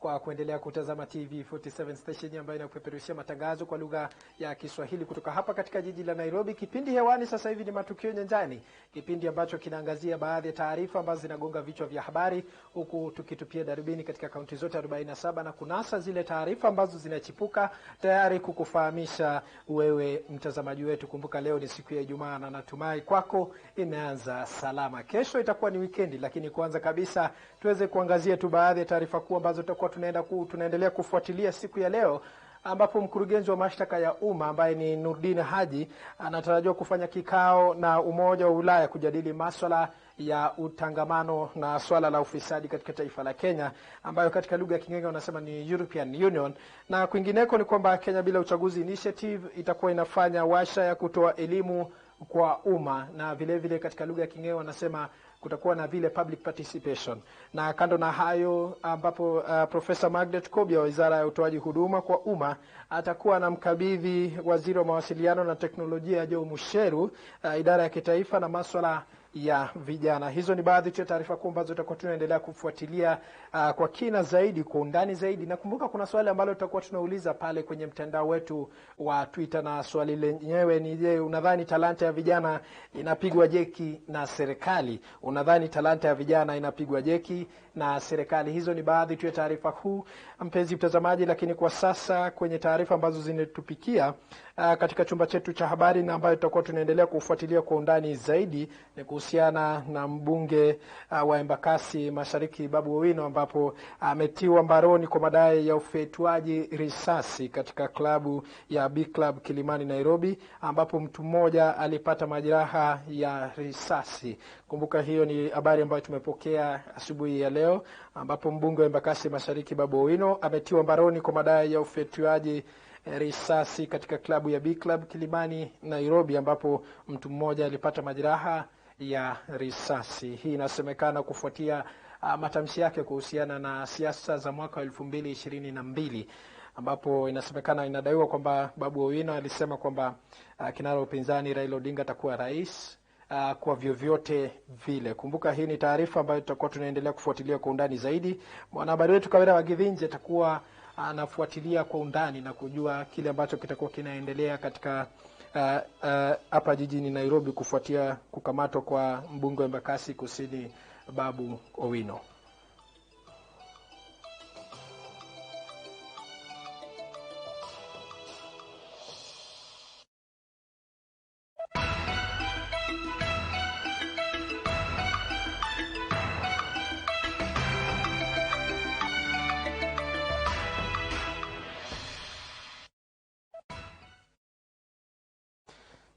kwa kuendelea kutazama TV 47 station ambayo inakupeperushia matangazo kwa lugha ya Kiswahili kutoka hapa katika jiji la Nairobi. Kipindi hewani sasa hivi ni Matukio Nyanjani, kipindi ambacho kinaangazia baadhi ya taarifa ambazo zinagonga vichwa vya habari, huku tukitupia darubini katika kaunti zote 47 na kunasa zile taarifa ambazo zinachipuka tayari kukufahamisha wewe mtazamaji wetu. Kumbuka leo ni siku ya Ijumaa na natumai kwako imeanza salama. Kesho itakuwa ni weekendi, lakini kwanza kabisa tuweze kuangazia tu baadhi ya taarifa kuu ambazo tutakuwa tunaendelea kufuatilia siku ya leo, ambapo mkurugenzi wa mashtaka ya umma ambaye ni Nurdin Haji anatarajiwa kufanya kikao na Umoja wa Ulaya kujadili masuala ya utangamano na swala la ufisadi katika taifa la Kenya, ambayo katika lugha ya Kiingereza wanasema ni European Union. Na kwingineko ni kwamba Kenya Bila Uchaguzi Initiative itakuwa inafanya washa ya kutoa elimu kwa umma, na vile vile katika lugha ya Kiingereza wanasema kutakuwa na vile public participation. Na kando na hayo, ambapo Profesa Margaret Kobia wa Wizara ya Utoaji Huduma kwa Umma atakuwa anamkabidhi Waziri wa Mawasiliano na Teknolojia Joe Musheru idara ya kitaifa na masuala ya vijana. Hizo ni baadhi ya taarifa kuu ambazo tutakuwa tunaendelea kufuatilia kwa kina zaidi, kwa undani zaidi. Na kumbuka kuna swali ambalo tutakuwa tunauliza pale kwenye mtandao wetu wa Twitter, na swali lenyewe ni je, unadhani talanta ya vijana inapigwa jeki na serikali? Unadhani talanta ya vijana inapigwa jeki na serikali? Hizo ni baadhi tu ya taarifa kuu, mpenzi mtazamaji, lakini kwa sasa kwenye taarifa ambazo zinatupikia katika chumba chetu cha habari na ambayo tutakuwa tunaendelea kufuatilia kwa undani zaidi ni kuhusiana na mbunge wa Embakasi Mashariki Babu Owino, ambapo ametiwa mbaroni kwa madai ya ufetuaji risasi katika klabu ya B Club Kilimani Nairobi, ambapo mtu mmoja alipata majeraha ya risasi. Kumbuka hiyo ni habari ambayo tumepokea asubuhi ya leo, ambapo mbunge wa Embakasi Mashariki Babu Owino ametiwa mbaroni kwa madai ya ufetuaji risasi katika klabu ya B Club Kilimani Nairobi, ambapo mtu mmoja alipata majeraha ya risasi. Hii inasemekana kufuatia matamshi yake kuhusiana na siasa za mwaka 2022, ambapo inadaiwa kwamba Babu Owino alisema kwamba kinara upinzani Raila Odinga atakuwa rais kwa vyovyote vile. Kumbuka hii ni taarifa ambayo tutakuwa tunaendelea kufuatilia kwa undani zaidi. Mwanahabari wetu Kawira wa Githinji atakuwa anafuatilia kwa undani na kujua kile ambacho kitakuwa kinaendelea katika hapa jijini Nairobi kufuatia kukamatwa kwa mbunge wa Embakasi Kusini Babu Owino.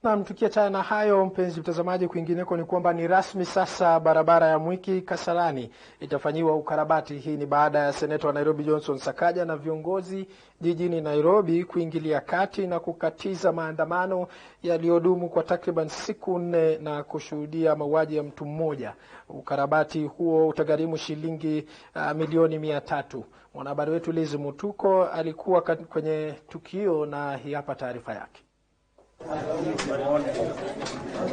Na tukiachana na hayo, mpenzi mtazamaji, kwingineko ni kwamba ni rasmi sasa barabara ya Mwiki Kasarani itafanyiwa ukarabati. Hii ni baada ya seneta wa Nairobi Johnson Sakaja na viongozi jijini Nairobi kuingilia kati na kukatiza maandamano yaliyodumu kwa takriban siku 4 na kushuhudia mauaji ya mtu mmoja. Ukarabati huo utagharimu shilingi milioni 300. Mwanahabari wetu Liz Mutuko alikuwa kwenye tukio na hii hapa taarifa yake.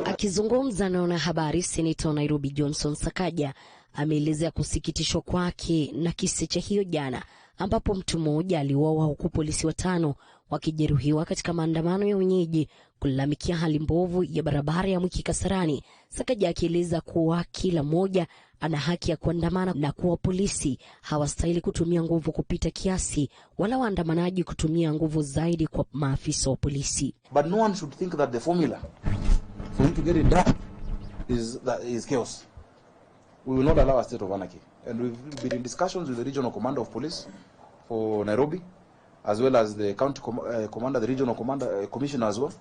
Akizungumza na wanahabari, seneta wa Nairobi Johnson Sakaja ameelezea kusikitishwa kwake na kisa cha hiyo jana, ambapo mtu mmoja aliuawa huku polisi 5 wakijeruhiwa katika maandamano ya wenyeji kulalamikia hali mbovu ya barabara ya Mwiki Kasarani. Sakaja akieleza kuwa kila mmoja ana haki ya kuandamana na kuwa polisi hawastahili kutumia nguvu kupita kiasi wala waandamanaji kutumia nguvu zaidi kwa maafisa wa polisi. But no one should think that the formula for him to get it done is chaos. We will not allow a state of anarchy. And we've been in discussions with the regional commander of police for Nairobi, as well as the county commander, the regional commander, commissioner as well,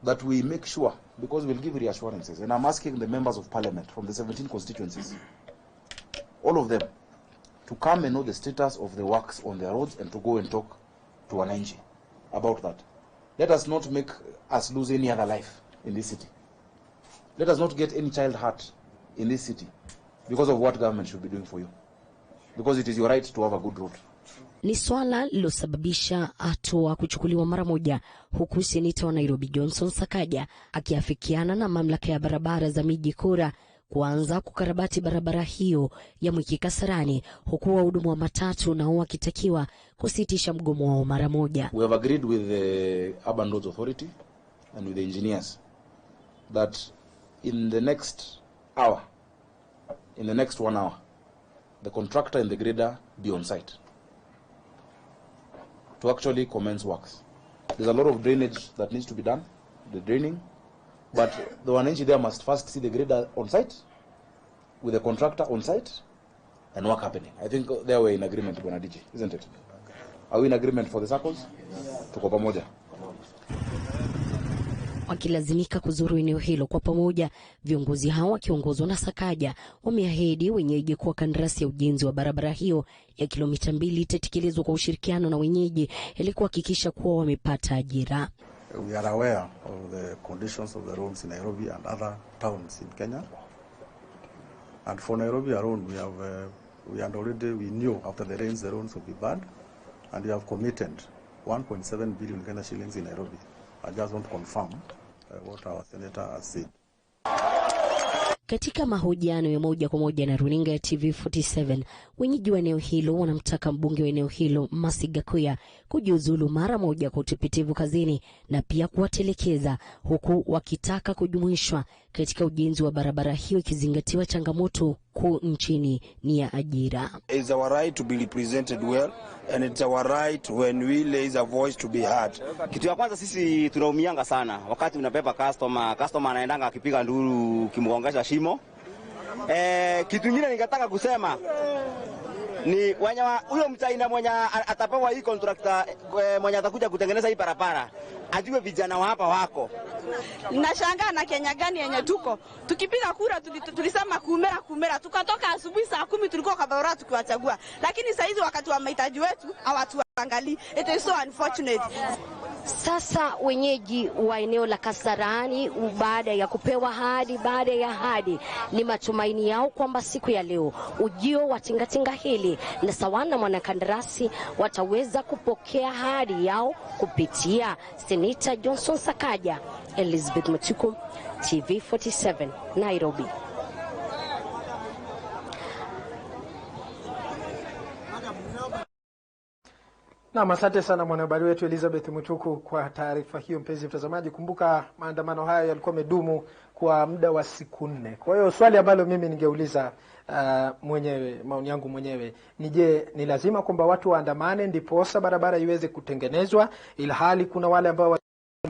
that we make sure, because we'll give reassurances. And I'm asking the members of parliament from the 17 constituencies, all of them, to come and know the status of the works on their roads and to go and talk to wananchi about that. Let us not make us lose any other life in this city. Let us not get any child hurt in this city because of what government should be doing for you. Because it is your right to have a good road. Ni swala lilosababisha hatua kuchukuliwa mara moja, huku seneta wa Nairobi Johnson Sakaja akiafikiana na mamlaka ya barabara za miji kura kuanza kukarabati barabara hiyo ya Mwiki Kasarani, huku wahudumu wa matatu nao wakitakiwa kusitisha mgomo wao mara moja. We have agreed with the Urban Roads Authority and with the engineers that in the next hour, in the next 1 hour, the contractor and the grader be on site to actually commence works. There's a lot of drainage that needs to be done, the draining, but the wananchi there must first see the grader on site, with the contractor on site, and work happening. I think they were in agreement, Bwana DJ, isn't it? Are we in agreement for the circles? Tuko pamoja. Wakilazimika kuzuru eneo hilo kwa pamoja, viongozi hao wakiongozwa na Sakaja wameahidi wenyeji kuwa kandarasi ya ujenzi wa barabara hiyo ya kilomita 2 itatekelezwa kwa ushirikiano na wenyeji ili kuhakikisha kuwa wamepata ajira. We are aware of the conditions of the roads in Nairobi and other towns in Kenya. And for Nairobi alone, we knew after the rains the roads would be bad, and we have committed 1.7 billion Kenya shillings in Nairobi. I just want to confirm what our senator has said. Katika mahojiano ya moja kwa moja na runinga ya TV47, wenyeji wa eneo hilo wanamtaka mbunge wa eneo hilo Masigakuya kujiuzulu mara moja kwa utepetevu kazini na pia kuwatelekeza, huku wakitaka kujumuishwa katika ujenzi wa barabara hiyo ikizingatiwa changamoto kuu nchini ni ya ajira. It's our right to be represented well, and it's our right when we raise a voice to be heard. Kitu ya kwanza sisi tunaumianga sana wakati unabeba customer anaendanga akipiga nduru kimgongesha shimo. Kitu kingine ningetaka kusema ni huyo mtaina mwenye atapewa hii contractor mwenye atakuja kutengeneza hii barabara ajue vijana wa hapa wako. Nashangaa na Kenya gani yenye tuko. Tukipiga kura tulisema kumera. Tukatoka asubuhi saa 10 tulikuwa kwa barabara tukiwachagua. Lakini sasa hizi wakati wa mahitaji wetu hawatuangalii. It is so unfortunate. Sasa wenyeji wa eneo la Kasarani baada ya kupewa ahadi ni matumaini yao kwamba siku ya leo ujio wa tingatinga hili na sawana mwanakandarasi wataweza kupokea ahadi yao kupitia Senator Johnson Sakaja. Elizabeth Matukio, TV47, Nairobi. Na asante sana mwanahabari wetu Elizabeth Mutuku kwa taarifa hiyo. Mpenzi mtazamaji, kumbuka maandamano haya yalikuwa medumu kwa muda wa siku 4. Kwa hiyo swali ambalo mimi ningeuliza maoni yangu mwenyewe ni je, ni lazima kwamba watu waandamane ndiposa barabara iweze kutengenezwa, ilhali kuna wale ambao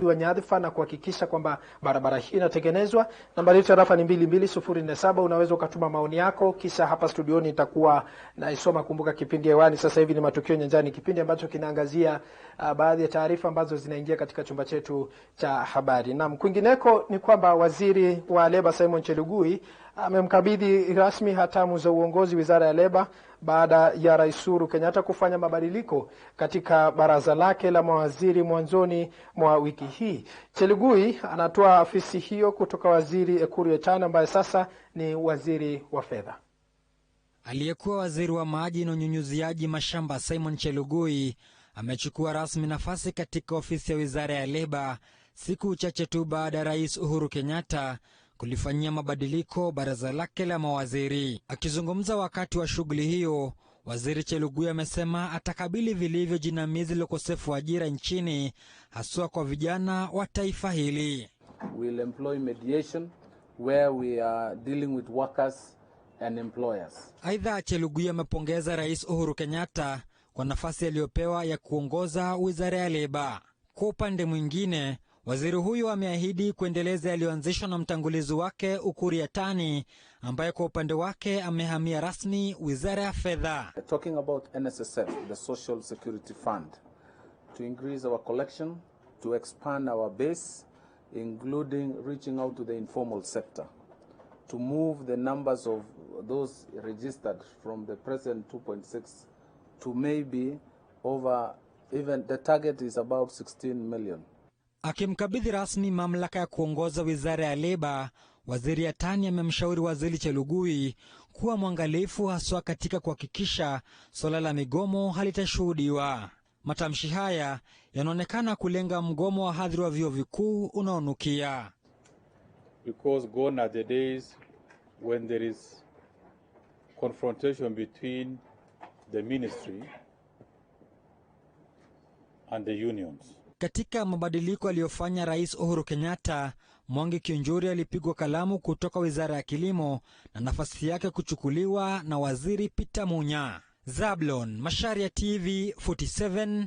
wa nyadhifa na kuhakikisha kwamba barabara hii inatengenezwa? Nambari yetu ya rafa ni 22047. Unaweza ukatuma maoni yako, kisha hapa studioni nitakuwa naisoma. Kumbuka kipindi hewani sasa hivi ni Matukio Nyanjani, kipindi ambacho kinaangazia baadhi ya taarifa ambazo zinaingia katika chumba chetu cha habari. Na kwingineko ni kwamba waziri wa Leba Simon Chelugui amemkabidhi rasmi hatamu za uongozi Wizara ya Leba baada ya Rais Uhuru Kenyatta kufanya mabadiliko katika baraza lake la mawaziri mwanzoni mwa wiki hii. Chelugui anatoa afisi hiyo kutoka waziri Ekuru Yachana ambaye sasa ni waziri wa fedha. Aliyekuwa waziri wa maji na unyunyuziaji mashamba Simon Chelugui amechukua rasmi nafasi katika ofisi ya Wizara ya Leba siku chache tu baada ya Rais Uhuru Kenyatta kulifanyia mabadiliko baraza lake la mawaziri. Akizungumza wakati wa shughuli hiyo, waziri Chelugui amesema atakabili vilivyo jinamizi la ukosefu wa ajira nchini, haswa kwa vijana wa taifa hili. We'll employ mediation where we are dealing with workers and employers. Aidha, Chelugui amepongeza Rais Uhuru Kenyatta kwa nafasi aliyopewa ya kuongoza Wizara ya Leba. Kwa upande mwingine, waziri huyo ameahidi kuendeleza yaliyoanzishwa na mtangulizi wake Ukur Yatani, ambaye kwa upande wake amehamia rasmi Wizara ya Fedha. Talking about NSSF, the Social Security Fund, to increase our collection, to expand our base, including reaching out to the informal sector, to move the numbers of those registered from the present 2.6 to maybe over, even the target is about 16 million. Akimkabidhi rasmi mamlaka ya kuongoza Wizara ya Leba, waziri Yatani amemshauri waziri Chelugui kuwa mwangalifu haswa katika kuhakikisha swala la migomo halitashuhudiwa. Matamshi haya yanaonekana kulenga mgomo wa hadhiri wa vyuo vikuu unaonukia. Because gone are the days when there is confrontation between the ministry and the unions. Katika mabadiliko aliyofanya Rais Uhuru Kenyatta, Mwangi Kionjuri alipigwa kalamu kutoka Wizara ya Kilimo na nafasi yake kuchukuliwa na Waziri Peter Munya. Zablon Macharia, TV 47,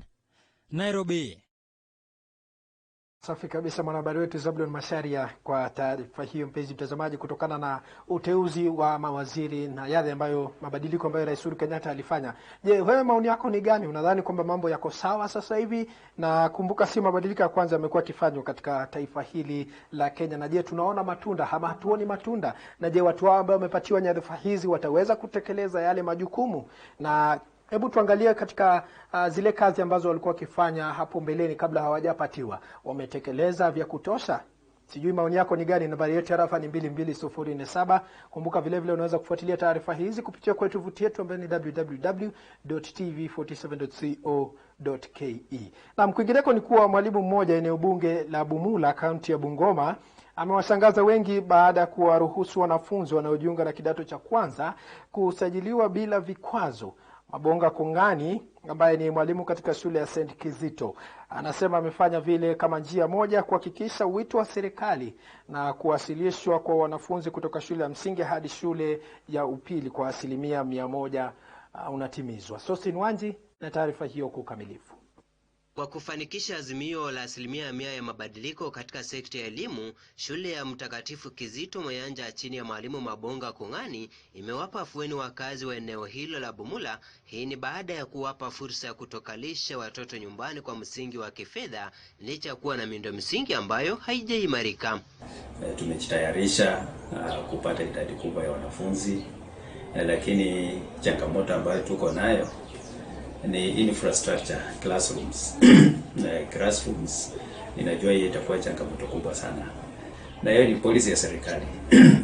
Nairobi. Safi kabisa, mwanahabari wetu Zablon Macharia kwa taarifa hiyo. Mpenzi mtazamaji, kutokana na uteuzi wa mawaziri na yale ambayo mabadiliko ambayo Rais Uhuru Kenyatta alifanya. Je, wewe maoni yako ni gani? Unadhani kwamba mambo yako sawa sasa hivi? Na kumbuka si mabadiliko ya kwanza yamekuwa kifanywa katika taifa hili la Kenya. Na je, tunaona matunda ama hatuoni matunda? Na je, watu hao ambao wamepatiwa nyadhifa hizi wataweza kutekeleza yale majukumu? Na hebu tuangalie katika zile kazi ambazo walikuwa wakifanya hapo mbeleni kabla hawajapatiwa, wametekeleza vya kutosha? Sijui maoni yako ni gani. Nambari yetu ya rafa ni 22047. Kumbuka vile vile unaweza kufuatilia taarifa hizi kupitia kwa tovuti yetu ambayo ni www.tv47.co.ke. Na kwingineko ni kuwa mwalimu mmoja eneo bunge la Bumula, kaunti ya Bungoma, amewashangaza wengi baada ya kuwaruhusu wanafunzi wanaojiunga na kidato cha kwanza kusajiliwa bila vikwazo. Mabonga Kongani ambaye ni mwalimu katika shule ya St. Kizito anasema amefanya vile kama njia moja kuhakikisha wito wa serikali na kuwasilishwa kwa wanafunzi kutoka shule ya msingi hadi shule ya upili kwa 100% unatimizwa. Sosin Wanji na taarifa hiyo kwa ukamilifu. Kwa kufanikisha azimio la 100% ya mabadiliko katika sekta ya elimu, shule ya Mtakatifu Kizito Mayanja chini ya mwalimu Mabonga Kongani imewapa afueni wakazi wa eneo hilo la Bumula. Hii ni baada ya kuwapa fursa ya kutokalisha watoto nyumbani kwa msingi wa kifedha licha ya kuwa na miundo msingi ambayo haijaimarika. Tumejitayarisha kupata idadi kubwa ya wanafunzi, lakini changamoto ambayo tuko nayo ni infrastructure, classrooms. Classrooms ninajua hii itakuwa changamoto kubwa sana, na hiyo ni policy ya serikali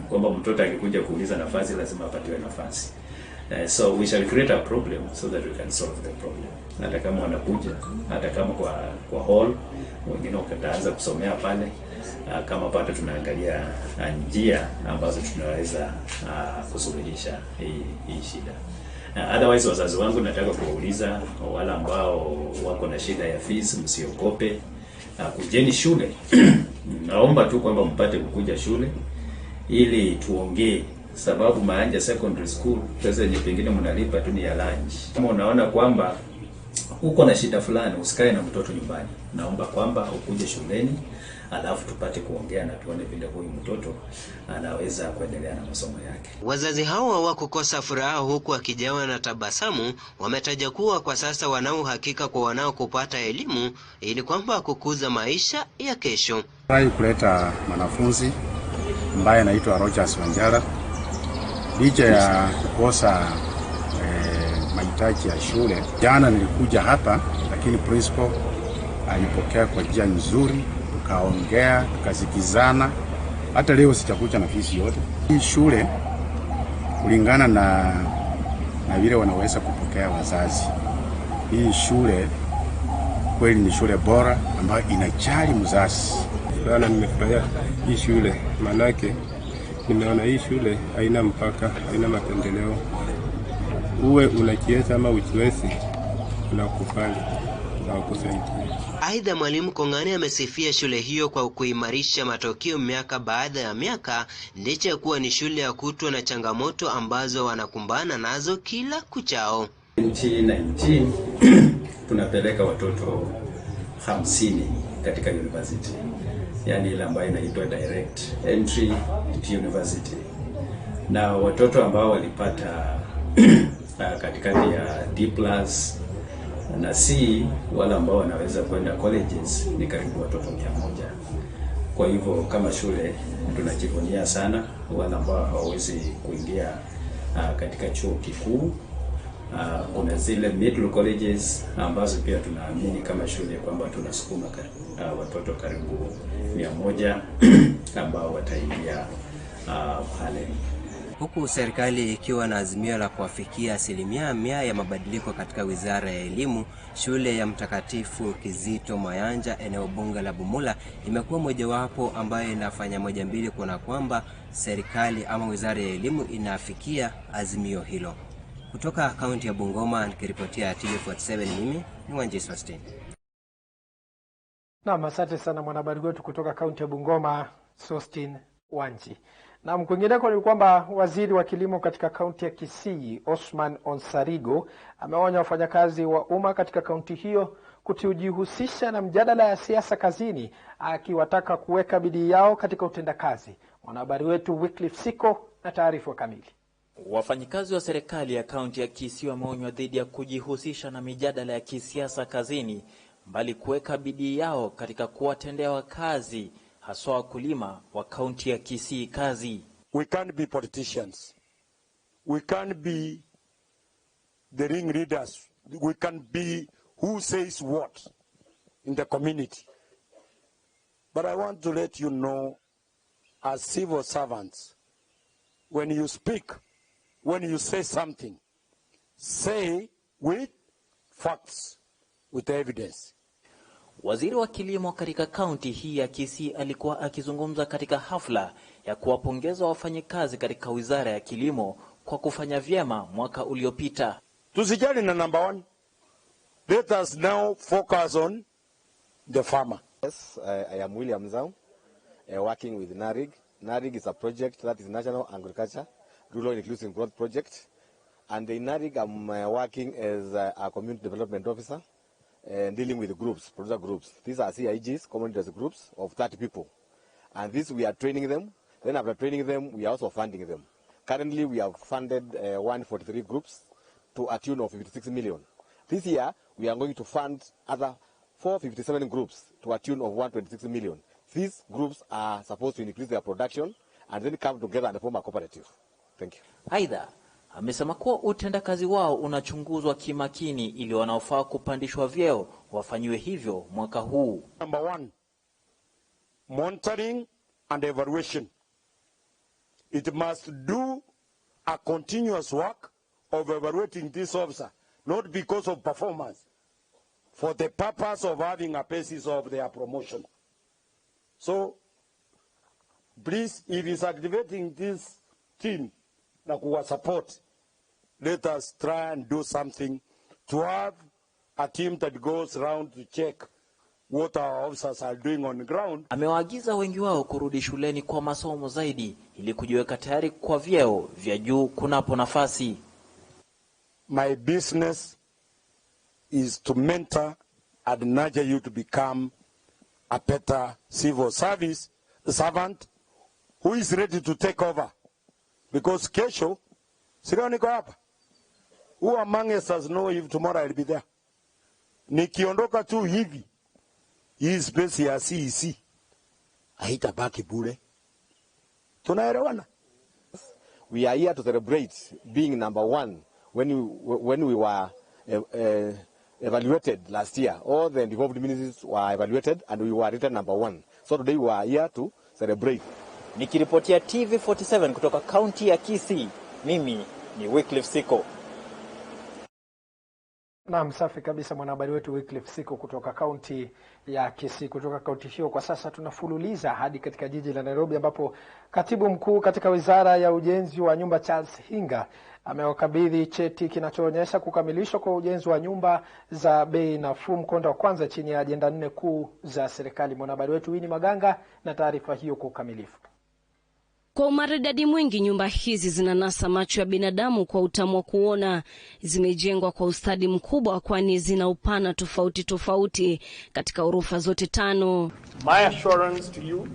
kwamba mtoto akikuja kuuliza nafasi lazima apatiwe nafasi. So we shall create a problem so that we can solve the problem. Hata kama wanakuja, hata kama kwa hall, wengine wataanza kusomea pale, kama pato tunaangalia njia ambazo tunaweza kusuluhisha hii shida. Otherwise, wazazi wangu nataka kuwauliza wale ambao wako na shida ya fees, msiogope, kujeni shule. Naomba tu kwamba mpate kukuja shule ili tuongee, sababu Mayanja Secondary School pesa yenye pengine mnalipa tu ni ya lunch. Kama unaona kwamba uko na shida fulani, usikae na mtoto nyumbani. Naomba kwamba ukuje shuleni, alafu tupate kuongea na tuone vile huyu mtoto anaweza kuendelea na masomo yake. Wazazi hao hawakukosa furaha, huku akijawa na tabasamu. Wametaja kuwa kwa sasa wanao uhakika kwa wanao kupata elimu ili kwamba kukuza maisha ya kesho. Rai kuleta mwanafunzi ambaye anaitwa Rogers Wanjara, licha ya kukosa mahitaji ya shule. Jana nilikuja hapa, lakini principal alipokea kwa njia nzuri, tukaongea, tukasikizana. Hata leo sichakucha na fees yote. Hii shule kulingana na vile wanaweza kupokea wazazi, hii shule kweli ni shule bora ambayo inajali mzazi. Bwana, nimefurahia hii shule, manake nimeona hii shule haina mpaka, haina mapendeleo. Uwe unakiweza ama ukiwezi, unakufanya na kusaidia. Aidha, mwalimu Kongani amesifia shule hiyo kwa kuimarisha matokeo miaka baada ya miaka, licha ya kuwa ni shule ya kutwa na changamoto ambazo wanakumbana nazo kila kuchao. 2019 tunapeleka watoto 50 katika university, yani ile ambayo inaitwa direct entry to university, na watoto ambao walipata katikati ya D+ na C, wala ambao wanaweza kwenda colleges ni karibu watoto 100. Kwa hivyo kama shule tunajivunia sana wala ambao hawawezi kuingia katika chuo kikuu. Kuna zile middle colleges ambazo pia tunaamini kama shule kwamba tunasukuma watoto karibu 100 ambao wataingia pale. huku serikali ikiwa na azimio la kuafikia 100% ya mabadiliko katika wizara ya elimu. Shule ya Mtakatifu Kizito Mayanja eneo bunge la Bumula imekuwa mojawapo ambayo inafanya moja mbili kuona kwamba serikali ama wizara ya elimu inafikia azimio hilo. Kutoka kaunti ya Bungoma nikiripotia TV47, mimi ni Wanji Sostin. Naam, asante sana mwanahabari wetu kutoka kaunti ya Bungoma, Sostin Wanji. Na kwingineko ni kwamba waziri wa kilimo katika kaunti ya Kisii, Osman Onsarigo, ameonya wafanyakazi wa umma katika kaunti hiyo kutojihusisha na mjadala ya siasa kazini, akiwataka kuweka bidii yao katika utendakazi. Mwanahabari wetu Wycliffe Siko na taarifa kamili. Wafanyikazi wa serikali ya kaunti ya Kisii wameonywa dhidi ya kujihusisha na mijadala ya kisiasa kazini, bali kuweka bidii yao katika kuwatendea wakazi, haswa wakulima wa kaunti ya Kisii kazi. We can't be politicians. We can't be the ring leaders. We can't be who says what in the community. But I want to let you know, as civil servants, when you speak, when you say something, say with facts, with evidence. Waziri wa kilimo katika kaunti hii ya Kisii alikuwa akizungumza katika hafla ya kuwapongeza wafanyikazi katika wizara ya kilimo kwa kufanya vyema mwaka uliopita. Tusijali na number 1. Let us now focus on the farmer. Yes, I am William Zau, working with NARIG. NARIG is a project that is National Agriculture Rural Inclusive Growth Project. And in NARIG, I'm working as a community development officer, dealing with groups, producer groups. These are CIGs, community groups of 30 people. And this we are training them. Then after training them, we are also funding them. Currently, we have funded 143 groups to a tune of 56 million. This year, we are going to fund other 457 groups to a tune of 126 million. These groups are supposed to increase their production and then come together and form a cooperative. Thank you. Aidha, amesema kuwa utendakazi wao unachunguzwa kimakini ili wanaofaa kupandishwa vyeo wafanyiwe hivyo mwaka huu. Number 1, monitoring and evaluation. It must do a continuous work of evaluating this officer, not because of performance, for the purpose of having a basis of their promotion. So, please, if he's activating this team, na kuwa support, let us try and do something to have a team that goes around to check what our officers are doing on the ground. Amewaagiza wengi wao kurudi shuleni kwa masomo zaidi ili kujiweka tayari kwa vyeo vya juu kunapo nafasi. My business is to mentor and nurture you to become a better civil service servant who is ready to take over. Because kesho, sio niko hapa. Who among us does know if tomorrow I'll be there? Nikiondoka tu hivi, hii space ya CEC haitabaki bure. Tunaelewana? We are here to celebrate being number 1 when we were evaluated last year. All the involved ministries were evaluated and we were rated number 1. So today we are here to celebrate. Nikiripotia TV47 kutoka kaunti ya Kisii, mimi ni Wycliffe Siko. Naam, safi kabisa mwanahabari wetu Wycliffe Siko kutoka kaunti ya Kisii. Kutoka kaunti hiyo kwa sasa tunafululiza hadi katika jiji la Nairobi ambapo katibu mkuu katika wizara ya ujenzi wa nyumba Charles Hinga amewakabidhi cheti kinachoonyesha kukamilishwa kwa ujenzi wa nyumba za bei nafuu mkondo wa kwanza chini ya ajenda 4 kuu za serikali. Mwanahabari wetu Winnie Maganga na taarifa hiyo kwa ukamilifu. Kwa umaridadi mwingi, nyumba hizi zinanasa macho ya binadamu kwa utamu wa kuona. Zimejengwa kwa ustadi mkubwa kwani zina upana tofauti tofauti katika orofa zote 5. My assurance to you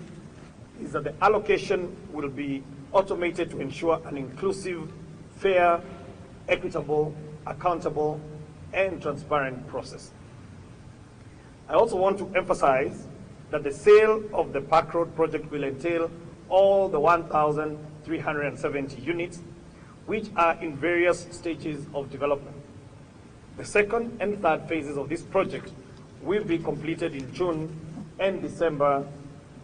is that the allocation will be automated to ensure an inclusive, fair, equitable, accountable, and transparent process. I also want to emphasize that the sale of the Park Road project will entail all the 1,370 units, which are in various stages of development. The second and third phases of this project will be completed in June and December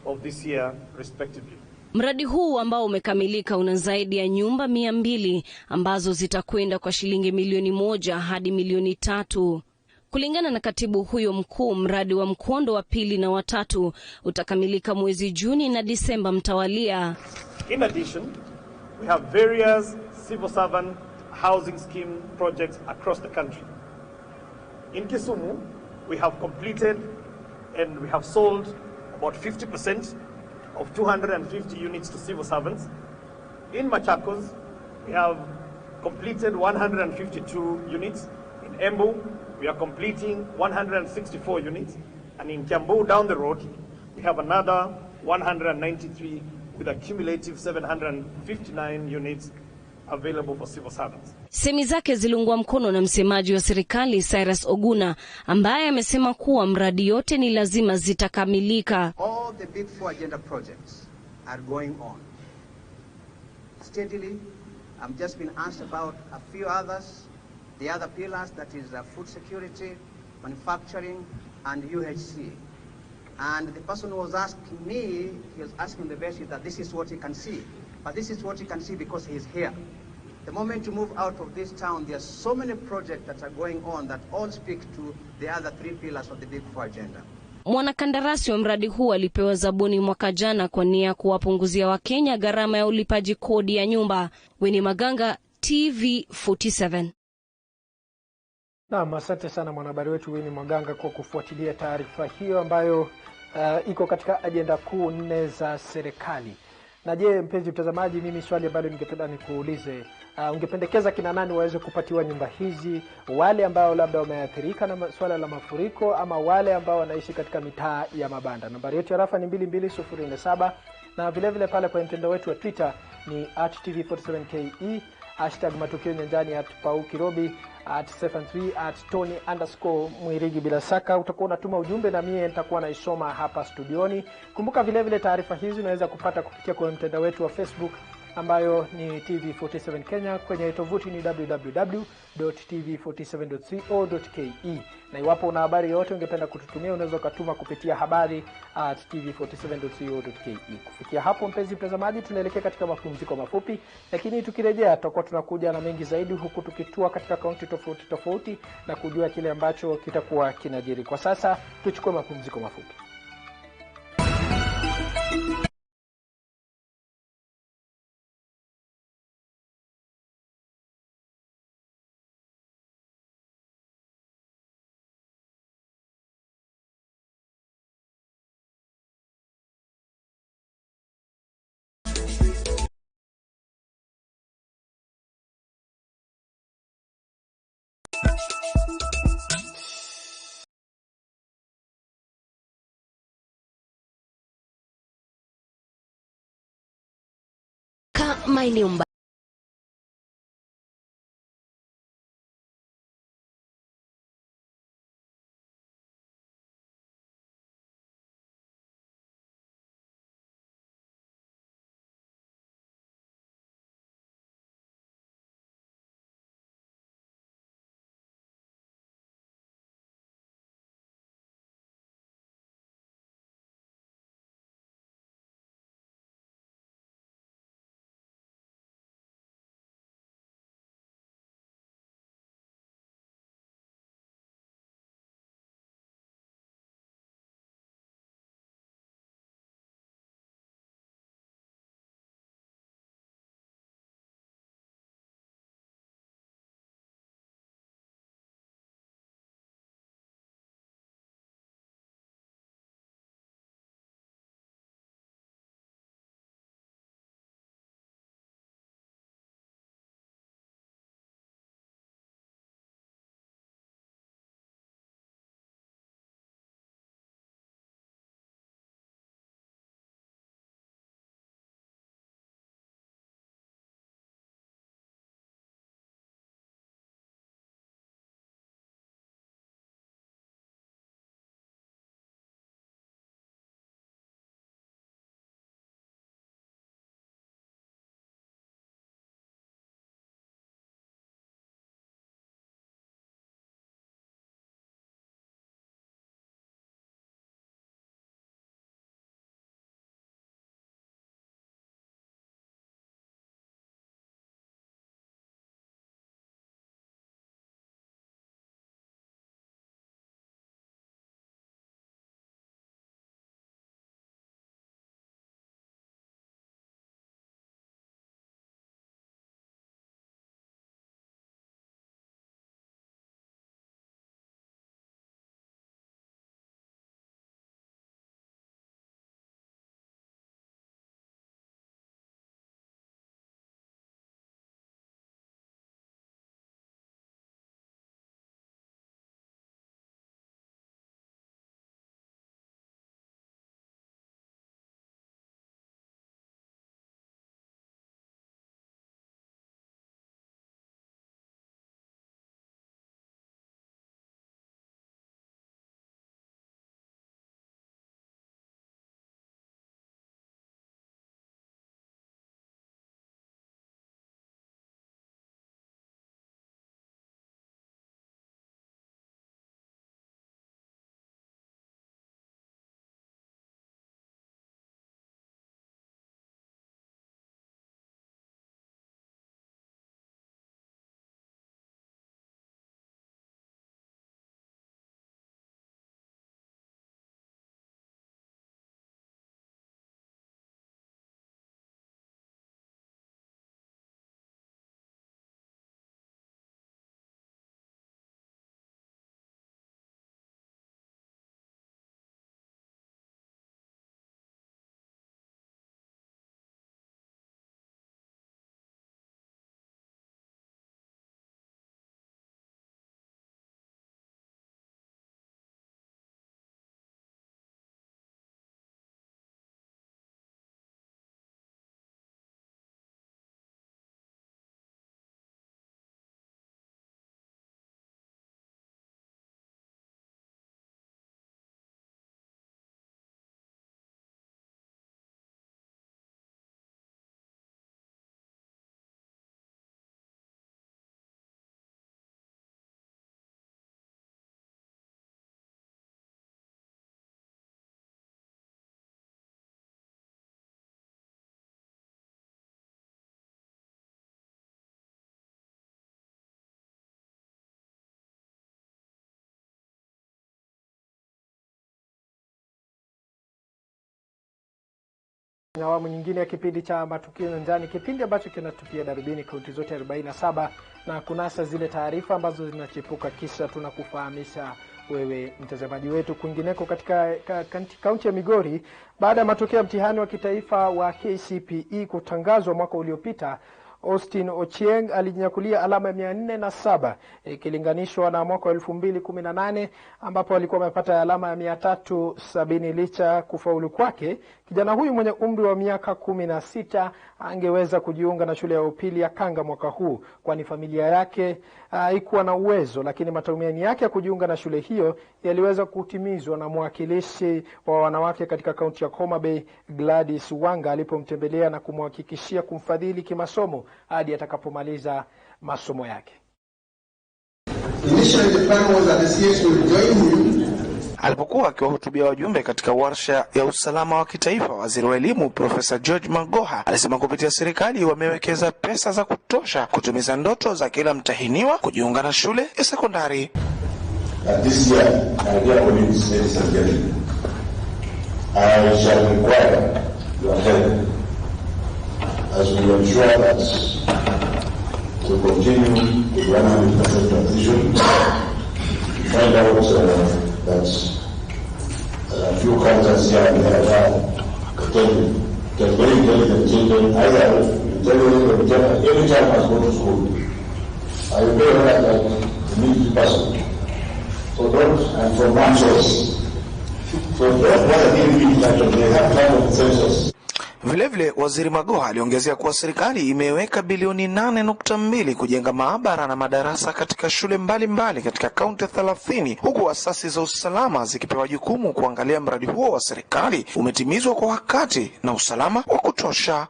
of this year, respectively. Mradi huu ambao umekamilika una zaidi ya nyumba 200 ambazo zitakwenda kwa shilingi milioni 1 hadi milioni 3. Kulingana na katibu huyo mkuu, mradi wa mkondo wa pili na wa tatu utakamilika mwezi Juni na Disemba mtawalia. In addition, we have various civil servant housing scheme projects across the country. In Kisumu, we have completed and we have sold about 50% of 250 units to civil servants. In Machakos, we have completed 152 units. In Embu, we are completing 164 units. And in Kiambu, down the road, we have another 193 with a cumulative 759 units available for civil servants. Semi zake ziliungwa mkono na msemaji wa serikali Cyrus Oguna, ambaye amesema kuwa mradi yote ni lazima zitakamilika. All the big four agenda projects are going on steadily. I've just been asked about a few others, the other pillars, that is food security, manufacturing, and UHC. And the person who was asking me, he was asking the best that this is what he can see. But this is what he can see because he is here. The moment you move out of this town, there are so many projects that are going on that all speak to the other three pillars of the big four agenda. Mwanakandarasi wa mradi huu alipewa zabuni mwaka jana kwa nia kuwapunguzia Wakenya gharama ya ulipaji kodi ya nyumba. Winnie Maganga, TV47. Naam, asante sana mwanahabari wetu Winnie Maganga kwa kufuatilia taarifa hiyo ambayo iko katika ajenda kuu 4 za serikali. Na je, mpenzi mtazamaji, mimi swali ambalo ningependa nikuulize, ungependekeza kina nani waweze kupatiwa nyumba hizi? Wale ambao labda wameathirika na swala la mafuriko, ama wale ambao wanaishi katika mitaa ya mabanda? Nambari yetu ya rafa ni 22047, na vile vile pale kwa mtandao wetu wa Twitter ni @tv47ke, #Matukio Nyanjani, @paukirobi, @73, @Tony_Mwirigi. Bila shaka utakuwa unatuma ujumbe na mimi nitakuwa naisoma hapa studioni. Kumbuka vile vile taarifa hizi unaweza kupata kupitia kwa mtandao wetu wa Facebook ambayo ni TV47 Kenya. Kwenye tovuti ni www.tv47.co.ke. Na iwapo una habari yoyote ungependa kututumia, unaweza kutuma kupitia habari@tv47.co.ke. Kufikia hapo, mpenzi mtazamaji, tunaelekea katika mapumziko mafupi, lakini tukirejea tutakuwa tunakuja na mengi zaidi, huku tukitua katika kaunti tofauti tofauti na kujua kile ambacho kitakuwa kinajiri. Kwa sasa tuchukue mapumziko mafupi. Maeneo Awamu nyingine ya kipindi cha Matukio Nyanjani, kipindi ambacho kinatupia darubini kaunti zote 47 na kunasa zile taarifa ambazo zinachipuka, kisha tunakufahamisha wewe mtazamaji wetu. Kwingineko katika kaunti ya Migori, baada ya matokeo ya mtihani wa kitaifa wa KCPE kutangazwa mwaka uliopita, Austin Ochieng alijinyakulia alama 407 ikilinganishwa na mwaka 2018 ambapo alikuwa amepata alama ya 370. Licha kufaulu kwake, kijana huyu mwenye umri wa miaka 16 angeweza kujiunga na shule ya upili ya Kanga mwaka huu, kwani familia yake haikuwa na uwezo, lakini matumaini yake ya kujiunga na shule hiyo yaliweza kutimizwa na mwakilishi wa wanawake katika kaunti ya Homa Bay, Gladys Wanga, alipomtembelea na kumhakikishia kumfadhili kimasomo hadi atakapomaliza masomo yake. Alipokuwa akiwahutubia wajumbe katika warsha ya usalama wa kitaifa, waziri wa elimu Profesa George Magoha alisema kupitia serikali wamewekeza pesa za kutosha kutumiza ndoto za kila mtahiniwa kujiunga na shule ya sekondari. This year, my dear colleagues, ladies and gentlemen, I shall require your help as we ensure that to continue with 100% transition, find out that a few countries here and there can very intelligent children, either intelligent or every child must go to school. I will pay that like a needy person. So don't, and from one source. So don't bother giving me that they have kind of consensus. Vilevile waziri Magoha aliongezea kuwa serikali imeweka bilioni 8.2 kujenga maabara na madarasa katika shule mbalimbali katika kaunti 30, huku asasi za usalama zikipewa jukumu kuangalia mradi huo wa serikali umetimizwa kwa wakati na usalama wa kutosha.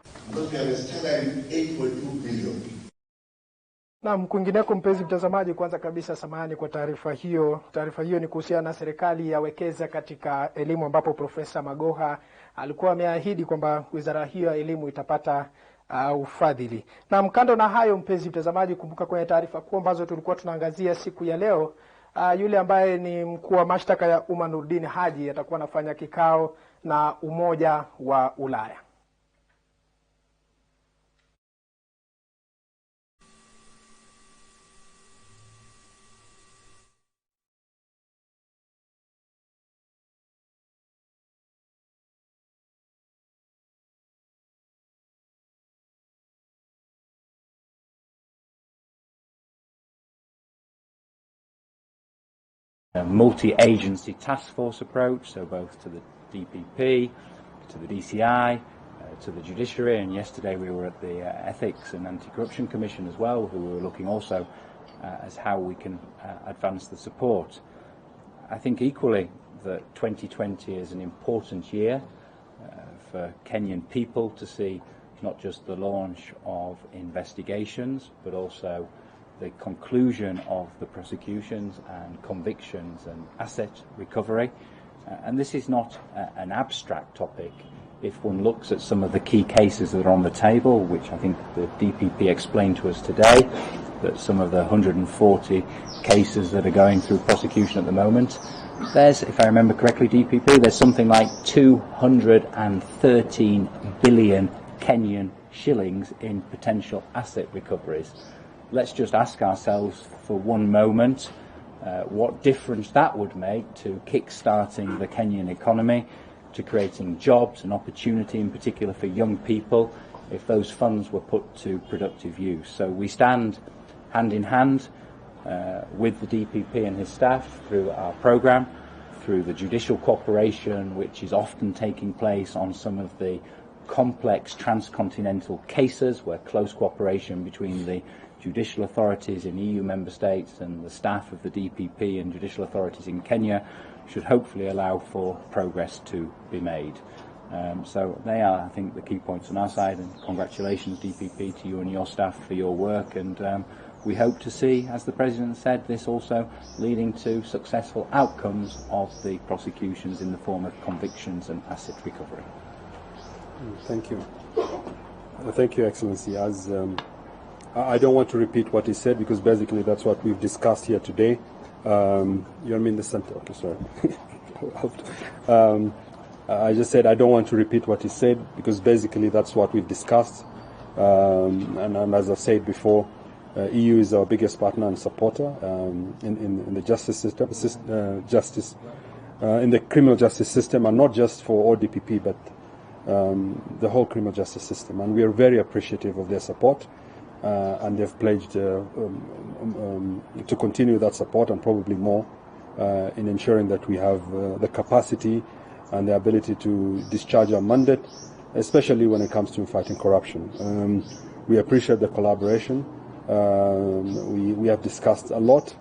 Na kwingineko, mpenzi mtazamaji, kwanza kabisa samahani kwa taarifa hiyo. Taarifa hiyo ni kuhusiana na serikali yawekeza katika elimu, ambapo Profesa Magoha alikuwa ameahidi kwamba wizara hiyo ya elimu itapata ufadhili. Na mkando na hayo, mpenzi mtazamaji, kumbuka kwenye taarifa kuu ambazo tulikuwa tunaangazia siku ya leo, yule ambaye ni mkuu wa mashtaka ya umma Nurdin Haji atakuwa anafanya kikao na Umoja wa Ulaya. A multi-agency task force approach, so both to the DPP, to the DCI, to the judiciary, and yesterday we were at the Ethics and Anti-Corruption Commission as well, who were looking also as how we can advance the support. I think equally that 2020 is an important year for Kenyan people to see not just the launch of investigations, but also the conclusion of the prosecutions and convictions and asset recovery. And this is not an abstract topic. If one looks at some of the key cases that are on the table, which I think the DPP explained to us today, that some of the 140 cases that are going through prosecution at the moment, there's, if I remember correctly, DPP, there's something like 213 billion Kenyan shillings in potential asset recoveries. Let's just ask ourselves for one moment what difference that would make to kick-starting the Kenyan economy, to creating jobs and opportunity, in particular for young people, if those funds were put to productive use. So we stand hand in hand with the DPP and his staff through our programme, through the judicial cooperation which is often taking place on some of the complex transcontinental cases, where close cooperation between the judicial authorities in EU member states and the staff of the DPP and judicial authorities in Kenya should hopefully allow for progress to be made. So they are, I think, the key points on our side, and congratulations, DPP, to you and your staff for your work, and we hope to see, as the President said, this also leading to successful outcomes of the prosecutions in the form of convictions and asset recovery. Thank you. Thank you, Excellency. As I don't want to repeat what he said, because basically that's what we've discussed here today. You're in the center, okay, sorry. I just said I don't want to repeat what he said, because basically that's what we've discussed. And as I said before, EU is our biggest partner and supporter in the justice system, in the criminal justice system, and not just for ODPP, but the whole criminal justice system. And we are very appreciative of their support, and they've pledged to continue that support and probably more in ensuring that we have the capacity and the ability to discharge our mandate, especially when it comes to fighting corruption. We appreciate the collaboration. We have discussed a lot,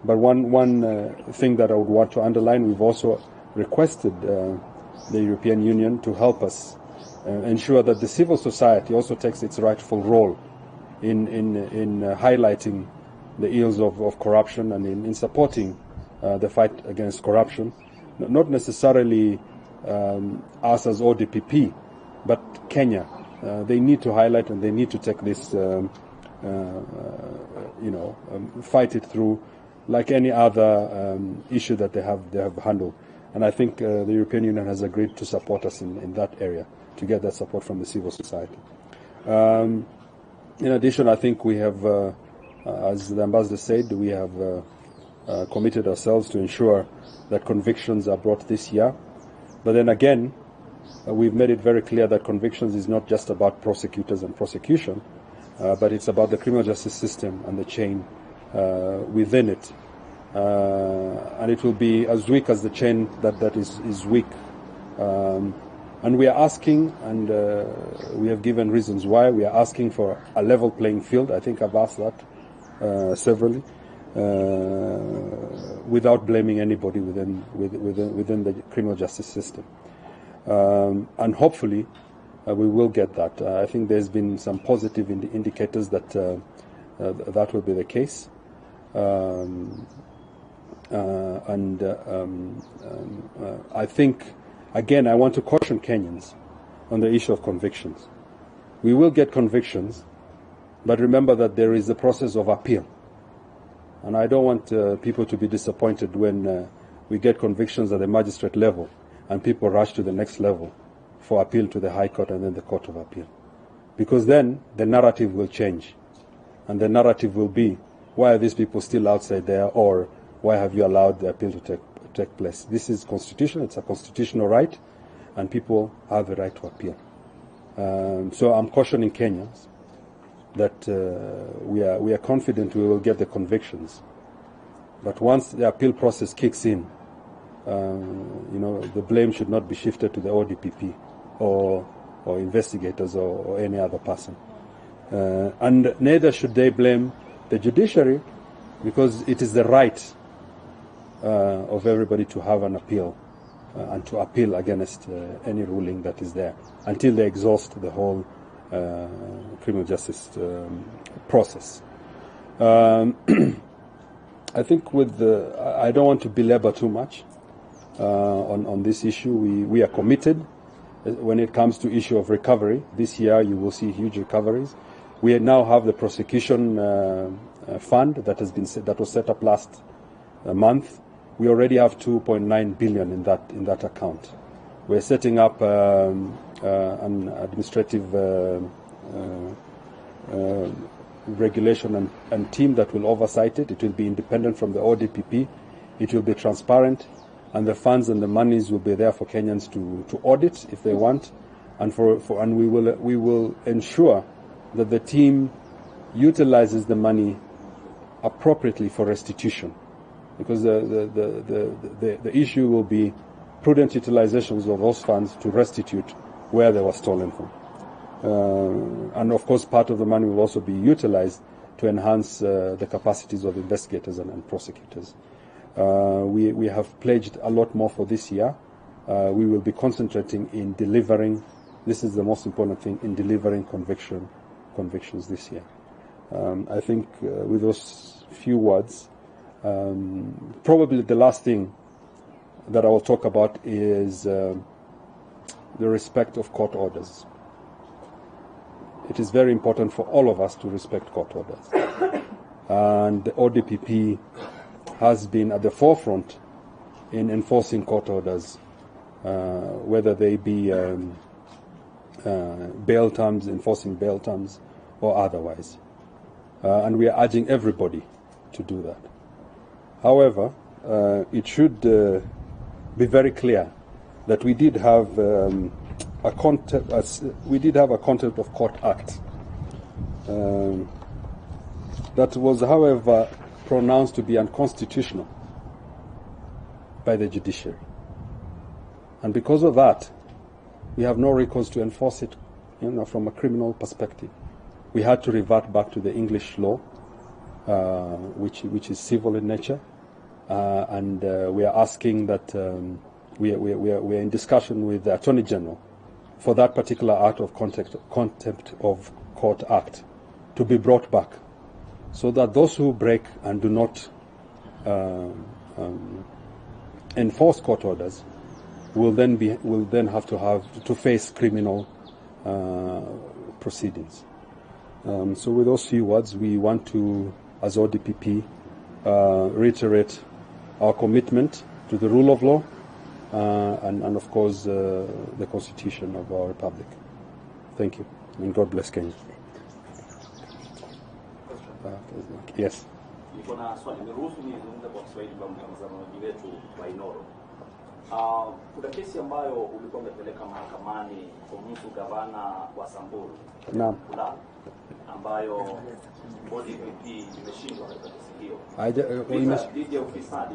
but one thing that I would want to underline, we've also requested the European Union to help us ensure that the civil society also takes its rightful role in highlighting the ills of corruption and in supporting the fight against corruption. Not necessarily us as ODPP, but Kenya. They need to highlight and they need to take this, fight it through like any other issue that they have handled. And I think the European Union has agreed to support us in that area, to get that support from the civil society. In addition, I think we have, as the ambassador said, we have committed ourselves to ensure that convictions are brought this year. But then again, we've made it very clear that convictions is not just about prosecutors and prosecution, but it's about the criminal justice system and the chain within it. And it will be as weak as the chain that is weak. And we are asking, and we have given reasons why, we are asking for a level playing field. I think I've asked that severally, without blaming anybody within the criminal justice system. And hopefully we will get that. I think there's been some positive indicators that that will be the case. I think, again, I want to caution Kenyans on the issue of convictions. We will get convictions, but remember that there is a process of appeal. And I don't want people to be disappointed when we get convictions at the magistrate level and people rush to the next level for appeal to the High Court and then the Court of Appeal. Because then the narrative will change. And the narrative will be, why are these people still outside there, or why have you allowed the appeal to take place? This is constitutional, it's a constitutional right, and people have the right to appeal. So I'm cautioning Kenyans that we are confident we will get the convictions. But once the appeal process kicks in, the blame should not be shifted to the ODPP or investigators or any other person. And neither should they blame the judiciary, because it is the right of everybody to have an appeal and to appeal against any ruling that is there until they exhaust the whole criminal justice process. I think I don't want to belabor too much on this issue. We are committed when it comes to issue of recovery. This year you will see huge recoveries. We now have the prosecution fund that was set up last month. We already have 2.9 billion in that account. We're setting up an administrative regulation and team that will oversight it. It will be independent from the ODPP. It will be transparent, and the funds and the monies will be there for Kenyans to audit if they want, and we will ensure that the team utilizes the money appropriately for restitution, because the issue will be prudent utilizations of those funds to restitute where they were stolen from. And of course, part of the money will also be utilized to enhance the capacities of investigators and prosecutors. We have pledged a lot more for this year. We will be concentrating in delivering, this is the most important thing, in delivering convictions this year. I think with those few words, probably the last thing that I will talk about is the respect of court orders. It is very important for all of us to respect court orders. And the ODPP has been at the forefront in enforcing court orders whether they be bail terms, enforcing bail terms, or otherwise. And we are urging everybody to do that. However, it should be very clear that we did have a contempt of court act that was, however, pronounced to be unconstitutional by the judiciary. And because of that, we have no recourse to enforce it, from a criminal perspective. We had to revert back to the English law, which is civil in nature, and we are asking that we are in discussion with the Attorney General for that particular act of contempt of court act to be brought back, so that those who break and do not enforce court orders will then have to face criminal proceedings. So with those few words, we want to, as ODPP, reiterate our commitment to the rule of law and of course, the Constitution of our Republic. Thank you, and God bless Kenya. Yes. Niko na swali, niruhusu nizungumze kwa Kiswahili kwa mtazamaji wetu wa Inoro. Kuna kesi ambayo ulikuwa umepeleka mahakamani kuhusu gavana wa Samburu. Naam. Ambayo ODPP imeshindwa katika kesi hiyo. Dhidi ya ufisadi.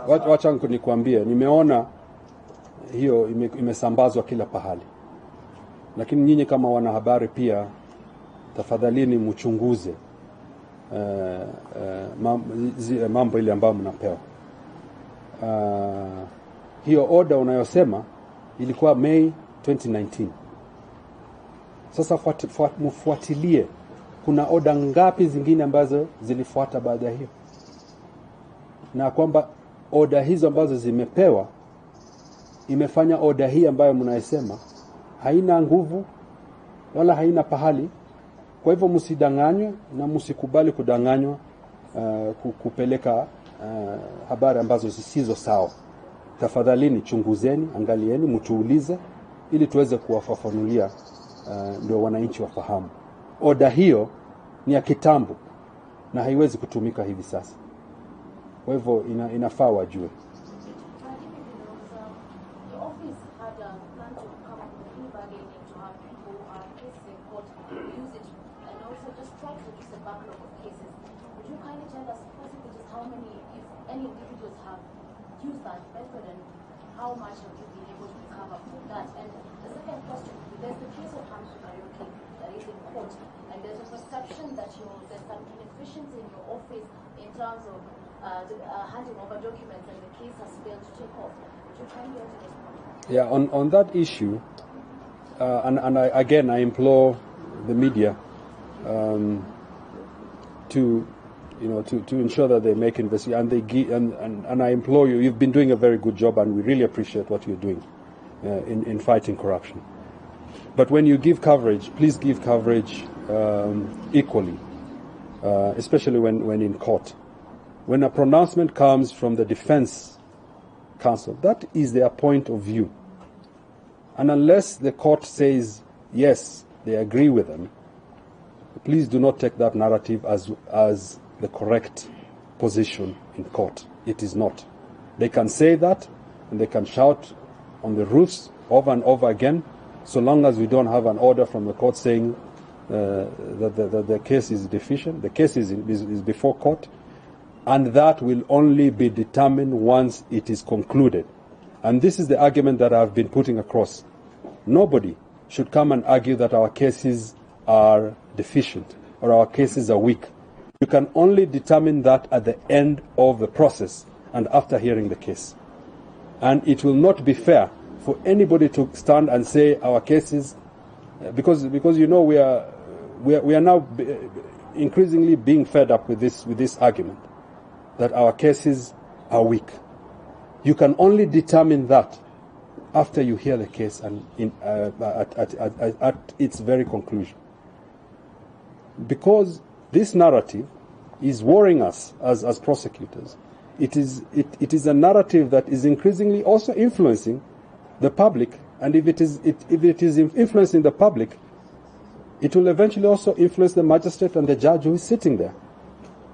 Wacha nikwambie, nimeona hiyo imesambazwa kila pahali. Lakini nyinyi kama wanahabari pia, tafadhalini mchunguze mambo ile ambayo mnapewa. Hiyo order unayosema ilikuwa May 2019. Sasa mfuatilie, kuna order ngapi zingine ambazo zilifuata baada ya hiyo, na kwamba order hizo ambazo zimepewa imefanya order hii ambayo mnaisema haina nguvu wala haina pahali. Kwa hivyo msidanganywe na msikubali kudanganywa kupeleka habari ambazo zisizo sawa. Tafadhalini chunguzeni, angalieni, mtuulize ili tuweze kuwafafanulia, ndio wananchi wafahamu. Oda hiyo ni ya kitambo na haiwezi kutumika hivi sasa. Kwa hivyo inafaa wajue. How much have you been able to recover from that? And the second question, there's the case of Matukio that is in court, and there's a perception that there's some inefficiency in your office in terms of handing over documents, and the case has failed to take off. Would you kindly answer this point? Yeah, on that issue, and I implore the media to ensure that they make investigation, and I implore you. You've been doing a very good job, and we really appreciate what you're doing in fighting corruption. But when you give coverage, please give coverage equally, especially when in court. When a pronouncement comes from the defense counsel, that is their point of view, and unless the court says yes, they agree with them, please do not take that narrative as the correct position in court. It is not. They can say that, and they can shout on the roofs over and over again, so long as we don't have an order from the court saying that the case is deficient. The case is before court, and that will only be determined once it is concluded. And this is the argument that I've been putting across. Nobody should come and argue that our cases are deficient or our cases are weak. You can only determine that at the end of the process and after hearing the case. And it will not be fair for anybody to stand and say our cases, because we are now increasingly being fed up with this argument that our cases are weak. You can only determine that after you hear the case and at its very conclusion. Because this narrative is worrying us as prosecutors. It is a narrative that is increasingly also influencing the public, and if it is influencing the public, it will eventually also influence the magistrate and the judge who is sitting there.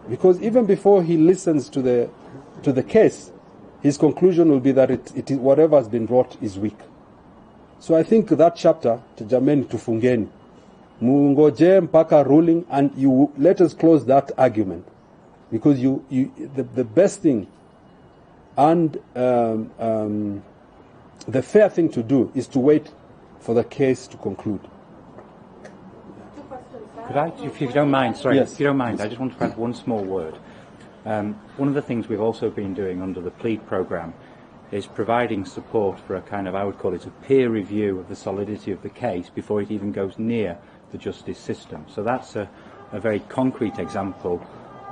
Because even before he listens to the case, his conclusion will be that it is whatever has been brought is weak. So I think that chapter, jameni tufungeni, mungoje mpaka ruling, and you let us close that argument, because the best thing and the fair thing to do is to wait for the case to conclude. Could I, if you don't mind, sorry, yes. If you don't mind, I just want to add one small word. One of the things we've also been doing under the PLEAD programme is providing support for a kind of, I would call it, a peer review of the solidity of the case before it even goes near the justice system. So that's a very concrete example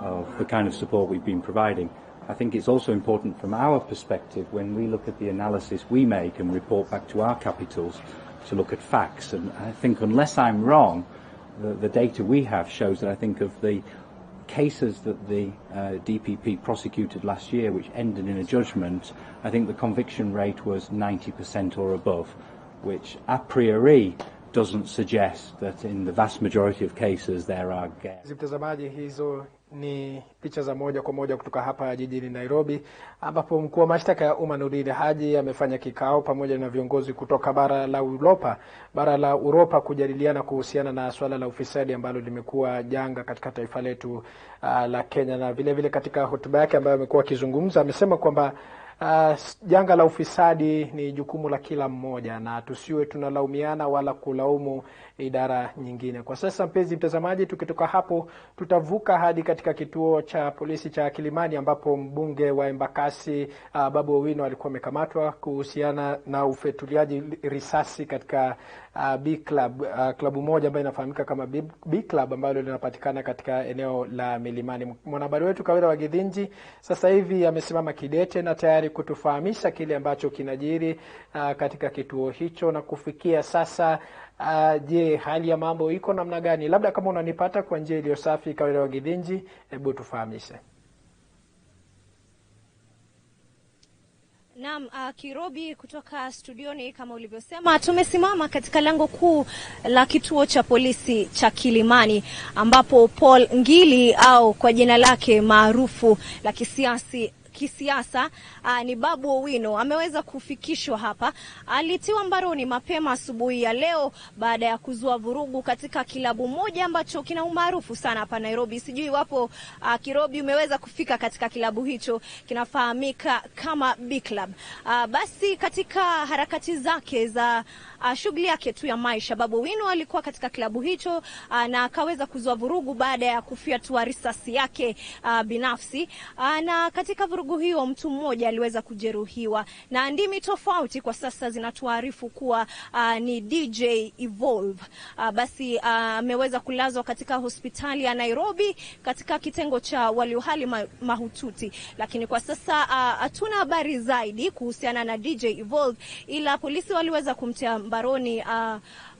of the kind of support we've been providing. I think it's also important from our perspective, when we look at the analysis we make and report back to our capitals, to look at facts. And I think, unless I'm wrong, the data we have shows that I think of the cases that the DPP prosecuted last year, which ended in a judgment, I think the conviction rate was 90% or above, which a priori doesn't suggest that in the vast majority of cases there are gaps. Mtazamaji, hizo ni picha za moja kwa moja kutoka hapa jijini Nairobi, ambapo mkuu wa mashtaka ya umma Nurdin Haji amefanya kikao pamoja na viongozi kutoka bara la Uropa kujadiliana kuhusiana na swala la ufisadi ambalo limekuwa janga katika taifa letu la Kenya. Na vile vile katika hotuba yake ambayo amekuwa akizungumza, amesema kwamba janga la ufisadi ni jukumu la kila mmoja na tusiwe tunalaumiana wala kulaumu idara nyingine. Kwa sasa, mpenzi mtazamaji, tukitoka hapo tutavuka hadi katika kituo cha polisi cha Kilimani, ambapo mbunge wa Embakasi Babu Owino alikuwa amekamatwa kuhusiana na ufetuliaji risasi katika B Club, klabu moja ambayo inafahamika kama B Club, ambayo linapatikana katika eneo la Milimani. Mwanahabari wetu Kawira wa Githinji sasa hivi amesimama kidete na tayari kutufahamisha kile ambacho kinajiri katika kituo hicho na kufikia sasa. Je, hali ya mambo iko namna gani? Labda kama unanipata kwa njia iliyo safi, Kawira wa Githinji, hebu tufahamishe. Naam, Kirobi kutoka studioni, kama ulivyosema, tumesimama katika lango kuu la kituo cha polisi cha Kilimani, ambapo Paul Ngili au kwa jina lake maarufu la kisiasa ni Babu Owino ameweza kufikishwa hapa. Alitiwa mbaroni mapema asubuhi ya leo baada ya kuzua vurugu katika kilabu moja ambacho kina umaarufu sana hapa Nairobi. Sijui iwapo Kirobi umeweza kufika katika kilabu hicho, kinafahamika kama B Club. Basi katika harakati zake za shughuli yake tu ya maisha, Babu Owino alikuwa katika kilabu hicho na akaweza kuzua vurugu baada ya kufyatua risasi yake binafsi, na katika vurugu hiyo mtu mmoja aliweza kujeruhiwa, na ndimi tofauti kwa sasa zinatuarifu kuwa ni DJ Evolve. Basi ameweza kulazwa katika hospitali ya Nairobi katika kitengo cha waliohali mahututi, lakini kwa sasa hatuna habari zaidi kuhusiana na DJ Evolve, ila polisi waliweza kumtia mbaroni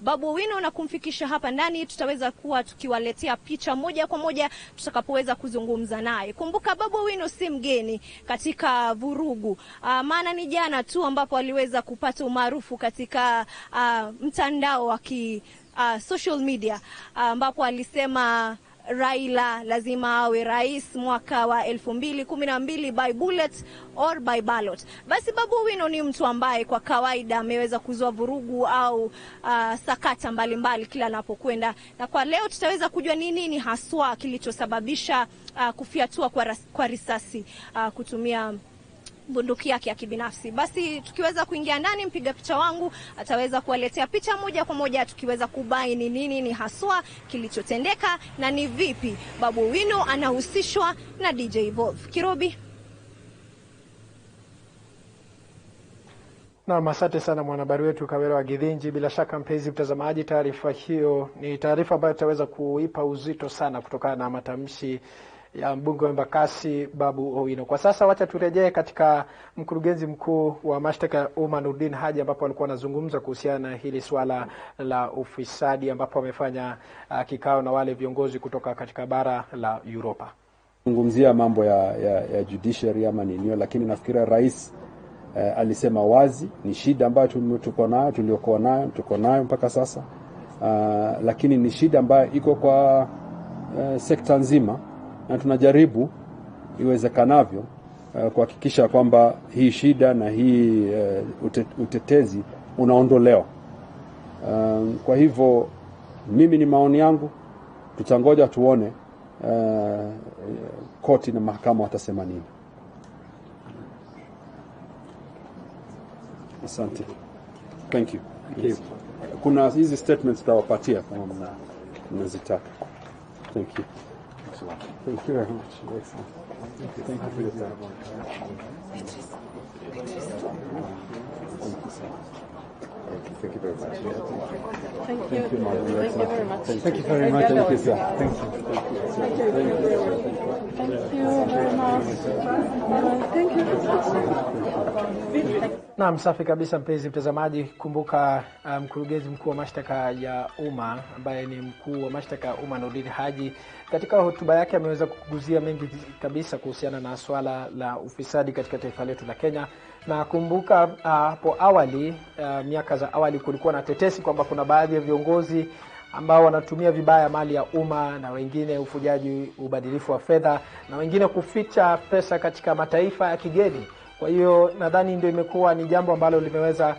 Babu Owino na kumfikisha hapa ndani. Tutaweza kuwa tukiwaletea picha moja kwa moja tutakapoweza kuzungumza naye. Kumbuka Babu Owino si mgeni katika vurugu, maana ni jana tu ambapo aliweza kupata umaarufu katika mtandao wa social media, ambapo alisema Raila lazima awe rais mwaka wa 2012 by bullet or by ballot. Basi Babu Owino ni mtu ambaye kwa kawaida ameweza kuzua vurugu au sakata mbalimbali kila anapokwenda, na kwa leo tutaweza kujua nini haswa kilichosababisha kufyatua kwa risasi kutumia bunduki yake ya kibinafsi. Basi tukiweza kuingia ndani, mpiga picha wangu ataweza kuwaletea picha moja kwa moja tukiweza kubaini nini haswa kilichotendeka na ni vipi Babu Owino anahusishwa na DJ Evolve. Kirobi. Na asante sana mwanahabari wetu Kawira wa Githinji. Bila shaka mpenzi mtazamaji, taarifa hiyo ni taarifa ambayo tutaweza kuipa uzito sana kutokana na matamshi ya mbunge wa Embakasi Babu Owino. Kwa sasa wacha turejee katika mkurugenzi mkuu wa mashtaka ya umma Nurdin Haji, ambapo alikuwa anazungumza kuhusiana na hili swala la ufisadi, ambapo amefanya kikao na wale viongozi kutoka katika bara la Europa. Zungumzia mambo ya judiciary ama ninio, lakini nafikiri rais alisema wazi ni shida ambayo tuko nayo mpaka sasa, lakini ni shida ambayo iko kwa sekta nzima, na tunajaribu iwezekanavyo kuhakikisha kwamba hii shida na hii utetezi unaondolewa. Kwa hivyo mimi ni maoni yangu, tutangoja tuone koti na mahakama watasema nini. Asante. Thank you. Yes. Kuna hizi statements tawapatia kama mnazitaka. Thank you. Excellent. Thank you very much. Excellent. Thank you for your time. Thank you very much. Thank you. Thank you, Madam. Thank you very much. Thank you very much. Thank you, sir. Thank you. Thank you very much. Thank you. Naam, safi kabisa mpenzi mtazamaji. Kumbuka mkurugenzi mkuu wa mashtaka ya umma ambaye ni mkuu wa mashtaka ya umma Nurdin Haji, katika hotuba yake ameweza kuguzia mengi kabisa kuhusiana na swala la ufisadi katika taifa letu la Kenya. Na kumbuka hapo awali, miaka za awali, kulikuwa na tetesi kwamba kuna baadhi ya viongozi ambao wanatumia vibaya mali ya umma, na wengine ufujaji, ubadilifu wa fedha, na wengine kuficha pesa katika mataifa ya kigeni. Kwa hiyo nadhani ndio imekuwa ni jambo ambalo limeweza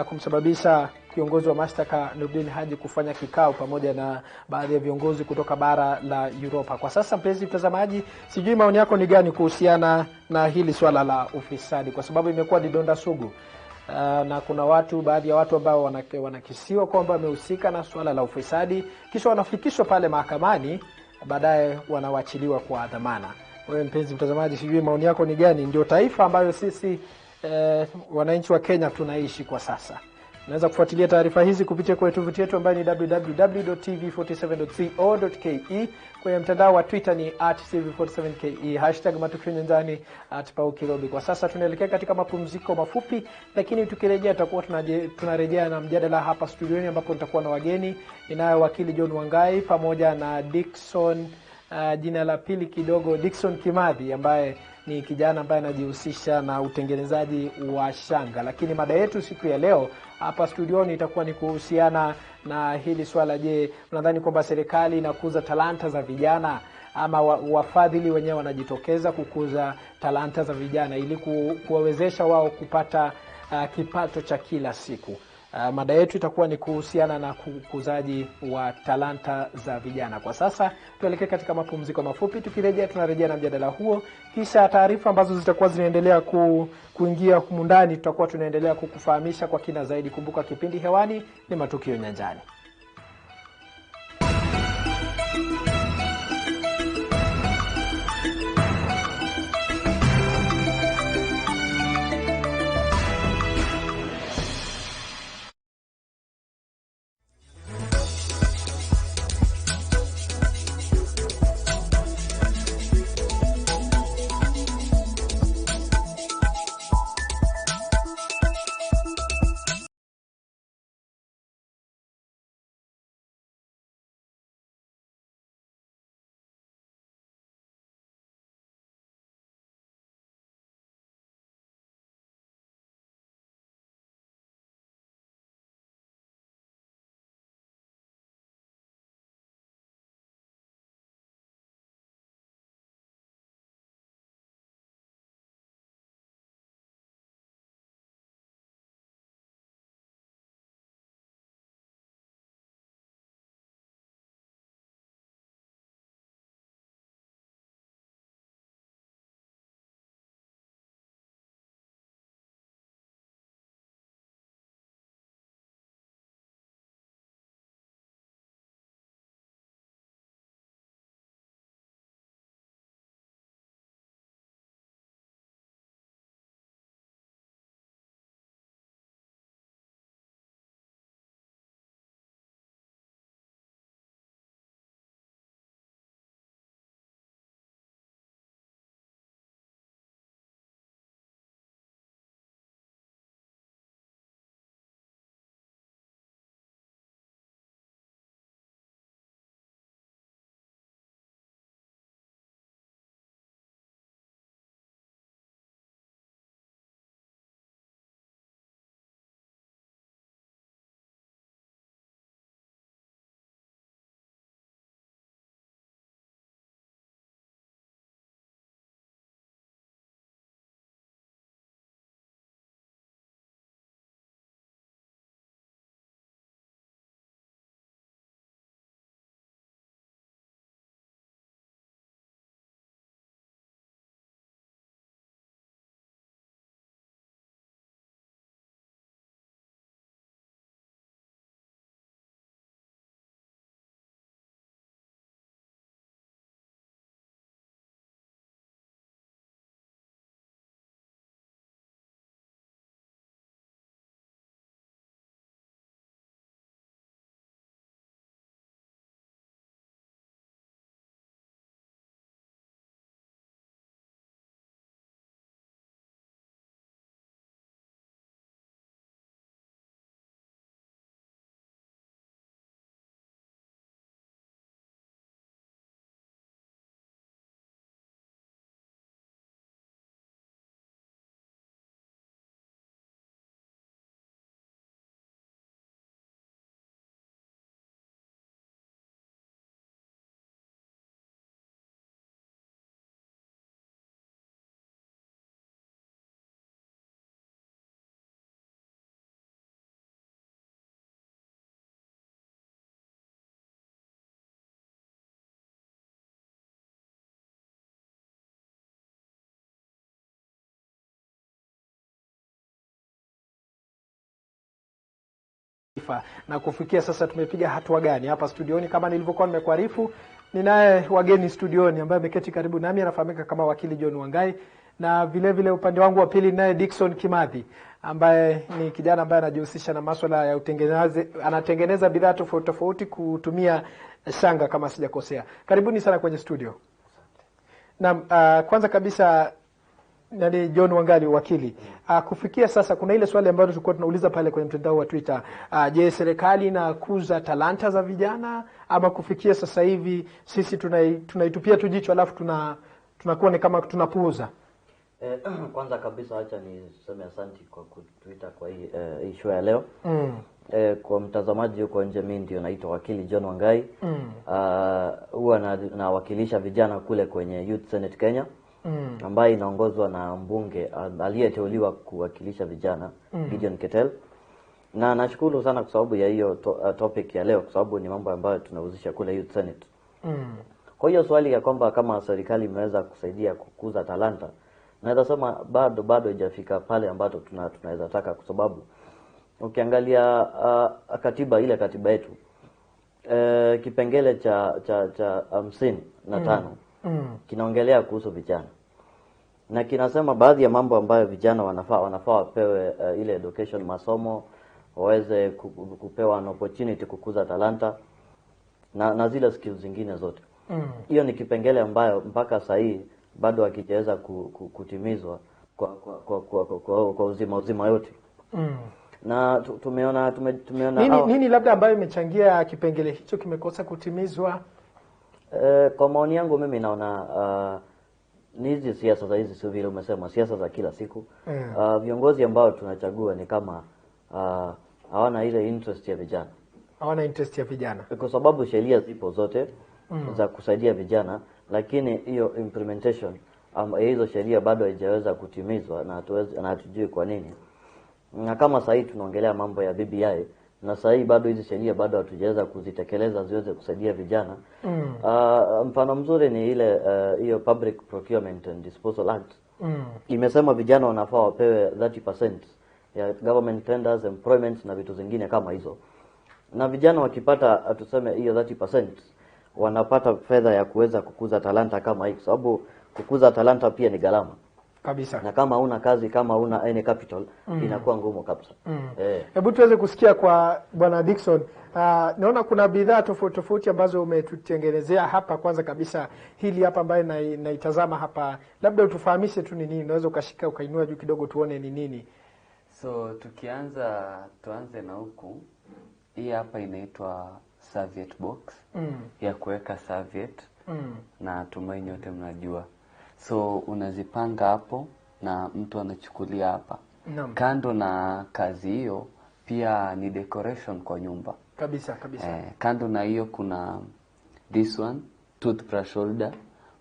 kumsababisha kiongozi wa mashtaka Nurdin Haji kufanya kikao pamoja na baadhi ya viongozi kutoka bara la Europa. Kwa sasa mpenzi mtazamaji, sijui maoni yako ni gani kuhusiana na hili swala la ufisadi, kwa sababu imekuwa ni donda sugu. Na kuna baadhi ya watu ambao wanakisiwa kwamba wamehusika na swala la ufisadi, kisha wanafikishwa pale mahakamani, baadaye wanawachiliwa kwa dhamana. Wewe mpenzi mtazamaji, sijui maoni yako ni gani? Ndio taifa ambayo sisi wananchi wa Kenya tunaishi kwa sasa. Unaweza kufuatilia taarifa hizi kupitia kwa tovuti yetu ambayo ni www.tv47.co.ke. Kwenye mtandao wa Twitter ni @tv47ke, #Matukio Nyanjani, @paukirobi. Kwa sasa tunaelekea katika mapumziko mafupi, lakini tukirejea tutakuwa tunarejea na mjadala hapa studioni, ambapo nitakuwa na wageni. Ninayo wakili John Wangai pamoja na Dickson, jina la pili kidogo Dickson Kimathi, ambaye ni kijana ambaye anajihusisha na utengenezaji wa shanga. Lakini mada yetu siku ya leo hapa studioni itakuwa ni kuhusiana na hili swala. Je, unadhani kwamba serikali inakuza talanta za vijana, ama wafadhili wenyewe wanajitokeza kukuza talanta za vijana ili kuwawezesha wao kupata kipato cha kila siku? Mada yetu itakuwa ni kuhusiana na kukuzaji wa talanta za vijana. Kwa sasa tuelekee katika mapumziko mafupi, tukirejea tunarejea na mjadala huo, kisha taarifa ambazo zitakuwa zinaendelea kuingia humu ndani tutakuwa tunaendelea kukufahamisha kwa kina zaidi. Kumbuka kipindi hewani ni Matukio Nyanjani. Na kufikia sasa tumepiga hatua gani hapa studioni? Kama nilivyokuwa nimekuarifu, ninaye wageni studioni ambaye ameketi karibu nami, anafahamika kama wakili John Wangai, na vile vile upande wangu wa pili naye Dickson Kimathi ambaye ni kijana ambaye anajihusisha na masuala ya anatengeneza bidhaa tofauti tofauti kutumia shanga kama sijakosea. Karibuni sana kwenye studio. Na kwanza kabisa nani John Wangali wakili. Kufikia sasa kuna ile swali ambalo tulikuwa tunauliza pale kwenye mtandao wa Twitter. Je, serikali inakuza talanta za vijana ama kufikia sasa hivi sisi tunaitupia tu jicho alafu tunakuwa ni kama tunapuuza? Kwanza kabisa acha niseme asante kwa kutuita kwa hii show ya leo. Kwa mtazamaji huko nje, mimi ndio naitwa wakili John Wangai. Huwa nawakilisha vijana kule kwenye Youth Senate Kenya. Ambaye inaongozwa na mbunge aliyeteuliwa kuwakilisha vijana Gideon Ketel. Na nashukuru sana kwa sababu ya hiyo topic ya leo, kwa sababu ni mambo ambayo tunahusisha kule Youth Senate. Kwa hiyo swali ya kwamba kama serikali imeweza kusaidia kukuza talanta, naweza sema bado haijafika pale ambapo tunaweza taka, kwa sababu ukiangalia katiba yetu kipengele cha 55 kinaongelea kuhusu vijana, na kinasema baadhi ya mambo ambayo vijana wanafaa wapewe ile education, masomo, waweze kupewa an opportunity kukuza talanta na zile skills zingine zote. Hiyo ni kipengele ambayo mpaka sasa hii bado hakijaweza kutimizwa kwa uzima yote. Na tumeona nini labda ambayo imechangia kipengele hicho kimekosa kutimizwa? Kwa maoni yangu mimi naona ni hizi siasa za hizi, sio vile umesema, siasa za kila siku. Viongozi ambao tunachagua ni kama hawana ile interest ya vijana. Hawana interest ya vijana. Kwa sababu sheria zipo zote za kusaidia vijana, lakini hiyo implementation hizo sheria bado haijaweza kutimizwa, na hatujui kwa nini. Na kama sasa hivi tunaongelea mambo ya BBI, na sasa hivi bado hizi sheria bado hatujaweza kuzitekeleza ziweze kusaidia vijana. Mfano mzuri ni ile hiyo Public Procurement and Disposal Act. Imesema vijana wanafaa wapewe 30% ya government tenders, employment na vitu zingine kama hizo. Na vijana wakipata tuseme hiyo 30%, wanapata fedha ya kuweza kukuza talanta kama hii, sababu kukuza talanta pia ni gharama kabisa. Na kama una kazi, kama una any capital, inakuwa ngumu kabisa. Hebu tuweze kusikia kwa Bwana Dickson. Naona kuna bidhaa tofauti ambazo umetutengenezea hapa. Kwanza kabisa hili hapa ambaye naitazama hapa, labda utufahamishe tu ni nini, unaweza ukashika ukainua juu kidogo tuone ni nini. So tuanze na huku. Hii hapa inaitwa serviette box ya kuweka serviette, na tumai nyote mnajua. So unazipanga hapo na mtu anachukulia hapa. Kando na kazi hiyo, pia ni decoration kwa nyumba. Kabisa. Kando na hiyo kuna this one, toothbrush holder,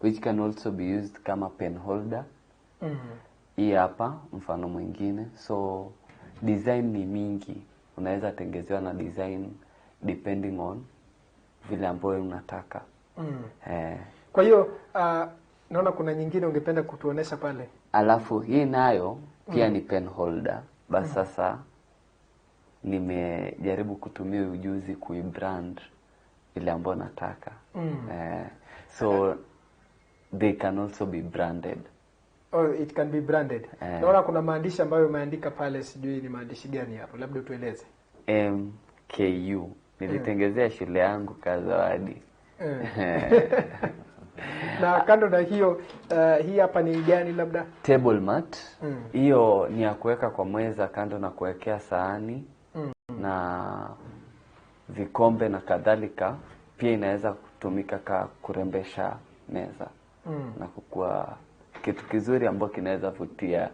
which can also be used kama pen holder. Hii hapa mfano mwingine. So design ni mingi, unaweza tengezewa na design depending on vile ambayo unataka. Kwa hiyo naona kuna nyingine ungependa kutuonesha pale. Alafu hii nayo pia ni pen holder. Basi sasa nimejaribu kutumia ujuzi kuibrand ile ambayo nataka. So they can also be branded. Oh, it can be branded. Naona kuna maandishi ambayo umeandika pale, sijui ni maandishi gani hapo, labda utueleze. MKU. Nilitengezea shule yangu kazawadi. Na kando na hiyo hii hapa ni gani labda? Table mat. Hiyo ni ya kuweka kwa meza, kando na kuwekea sahani na vikombe na kadhalika. Pia inaweza kutumika kurembesha meza na kukua kitu kizuri ambacho kinaweza vutia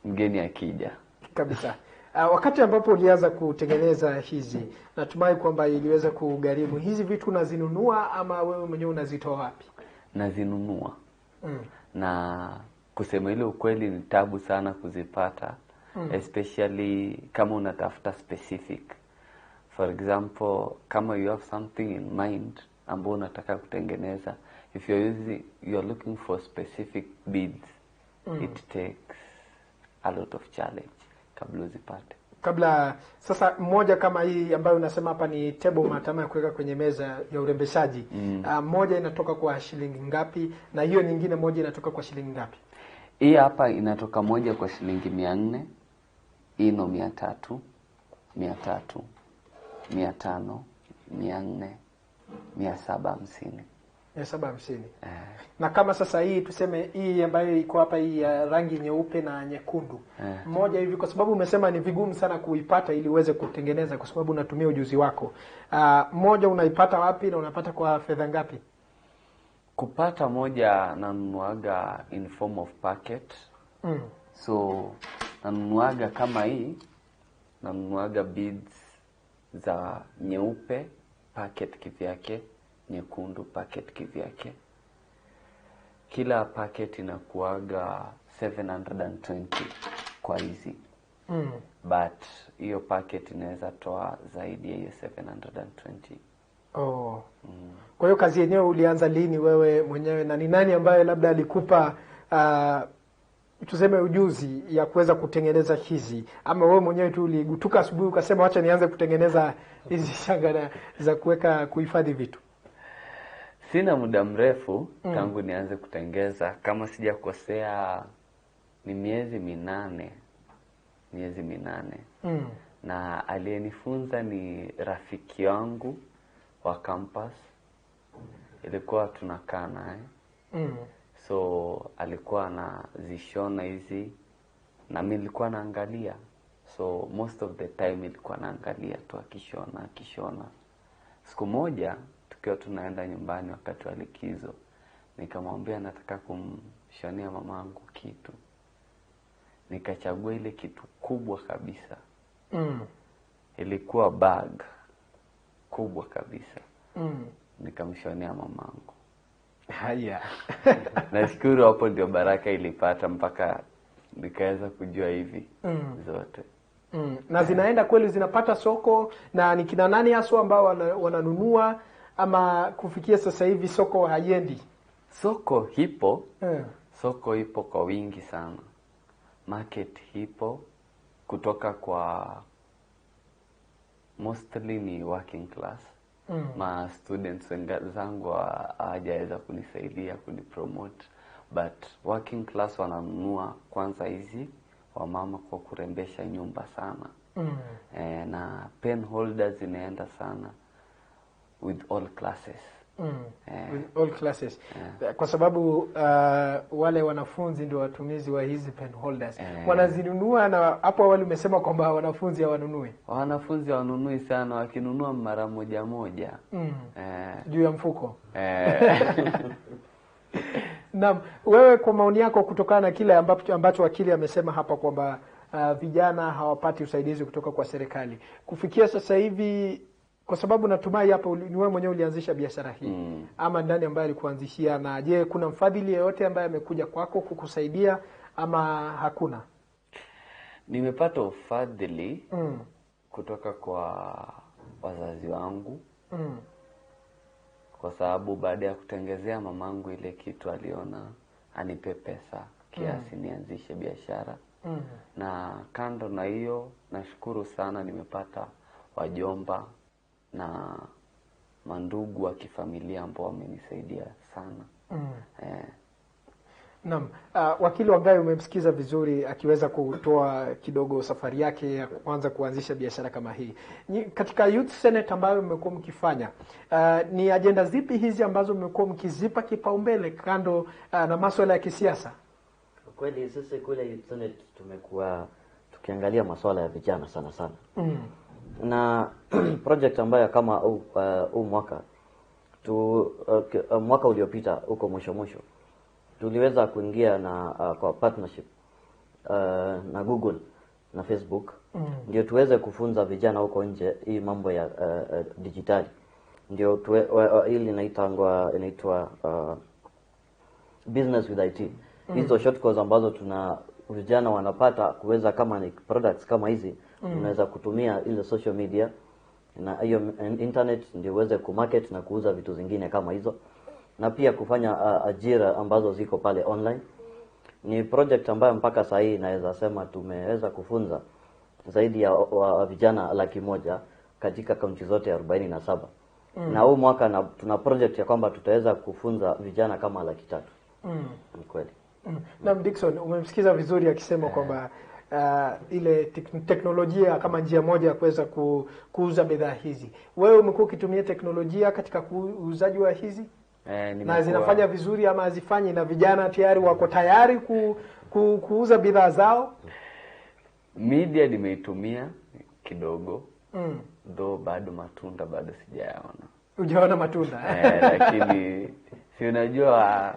mgeni akija. Kabisa. Wakati ambapo ulianza kutengeneza hizi, natumai kwamba iliweza kugharimu. Hizi vitu unazinunua ama wewe mwenyewe unazitoa wapi? Nazinunua. Na kusema ile ukweli ni tabu sana kuzipata, especially kama unatafuta specific. For example, kama you have something in mind ambao unataka kutengeneza, if you're looking for specific beads, it takes a lot of challenge kabla uzipate. Kabla sasa, mmoja kama hii ambayo unasema hapa ni table mat ama ya kuweka kwenye meza ya urembeshaji, moja inatoka kwa shilingi ngapi, na hiyo nyingine moja inatoka kwa shilingi ngapi? Hii hapa inatoka moja kwa shilingi 400, ino 300, 500, 400, 750. 750. Na kama sasa hii tuseme hii ambayo iko hapa, hii ya rangi nyeupe na nyekundu, moja hivi, kwa sababu umesema ni vigumu sana kuipata ili uweze kutengeneza kwa sababu unatumia ujuzi wako, moja unaipata wapi na unapata kwa fedha ngapi? Kupata moja nanunuaga in form of packet. So nanunuaga kama hii, nanunuaga beads za nyeupe packet kivyake, nyekundu packet kivyake. Kila packet inakuaga 720 kwa hizi. But hiyo packet inaweza toa zaidi ya hiyo 720. Oh. Kwa hiyo kazi yenyewe ulianza lini wewe mwenyewe, na ni nani ambaye labda alikupa tuseme ujuzi ya kuweza kutengeneza hizi, ama wewe mwenyewe tu uligutuka asubuhi ukasema acha nianze kutengeneza hizi shanga za kuweka kuhifadhi vitu? Sina muda mrefu tangu nianze kutengeza, kama sijakosea ni miezi minane. Na aliyenifunza ni rafiki yangu wa campus, ilikuwa tunakaa naye. So alikuwa anazishona hizi na mimi nilikuwa naangalia, so most of the time ilikuwa naangalia tu akishona. Siku moja tukiwa tunaenda nyumbani wakati wa likizo, nikamwambia nataka kumshonia mamangu kitu. Nikachagua ile kitu kubwa kabisa. Ilikuwa bag kubwa kabisa. Nikamshonia mamangu. Haya. Nashukuru hapo ndio baraka ilipata mpaka nikaweza kujua hivi zote. Na zinaenda kweli, zinapata soko, na ni kina nani hasa ambao wananunua, ama kufikia sasa hivi soko haiendi? Soko ipo. Soko ipo kwa wingi sana. Market ipo kutoka kwa mostly ni working class. Ma students wenzangu hawajaweza kunisaidia kunipromote, but working class wananunua kwanza hizi wamama kwa kurembesha nyumba sana. Na pen holders inaenda sana with all classes. With all classes. Kwa sababu wale wanafunzi ndio watumizi wa hizi pen holders. Wanazinunua, na hapo awali umesema kwamba wanafunzi hawanunui. Wanafunzi hawanunui sana, wakinunua mara moja. Juu ya mfuko. Naam, wewe kwa maoni yako, kutokana na kile ambacho wakili amesema hapa kwamba vijana hawapati usaidizi kutoka kwa serikali kufikia sasa hivi, kwa sababu natumai hapa ni wewe mwenyewe ulianzisha biashara hii, ama ndani ambaye alikuanzishia, na je, kuna mfadhili yeyote ambaye amekuja kwako kukusaidia ama hakuna? Nimepata ufadhili kutoka kwa wazazi wangu. Kwa sababu baada ya kutengezea mamangu ile kitu, aliona anipe pesa kiasi nianzishe biashara. Na kando na hiyo, nashukuru sana nimepata wajomba na mandugu wa kifamilia ambao wamenisaidia sana. Naam, wakili Wangai umemsikiza vizuri akiweza kutoa kidogo safari yake ya kwanza kuanzisha biashara kama hii. Katika Youth Senate ambayo mmekuwa mkifanya, ni ajenda zipi hizi ambazo mmekuwa mkizipa kipaumbele kando na masuala ya kisiasa? Kweli sisi kule Youth Senate tumekuwa tukiangalia masuala ya vijana sana. Na project ambayo kama huu mwaka mwaka uliopita huko mwisho tuliweza kuingia na kwa partnership na Google na Facebook, ndio tuweze kufunza vijana huko nje hii mambo ya digitali. Ndio ili inaitwa business with IT. Hizo short course ambazo tuna vijana wanapata kuweza, kama ni products kama hizi unaweza kutumia ile social media na hiyo internet, ndio uweze kumarket na kuuza vitu zingine kama hizo, na pia kufanya ajira ambazo ziko pale online. Ni project ambayo mpaka sasa hii naweza sema tumeweza kufunza zaidi ya vijana 100,000 katika kaunti zote 47. Na huu mwaka tuna project ya kwamba tutaweza kufunza vijana kama 300,000. Ni kweli. Na Dickson, umemsikiza vizuri akisema kwamba ile teknolojia kama njia moja ya kuweza kuuza bidhaa hizi. Wewe umekuwa ukitumia teknolojia katika uuzaji wa hizi? Na zinafanya vizuri ama hazifanyi, na vijana tayari wako tayari kuuza bidhaa zao? Media nimeitumia kidogo. Though bado matunda bado sijayaona. Hujaona matunda? Lakini si unajua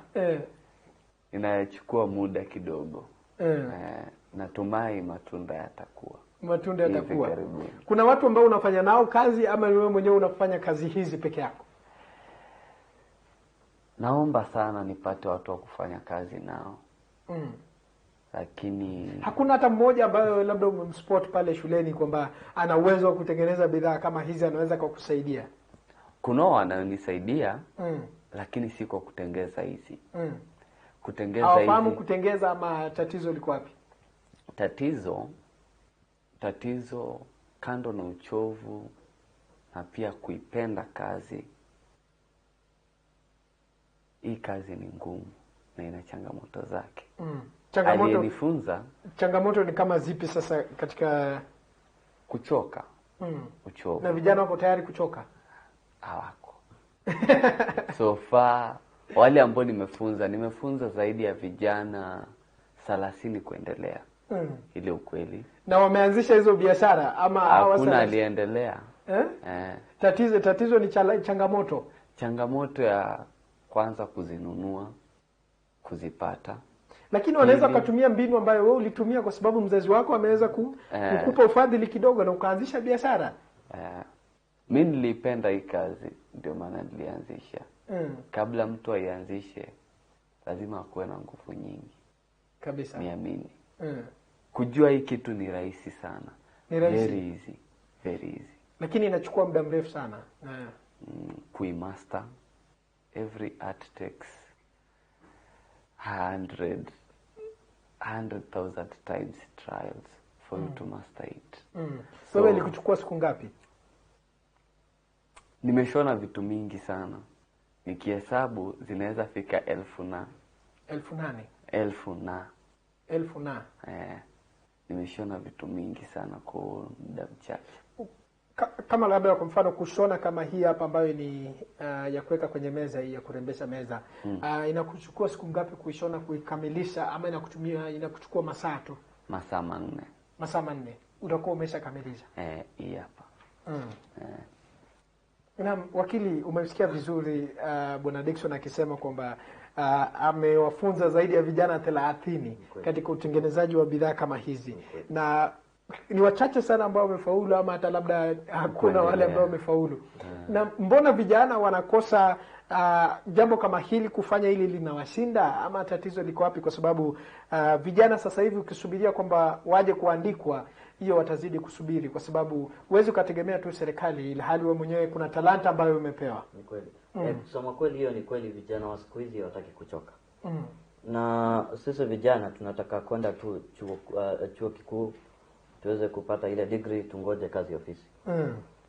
inachukua muda kidogo. Natumai matunda yatakuwa. Matunda yatakuwa. Kuna watu ambao unafanya nao kazi ama wewe mwenyewe unafanya kazi hizi peke yako? Naomba sana nipate watu wa kufanya kazi nao. Lakini hakuna hata mmoja ambaye labda umemspot pale shuleni kwamba ana uwezo wa kutengeneza bidhaa kama hizi, anaweza kukusaidia? Kuna wanaonisaidia lakini si kwa kutengeza hizi. Kutengeza hizi. Hawafahamu kutengeza ama tatizo liko wapi? Tatizo kando na uchovu na pia kuipenda kazi. Hii kazi ni ngumu na ina changamoto zake. Changamoto ni kama zipi sasa katika kuchoka? Uchovu. Na vijana wako tayari kuchoka? Hawako. So far wale ambao nimefunza zaidi ya vijana 30 kuendelea. Ile ukweli. Na wameanzisha hizo biashara ama hakuna aliendelea? Tatizo ni changamoto. Changamoto ya kwanza kuzinunua, kuzipata. Lakini wanaweza kutumia mbinu ambayo wewe ulitumia kwa sababu mzazi wako ameweza kukupa ufadhili kidogo na ukaanzisha biashara. Mimi nilipenda hii kazi ndio maana nilianzisha. Kabla mtu aianzishe lazima akuwe na nguvu nyingi. Kabisa. Niamini. Kujua hii kitu ni rahisi sana. Ni rahisi. Very easy. Lakini inachukua muda mrefu sana. Kuimaster. Every art takes 100,000 times trials for you to master it. So wewe ilikuchukua siku ngapi? Nimeshona vitu mingi sana. Nikihesabu zinaweza fika 1,000 na. 1,000 na. Nimeshona vitu mingi sana kwa muda mchache. Kama labda kwa mfano kushona kama hii hapa ambayo ni ya kuweka kwenye meza hii ya kurembesha meza. Inakuchukua siku ngapi kuishona kuikamilisha ama inakuchukua masaa tu? Masaa 4. Masaa 4. Utakuwa umeshakamilisha? Hii hapa. Na wakili, umesikia vizuri Bwana Dickson akisema kwamba amewafunza zaidi ya vijana 30 katika utengenezaji wa bidhaa kama hizi. Na ni wachache sana ambao wamefaulu ama hata labda hakuna wale ambao wamefaulu. Na mbona vijana wanakosa jambo kama hili kufanya hili linawashinda ama tatizo liko wapi? Kwa sababu vijana sasa hivi ukisubiria kwamba waje kuandikwa, hiyo watazidi kusubiri kwa sababu huwezi ukategemea tu serikali ili hali wewe mwenyewe kuna talanta ambayo umepewa. Ni kweli. Kusema kweli hiyo ni kweli, vijana wa siku hizi hawataki kuchoka. Na sisi vijana tunataka kwenda tu chuo kikuu tuweze kupata ile degree, tungoje kazi ofisi.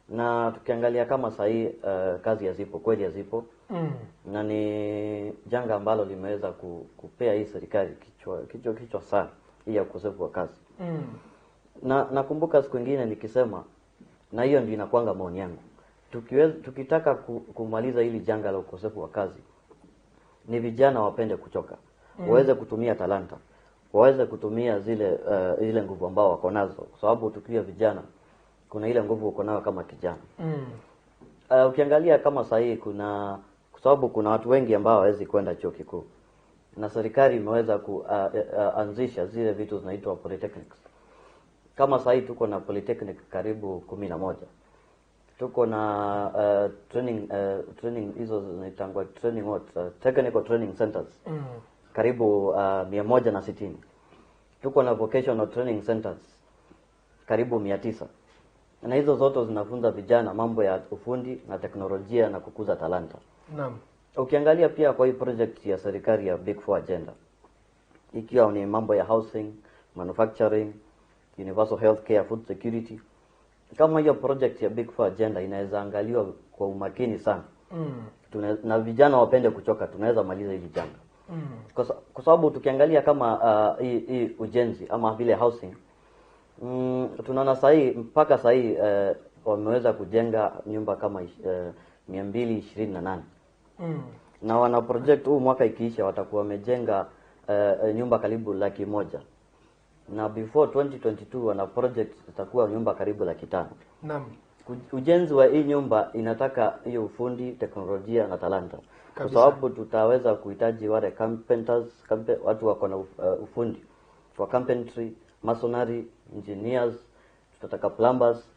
Na tukiangalia kama sahii kazi hazipo, kweli hazipo. Na ni janga ambalo limeweza kupea hii serikali kichwa sana hii ya ukosefu wa kazi. Na nakumbuka siku nyingine nikisema, na hiyo ndio inakuanga maoni yangu, tukitaka kumaliza hili janga la ukosefu wa kazi, ni vijana wapende kuchoka, waweze kutumia talanta, waweze kutumia zile nguvu ambao wako nazo, kwa sababu tukiwa vijana kuna ile nguvu uko nayo kama kijana. Ukiangalia kama sahii kwa sababu kuna watu wengi ambao hawezi kwenda chuo kikuu, na serikali imeweza kuanzisha zile vitu zinaitwa polytechnics. Kama sahii tuko na polytechnic karibu 11. Tuko na training hizo zinaitangwa technical training centers. Karibu 160. Tuko na vocational training centers karibu 900. Na hizo zote zinafunza vijana mambo ya ufundi na teknolojia na kukuza talanta. Naam. Ukiangalia pia kwa hii project ya serikali ya Big Four agenda, ikiwa ni mambo ya housing, manufacturing, universal healthcare, food security. Kama hiyo project ya Big Four agenda inaweza angaliwa kwa umakini sana. Na vijana wapende kuchoka, tunaweza maliza hili janga. Kwa sababu tukiangalia kama hii ujenzi ama vile housing, tunaona mpaka sahi wameweza kujenga nyumba kama 228. Na wana project huu mwaka ikiisha watakuwa wamejenga nyumba karibu 100,000. Na before 2022 wana project itakuwa nyumba karibu 500,000. Naam. Ujenzi wa hii nyumba inataka hiyo ufundi, teknolojia na talanta. Kwa sababu tutaweza kuhitaji wale carpenters, watu wako na ufundi for carpentry, masonry, engineers, tutataka plumbers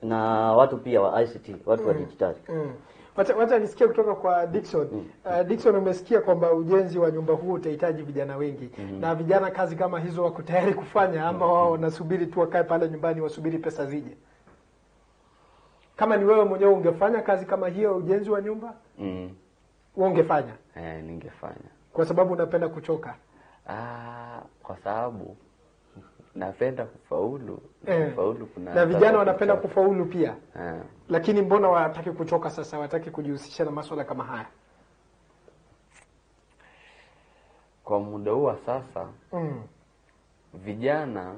na watu pia wa ICT, watu wa digitali. Wacha nisikie kutoka kwa Dickson. Dickson, umesikia kwamba ujenzi wa nyumba huu utahitaji vijana wengi. Na vijana kazi kama hizo wako tayari kufanya ama wao wanasubiri tu wakae pale nyumbani wasubiri pesa zije? Kama ni wewe mwenyewe ungefanya kazi kama hiyo, ujenzi wa nyumba? Wewe ungefanya? Ningefanya. Kwa sababu unapenda kuchoka? Kwa sababu napenda kufaulu. Kufaulu kuna na vijana wanapenda kufaulu pia. Lakini mbona wataki kuchoka sasa, wataki kujihusisha na masuala kama haya? Kwa muda huu sasa, vijana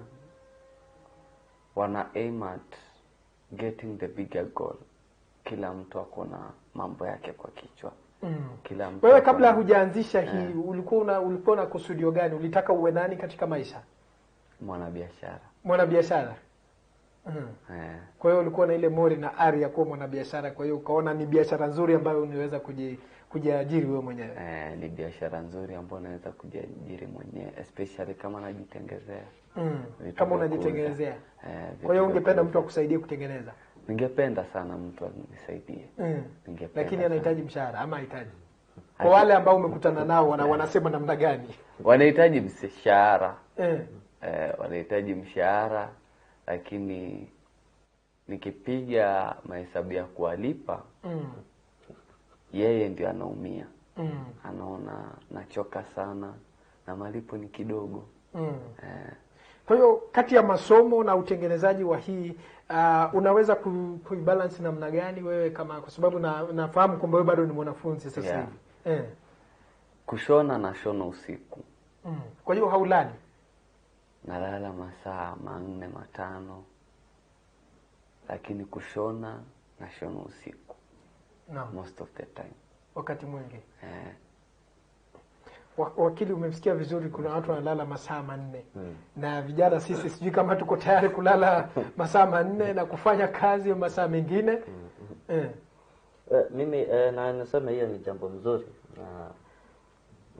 wana aim at getting the bigger goal. Kila mtu akona mambo yake kwa kichwa. Kila mtu. Wewe kabla hujaanzisha hii ulikuwa na kusudio gani? Ulitaka uwe nani katika maisha? Mwanabiashara. Mwanabiashara. Kwa hiyo ulikuwa na ile mori na ari ya kuwa mwanabiashara, kwa hiyo ukaona ni biashara nzuri ambayo unaweza kujiajiri wewe mwenyewe. Ni biashara nzuri ambayo unaweza kujiajiri mwenyewe, especially kama najitengezea. Kama unajitengenezea. Kwa hiyo ungependa mtu akusaidie kutengeneza? Ningependa sana mtu anisaidie. Lakini anahitaji mshahara ama hahitaji? Kwa wale ambao umekutana nao wanasema namna gani? Wanahitaji mshahara. Wanahitaji mshahara, lakini nikipiga mahesabu ya kuwalipa, yeye ndio anaumia. Anaona nachoka sana na malipo ni kidogo. Kwa hiyo kati ya masomo na utengenezaji wa hii unaweza kuibalance namna gani wewe, kama kwa sababu nafahamu kwamba wewe bado ni mwanafunzi sasa hivi? Kushona na shona usiku. Kwa hiyo haulali? Nalala masaa 4 5, lakini kushona na shona usiku. Most of the time. Wakati mwingi. Wakili, umemsikia vizuri, kuna watu wanalala masaa 4. Na vijana sisi sijui kama tuko tayari kulala masaa 4 na kufanya kazi masaa mengine. Mimi na nasema hiyo ni jambo mzuri.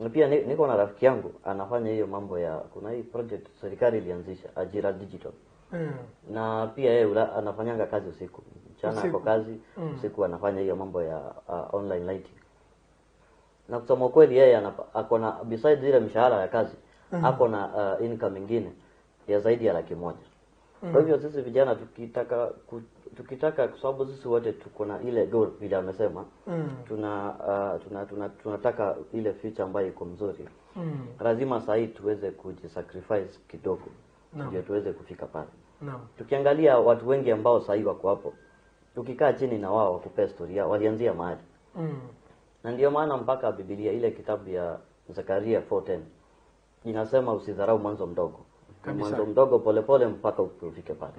Na pia niko na rafiki yangu anafanya hiyo mambo ya, kuna hii project serikali ilianzisha, ajira digital. Na pia yeye anafanyanga kazi usiku. Mchana kwa kazi, usiku anafanya hiyo mambo ya online lighting. Na kusema kweli yeye akona besides ile mshahara ya kazi, akona income nyingine ya zaidi ya 100,000. Kwa hivyo sisi vijana tukitaka kwa sababu sisi wote tuko na ile goal vile amesema, tunataka ile future ambayo iko mzuri. Lazima sasa tuweze kujisacrifice kidogo ndio tuweze kufika pale. Tukiangalia watu wengi ambao sasa wako hapo, tukikaa chini na wao wakupe story yao, walianzia mahali. Na ndio maana mpaka Biblia ile kitabu ya Zakaria 4:10 inasema usidharau mwanzo mdogo. Mwanzo mdogo polepole mpaka ufike pale.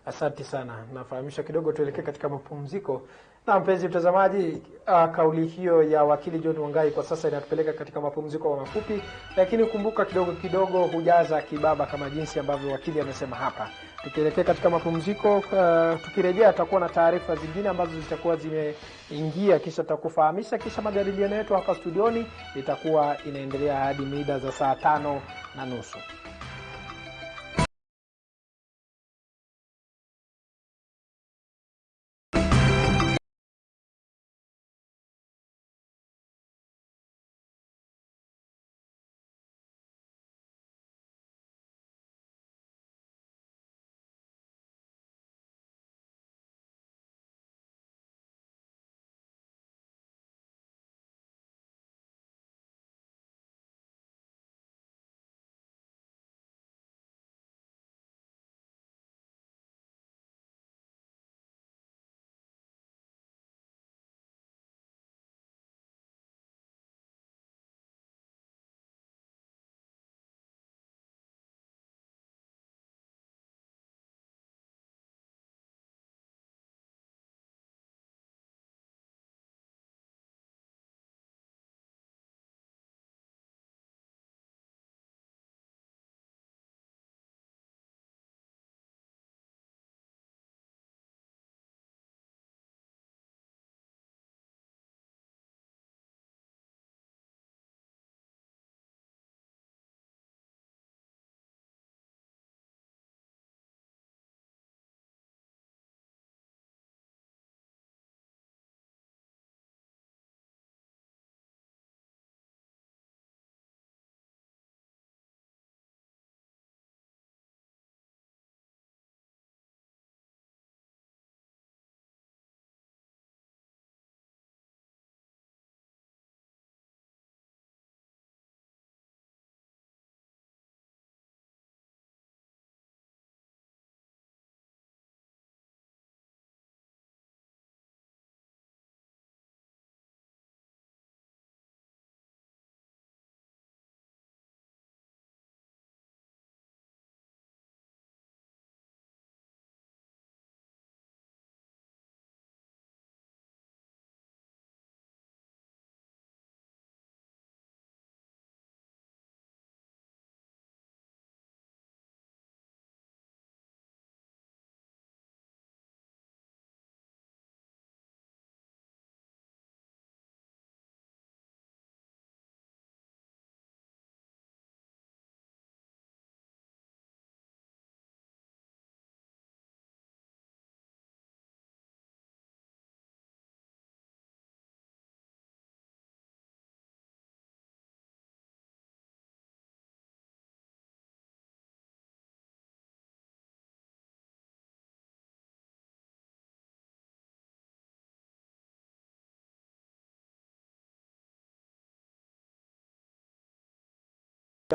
Asante sana. Nafahamisha kidogo tuelekee katika mapumziko. Na mpenzi mtazamaji, kauli hiyo ya wakili John Wangai kwa sasa inatupeleka katika mapumziko mafupi, lakini kumbuka kidogo hujaza kibaba kama jinsi ambavyo wakili amesema hapa. Tukielekea katika mapumziko, tukirejea tutakuwa na taarifa zingine ambazo zitakuwa zimeingia, kisha tutakufahamisha, kisha majadiliano yetu hapa studioni itakuwa inaendelea hadi mida za saa 5:30.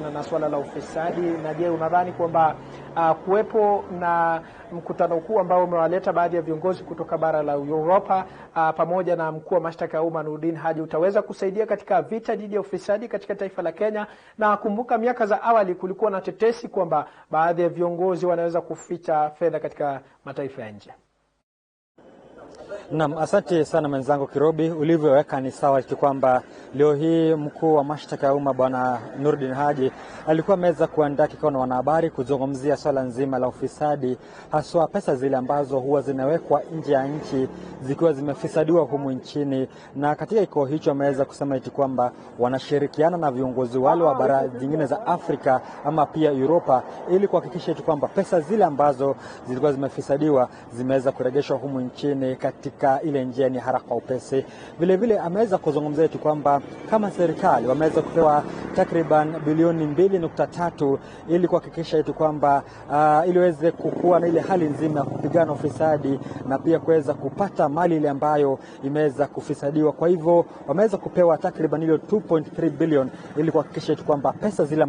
na swala la ufisadi. Na je, unadhani kwamba kuwepo na mkutano huu ambao umewaleta baadhi ya viongozi kutoka bara la Europa pamoja na mkuu wa mashtaka ya umma Nurdin Haji utaweza kusaidia katika vita dhidi ya ufisadi katika taifa la Kenya? Na kumbuka miaka za awali kulikuwa na tetesi kwamba baadhi ya viongozi wanaweza kuficha fedha katika mataifa ya nje. Naam, asante sana mwenzangu Kirobi. Ulivyoweka ni sawa kwamba leo hii mkuu wa mashtaka ya umma bwana Nurdin Haji alikuwa ameweza kuandaa kikao na wanahabari kuzungumzia swala nzima la ufisadi, haswa pesa zile ambazo huwa zinawekwa nje ya nchi zikiwa zimefisadiwa humu nchini. Na katika kikao hicho ameweza kusema kwamba wanashirikiana na viongozi wale wa bara zingine za Afrika ama pia Europa ili kuhakikisha kwamba pesa zile ambazo zilikuwa zimefisadiwa zimeweza kurejeshwa humu nchini katika ile njia ni haraka upesi. Vile vile ameweza kuzungumzia kwamba kama serikali wameweza kupewa takriban bilioni 2.3 ili kuhakikisha kwamba ili waweze kukua na ile hali nzima ya kupigana ufisadi na pia kuweza kupata mali ile ambayo imeweza kufisadiwa. Kwa hivyo wameweza kupewa takriban ile 2.3 bilioni ili kuhakikisha kwamba pesa zile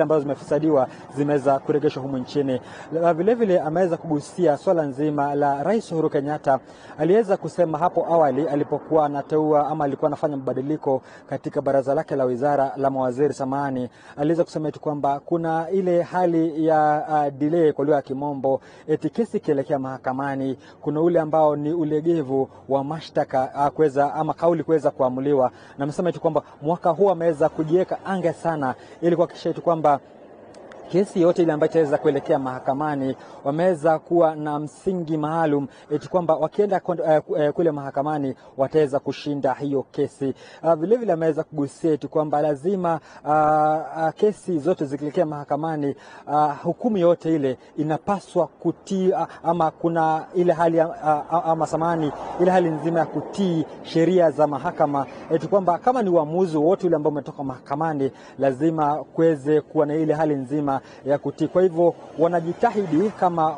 ambazo zimefisadiwa zimeweza kurejeshwa humu nchini. Vile vile ameweza kugusia swala nzima la Rais Uhuru Kenyatta. Aliweza kusema hapo awali alipokuwa anateua ama alikuwa anafanya mabadiliko katika baraza lake la wizara la mawaziri samani, aliweza kusema kwamba kuna ile hali ya delay kwa lugha ya kimombo, eti kesi kielekea mahakamani, kuna ule ambao ni ulegevu wa mashtaka kuweza ama kauli kuweza kuamuliwa. Na amesema kwamba mwaka huu ameweza kujiweka anga sana ili kuhakikisha kwamba kesi yote ile ambayo itaweza kuelekea mahakamani wameweza kuwa na msingi maalum eti kwamba wakienda kule mahakamani wataweza kushinda hiyo kesi. Vile vile ameweza kugusia eti kwamba lazima kesi zote zikielekea mahakamani hukumu yote ile inapaswa kutii ama kuna ile hali ile hali nzima ya kutii sheria za mahakama, eti kwamba kama ni uamuzi wote ule ambao umetoka mahakamani lazima kuweze kuwa na ile hali nzima ya kutii. Kwa hivyo wanajitahidi kama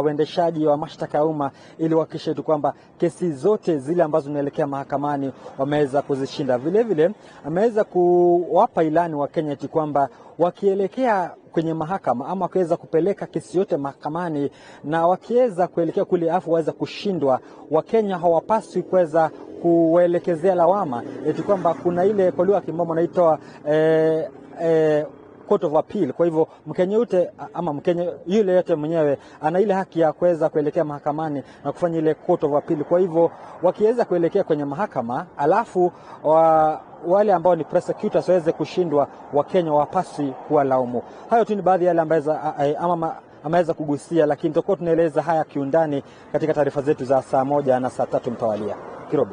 waendeshaji wa mashtaka ya umma ili kuhakikisha kwamba kesi zote zile ambazo zinaelekea mahakamani wameweza kuzishinda. Vile vile ameweza kuwapa ilani wa Kenya eti kwamba wakielekea kwenye mahakama ama wakiweza kupeleka kesi yote mahakamani na wakiweza kuelekea kule afu waweza kushindwa, Wakenya hawapaswi kuweza kuwaelekezea lawama eti kwamba kuna ile kwa lugha ya kimombo inaitwa Court of Appeal. Kwa hivyo Mkenya yote ama Mkenya yule yote mwenyewe ana ile haki ya kuweza kuelekea mahakamani na kufanya ile Court of Appeal. Kwa hivyo wakiweza kuelekea kwenye mahakama alafu wale ambao ni prosecutors waweze kushindwa, Wakenya wapasi kuwa laumu. Hayo tu ni baadhi ya yale ambayo ameweza kugusia, lakini tutakuwa tunaeleza haya kiundani katika taarifa zetu za saa 1 na saa 3 mtawalia. Kirobo.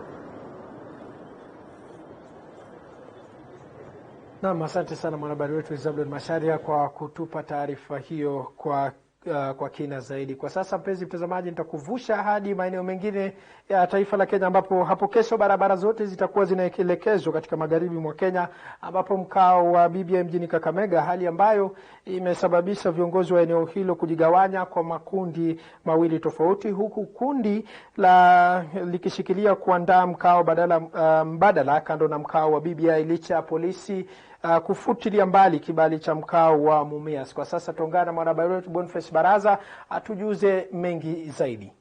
Naam, asante sana mwanahabari wetu Zablon Macharia kwa kutupa taarifa hiyo kwa kina zaidi. Kwa sasa mpenzi mtazamaji, nitakuvusha hadi maeneo mengine ya taifa la Kenya ambapo hapo kesho barabara zote zitakuwa zinaelekezwa katika magharibi mwa Kenya, ambapo mkao wa BBI mjini Kakamega, hali ambayo imesababisha viongozi wa eneo hilo kujigawanya kwa makundi mawili tofauti, huku kundi likishikilia kuandaa mkao mbadala kando na mkao wa BBI licha ya polisi kufutilia mbali kibali cha mkao wa Mumias. Kwa sasa tuungana na mwanahabari wetu Boniface Baraza atujuze mengi zaidi.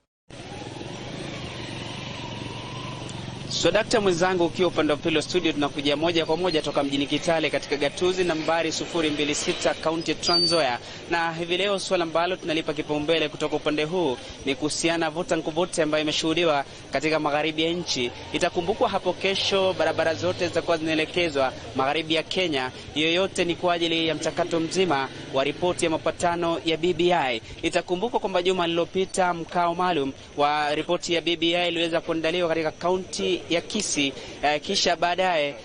Dakta mwenzangu, ukiwa upande wa pili wa studio, tunakuja moja kwa moja toka mjini Kitale katika gatuzi nambari 026 kaunti ya Trans Nzoia. Na hivi leo swala ambalo tunalipa kipaumbele kutoka upande huu ni kuhusiana vuta nkuvute ambayo imeshuhudiwa katika magharibi ya nchi. Itakumbukwa hapo kesho barabara zote zitakuwa zinaelekezwa magharibi ya Kenya. Yoyote ni kwa ajili ya mchakato mzima wa ripoti ya mapatano ya BBI. Itakumbukwa kwamba juma lililopita mkao maalum wa ripoti ya BBI iliweza kuandaliwa katika kaunti ya Kisii, kisha baadaye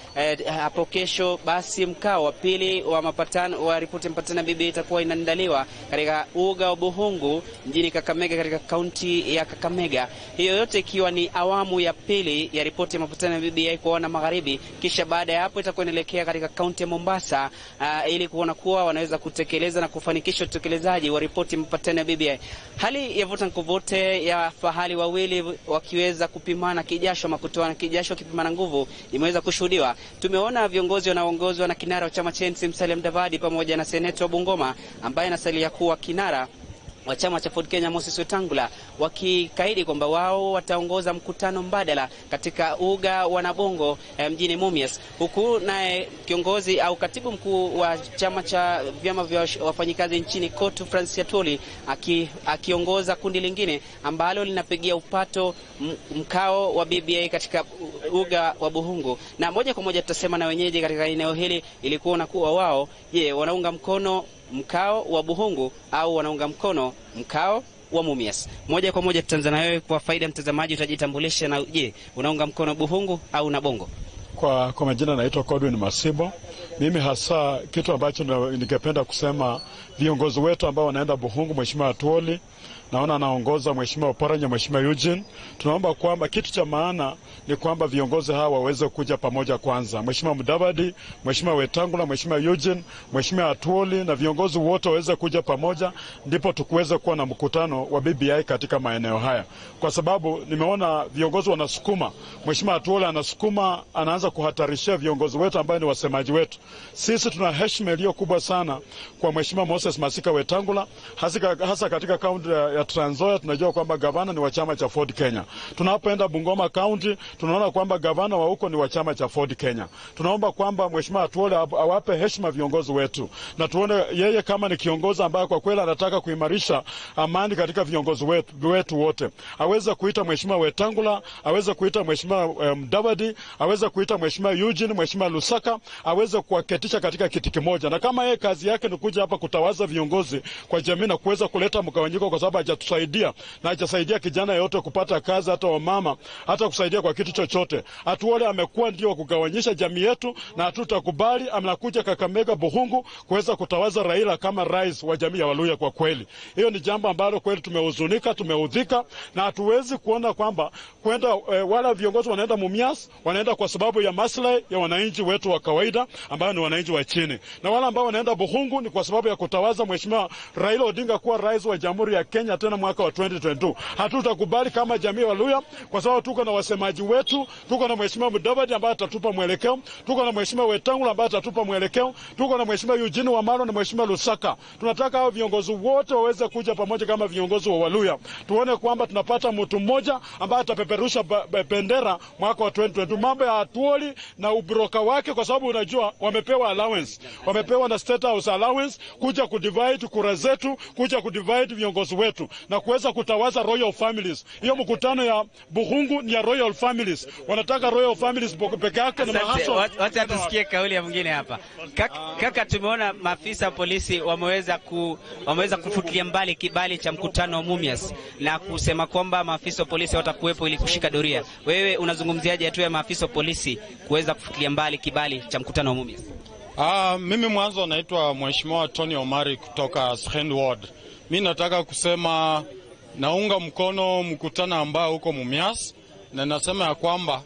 hapo kesho basi mkao wa pili wa mapatano wa ripoti ya mapatano ya BBI itakuwa inaandaliwa katika uga wa Buhungu mjini Kakamega katika kaunti ya Kakamega. Hiyo yote ikiwa ni awamu ya pili ya ripoti ya mapatano ya BBI kwa wana magharibi, kisha baada ya hapo itakuwa inaelekea katika kaunti ya Mombasa ili kuona kuwa wanaweza kutekeleza na kufanikisha utekelezaji wa ripoti ya mapatano ya BBI. Hali ya vuta nkuvute ya fahali wawili wakiweza kupimana kijasho ama kutoana kijasho kipimana nguvu imeweza kushuhudiwa. Tumeona viongozi wanaoongozwa na kinara wa chama cha NC Musalia Mudavadi pamoja na seneta wa Bungoma ambaye anasalia kuwa kinara wa chama cha Ford Kenya Moses Wetangula wakikaidi kwamba wao wataongoza mkutano mbadala katika uga wa Nabongo mjini Mumias, huku naye kiongozi au katibu mkuu wa chama cha vyama vya wafanyikazi nchini KOTU Francis Atwoli akiongoza kundi lingine ambalo linapigia upato mkao wa BBI katika uga wa Buhungu. Na moja kwa moja tutasema na wenyeji katika eneo hili ili kuona kuwa wao wanaunga mkono mkao wa Buhungu au wanaunga mkono mkao wa Mumias. Moja kwa moja tutaanza na wewe kwa faida mtazamaji, utajitambulisha na unaunga mkono Buhungu au Nabongo? Kwa majina naitwa Godwin Masibo. Mimi hasa kitu ambacho ningependa kusema, viongozi wetu ambao wanaenda Buhungu, Mheshimiwa Atwoli, naona anaongoza Mheshimiwa Oparanya, Mheshimiwa Eugene, tunaomba kwamba kitu cha maana ni kwamba viongozi hawa waweze kuja pamoja kwanza. Mheshimiwa Mudavadi, Mheshimiwa Wetangula, Mheshimiwa Eugene, Mheshimiwa Atwoli na viongozi wote waweze kuja pamoja, ndipo tukuweze kuwa na mkutano wa BBI katika maeneo haya. Kwa sababu nimeona viongozi wanasukuma, Mheshimiwa Atwoli anasukuma, anaanza kuhatarishia viongozi wetu ambao ni wasemaji wetu. Sisi tuna heshima iliyo kubwa sana kwa Mheshimiwa Moses Masika Wetangula, hasa katika kaunti ya Trans Nzoia. Tunajua kwamba gavana ni wa chama cha Ford Kenya. Tunapoenda Bungoma County tunaona kwamba gavana wa huko ni wa chama cha Ford Kenya. Tunaomba kwamba Mheshimiwa Atwoli awape heshima viongozi wetu, na tuone yeye kama ni kiongozi ambaye kwa kweli anataka kuimarisha amani katika viongozi wetu wote. Aweze kuita Mheshimiwa Wetangula, aweze kuita Mheshimiwa Mudavadi, aweze kuita Mheshimiwa Eugene, Mheshimiwa Lusaka, aweze kuwaketisha katika kiti kimoja. Na kama yeye kazi yake ni kuja hapa kutawaza viongozi kwa jamii na kuweza kuleta mgawanyiko, kwa sababu hajatusaidia na hajasaidia kijana yote kupata kazi, hata wamama, hata kusaidia kwa kitu chochote. Atwoli amekuwa ndio kugawanyisha jamii yetu, na hatutakubali. Anakuja Kakamega, Buhungu kuweza kutawaza Raila kama rais wa jamii ya Waluya. Kwa kweli hiyo ni jambo ambalo kweli tumehuzunika, tumeudhika, na hatuwezi kuona kwamba kwenda wala viongozi wanaenda Mumias, wanaenda kwa sababu ya maslahi ya wananchi wetu wa kawaida ambao ni wananchi wa chini, na wala ambao wanaenda Buhungu ni kwa sababu ya kutawaza Mheshimiwa Raila Odinga kuwa rais wa Jamhuri ya Kenya tena mwaka wa 2022. Hatutakubali kama jamii ya Waluya, kwa sababu tuko na wasemaji wetu, tuko na Mheshimiwa Mudavadi ambaye atatupa mwelekeo, tuko na Mheshimiwa Wetangula ambaye atatupa mwelekeo, tuko na Mheshimiwa Eugene Wamalwa na Mheshimiwa Lusaka. Tunataka hao viongozi wote waweze kuja pamoja kama viongozi wa Waluya. Tuone kwamba tunapata mtu mmoja ambaye atapeperusha bendera mwaka wa 2022. Mambo ya Atwoli na ubroka wake, kwa sababu unajua wamepewa allowance, wamepewa na State House allowance kuja kudivide kura zetu, kuja kudivide viongozi wetu na kuweza kutawaza royal families. Hiyo mkutano ya Buhungu ni ya royal families. Wanataka royal families peke yake na mahaso. Wacha tusikie kauli ya mwingine hapa. Kaka, tumeona maafisa polisi wameweza kufutilia mbali kibali cha mkutano wa Mumias na kusema kwamba maafisa polisi watakuwepo ili kushika doria. Wewe unazungumziaje hatua ya maafisa polisi kuweza kufutilia mbali kibali cha mkutano wa Mumias? Mimi mwanzo naitwa Mheshimiwa Tony Omari kutoka Second Ward. Mimi nataka kusema naunga mkono mkutano ambao uko Mumias, na nasema ya kwamba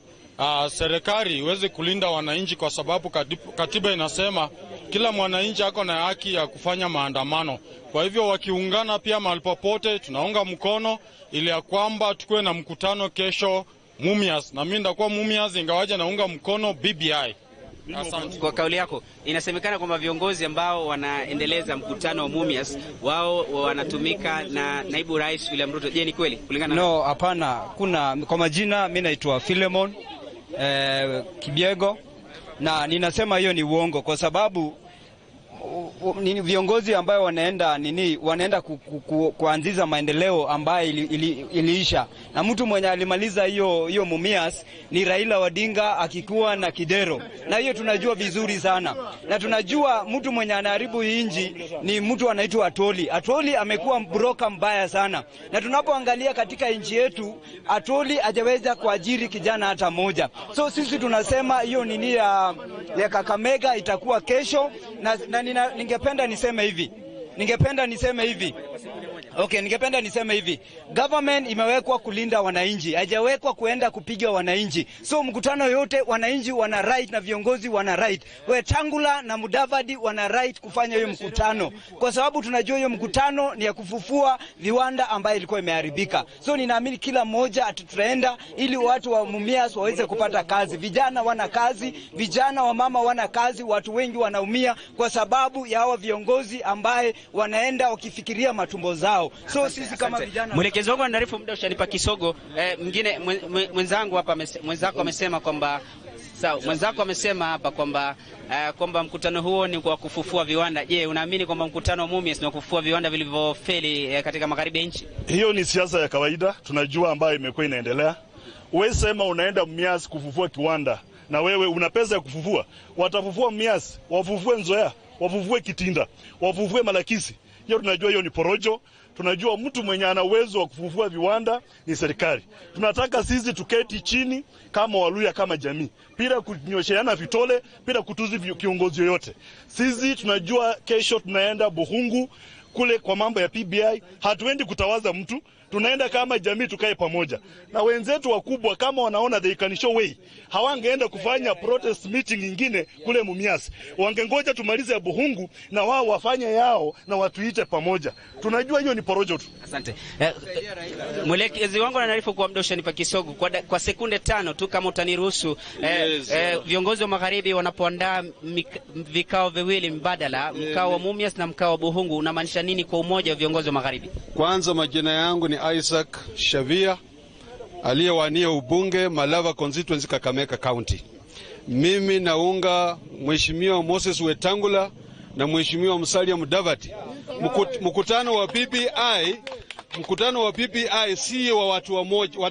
serikali iweze kulinda wananchi, kwa sababu katiba inasema kila mwananchi ako na haki ya kufanya maandamano. Kwa hivyo wakiungana pia mahali popote, tunaunga mkono ili ya kwamba tukue na mkutano kesho Mumias, na mimi ndakuwa Mumias ingawaje naunga mkono BBI. Asante kwa kauli yako. Inasemekana kwamba viongozi ambao wanaendeleza mkutano wa Mumias wao wanatumika na naibu rais William Ruto. Je, ni kweli kulingana? No, hapana. Kwa majina mimi naitwa Philemon Kibiego, na ninasema hiyo ni uongo, kwa sababu viongozi ambao wanaenda kuanzisha maendeleo ambayo iliisha, na mtu mwenye alimaliza hiyo Mumias ni Raila Odinga akikuwa na Kidero, na hiyo tunajua vizuri sana, na tunajua mtu mwenye anaharibu inji ni mtu anaitwa Atwoli. Atwoli amekuwa broka mbaya sana, na tunapoangalia katika inji yetu Atwoli hajaweza kuajiri kijana hata moja. So sisi tunasema hiyo ya Kakamega itakuwa kesho, na ningependa niseme hivi Okay, ningependa niseme hivi. Government imewekwa kulinda wananchi, haijawekwa kuenda kupiga wananchi. So mkutano yote wananchi wana right na viongozi wana right. Wetangula na Mudavadi wana right kufanya hiyo mkutano. Kwa sababu tunajua hiyo mkutano ni ya kufufua viwanda ambayo ilikuwa imeharibika. So ninaamini kila mmoja tutaenda ili watu wa Mumias waweze kupata kazi. Vijana wana kazi, vijana wa mama wana kazi, watu wengi wanaumia kwa sababu ya hawa viongozi ambaye wanaenda wakifikiria matumbo zao. So sisi kama vijana, mwelekezi wangu anarifu muda ushanipa kisogo. Mwingine mwenzangu hapa mwenzako amesema kwamba mwenzako amesema hapa kwamba mkutano huo ni kwa kufufua viwanda. Je, unaamini kwamba mkutano wa Mumias ni wa kufufua viwanda vilivyofeli katika magharibi ya nchi? Hiyo ni siasa ya kawaida tunajua ambayo imekuwa inaendelea. Wewe sema unaenda Mumias kufufua kiwanda na wewe una pesa ya kufufua. Watafufua Mumias, wafufue Nzoia, wafufue Kitinda, wafufue Malakisi. Hiyo tunajua hiyo ni porojo. Tunajua mtu mwenye ana uwezo wa kufufua viwanda ni serikali. Tunataka sisi tuketi chini kama Waluya, kama jamii, bila kunyosheana vitole, bila kutuzi kiongozi yoyote. Sisi tunajua kesho tunaenda Buhungu kule kwa mambo ya PBI. Hatuendi kutawaza mtu, tunaenda kama jamii tukae pamoja. Na wenzetu wakubwa kama wanaona they can show way, hawangeenda kufanya protest meeting nyingine kule Mumias. Wangengoja tumalize ya Buhungu na wao wafanye yao na watuite pamoja. Tunajua hiyo ni porojo tu. Asante. Mwelekezi wangu ananiarifu kwa mdosha nipa kisogo kwa sekunde 5 tu kama utaniruhusu. Viongozi wa magharibi wanapoandaa vikao viwili mbadala, mkao wa Mumias na mkao wa Buhungu, unamaanisha nini kwa umoja wa viongozi wa magharibi? Kwanza, majina yangu ni Isaac Shavia, aliyewania ubunge Malava constituency, Kakamega County. Mimi naunga Mheshimiwa Moses Wetangula na Mheshimiwa Musalia Mudavadi. Mkutano wa PPI sio wa watu wa moja,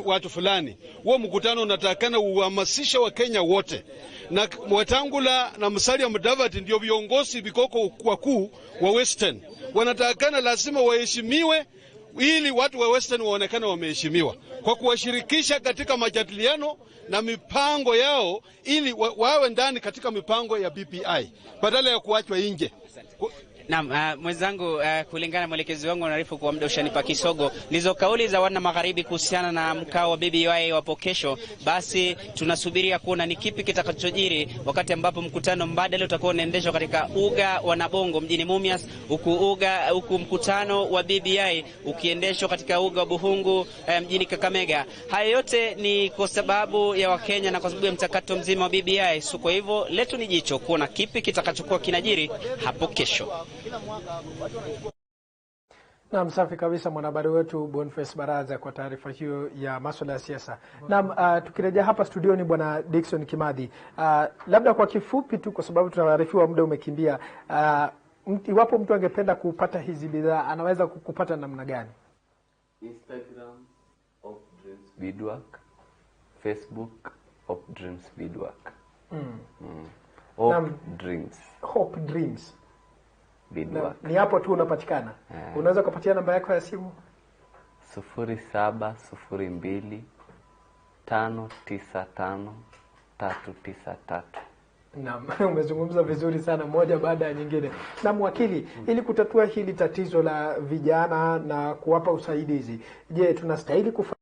watu fulani. Huo mkutano unatakana uhamasisha wa Kenya wote. Na Wetangula na Musalia Mudavadi ndio viongozi vikoko wakuu wa Western. Wanatakana lazima waheshimiwe ili watu wa Western waonekane wameheshimiwa kwa kuwashirikisha katika majadiliano na mipango yao, ili wawe ndani katika mipango ya BPI badala ya kuachwa nje. Naam, mwenzangu, kulingana na mwelekezi wangu anarifu kwa muda ushanipa kisogo. Lizo kauli za wana magharibi kuhusiana na mkao wa BBI wapo kesho, basi tunasubiria kuona ni kipi kitakachojiri wakati ambapo mkutano mbadala utakuwa unaendeshwa katika uga wa Nabongo mjini Mumias, huku mkutano wa BBI ukiendeshwa katika uga wa Buhungu mjini Kakamega. Haya yote ni kwa sababu ya Wakenya na kwa sababu ya mchakato mzima wa BBI. So kwa hivyo letu ni jicho kuona kipi kitakachokuwa kinajiri hapo kesho. Naam, safi kabisa mwanahabari wetu Boniface Baraza kwa taarifa hiyo ya masuala ya siasa. Naam, tukirejea hapa studioni bwana Dickson Kimathi, labda kwa kifupi tu kwa sababu tunaarifiwa muda umekimbia, iwapo mtu angependa kupata hizi bidhaa anaweza kupata namna gani? Instagram of Dreams Beadwork, Facebook of Dreams Beadwork. Hope Dreams. Hope Dreams. Ni hapo tu unapatikana. Unaweza kupatia namba yako ya simu? 0702 595 393. Naam, umezungumza vizuri sana moja baada ya nyingine. Na mwakili, ili kutatua hili tatizo la vijana na kuwapa usaidizi, je, tunastahili kufanya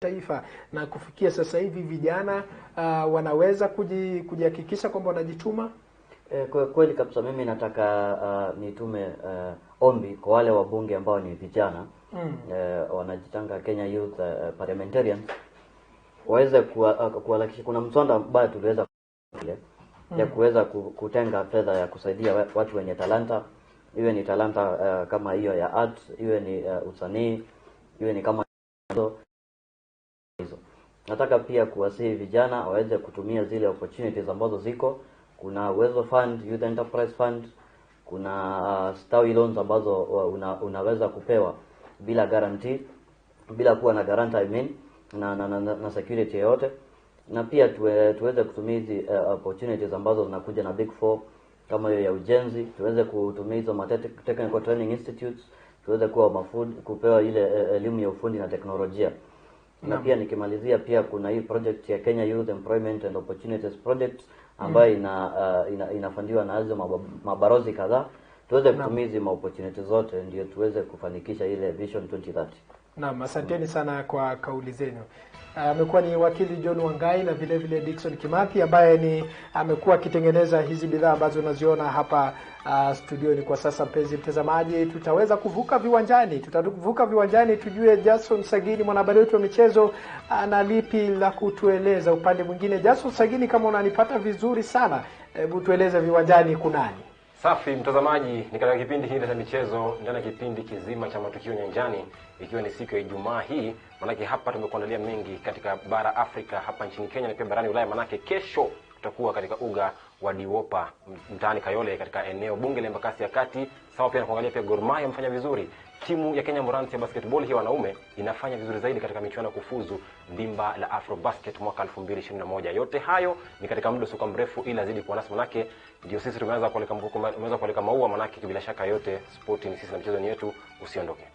taifa na kufikia sasa hivi vijana wanaweza kujihakikisha kwamba wanajituma? Kwa kweli kabisa, mimi nataka nitume ombi kwa wale wabunge ambao ni vijana wanajitanga Kenya Youth Parliamentarians, waweze kuhakikisha kuna mswada ambao tuliweza ya kuweza kutenga fedha ya kusaidia watu wenye talanta, iwe ni talanta kama hiyo ya art, iwe ni usanii, iwe ni kama hizo. Nataka pia kuwasihi vijana waweze kutumia zile opportunities ambazo ziko. Kuna Uwezo Fund, Youth Enterprise Fund, kuna Stawi Loans ambazo unaweza kupewa bila guarantee, bila kuwa na guarantor na security yote. Na pia tuweze kutumia hizi opportunities ambazo zinakuja na Big Four kama hiyo ya ujenzi, tuweze kutumia hizo technical training institutes, tuweze kupewa ile elimu ya ufundi na teknolojia. Na pia nikimalizia, pia kuna hii project ya Kenya Youth Employment and Opportunities Project ambayo inafandiwa na hizo mabarozi kadhaa. tuweze kutumizi opportunity zote ndio tuweze kufanikisha ile Vision 2030. Naam, asanteni sana kwa kauli zenu. Amekuwa ni wakili John Wangai na vile vile Dickson Kimathi ambaye amekuwa akitengeneza hizi bidhaa ambazo unaziona hapa studioni kwa sasa. Mpenzi mtazamaji, tutaweza kuvuka viwanjani, tujue Jason Sagini, mwanahabari wetu wa michezo, ana lipi la kutueleza upande mwingine. Jason Sagini, kama unanipata vizuri sana, hebu tueleze viwanjani kunani. Safi mtazamaji, ni katika kipindi hili cha michezo ndani ya kipindi kizima cha Matukio Nyanjani, ikiwa ni siku ya Ijumaa hii. Manake hapa tumekuandalia mengi katika bara Afrika, hapa nchini Kenya na pia barani Ulaya. Manake kesho tutakuwa katika uga wa Diwopa mtaani Kayole katika eneo bunge la Embakasi ya Kati. Sawa, pia kuangalia pia Gor Mahia mfanya vizuri. Timu ya Kenya Morans ya basketball hii wanaume inafanya vizuri zaidi katika michuano ya kufuzu dimba la Afrobasket mwaka 2021. Yote hayo ni katika muda usio mrefu, ila zidi kuwa nasi, manake ndio sisi tumeanza kueleka maua, manake bila shaka yote sport ni sisi na mchezo ni yetu. Usiondoke.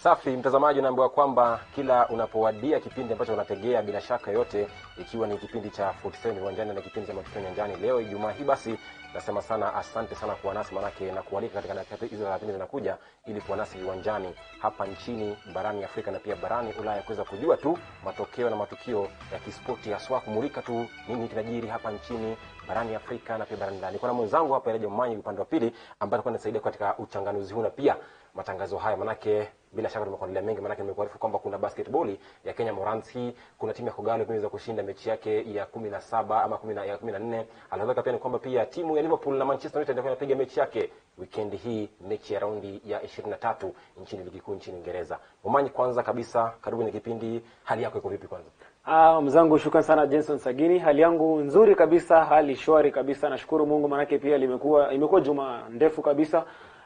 Safi mtazamaji, naambiwa kwamba kila unapowadia kipindi ambacho unategea bila shaka yote, ikiwa ni kipindi cha 47 viwanjani na kipindi cha Matukio Nyanjani leo Ijumaa hii, basi Nasema sana asante sana kwa nasi manake na kualika katika dakika hizo 30 zinakuja ili kuwa nasi viwanjani hapa nchini, barani Afrika na pia barani Ulaya, kuweza kujua tu matokeo na matukio ya kispoti, haswa kumulika tu nini kinajiri hapa nchini, barani Afrika na pia barani Ulaya. Niko na mwenzangu hapa Elejo Mmanyi upande wa pili ambaye atakuwa anasaidia katika uchanganuzi huu na pia matangazo haya, manake bila shaka tumekuandalia mengi, manake nimekuarifu kwamba kuna basketball ya Kenya Morans hii, kuna timu ya Kogalo imeweza kushinda mechi yake ya 17 ama 14. Alaweka pia ni kwamba pia timu ya Liverpool na Manchester United ndio inapiga mechi yake weekend hii, mechi ya raundi ya 23 nchini ligi kuu nchini Uingereza. Mmanyi, kwanza kabisa karibu kwenye kipindi, hali yako iko vipi kwanza? Mzangu, shukrani sana Jenson Sagini. Hali yangu nzuri kabisa, hali shwari kabisa. Nashukuru Mungu manake pia imekuwa juma ndefu kabisa.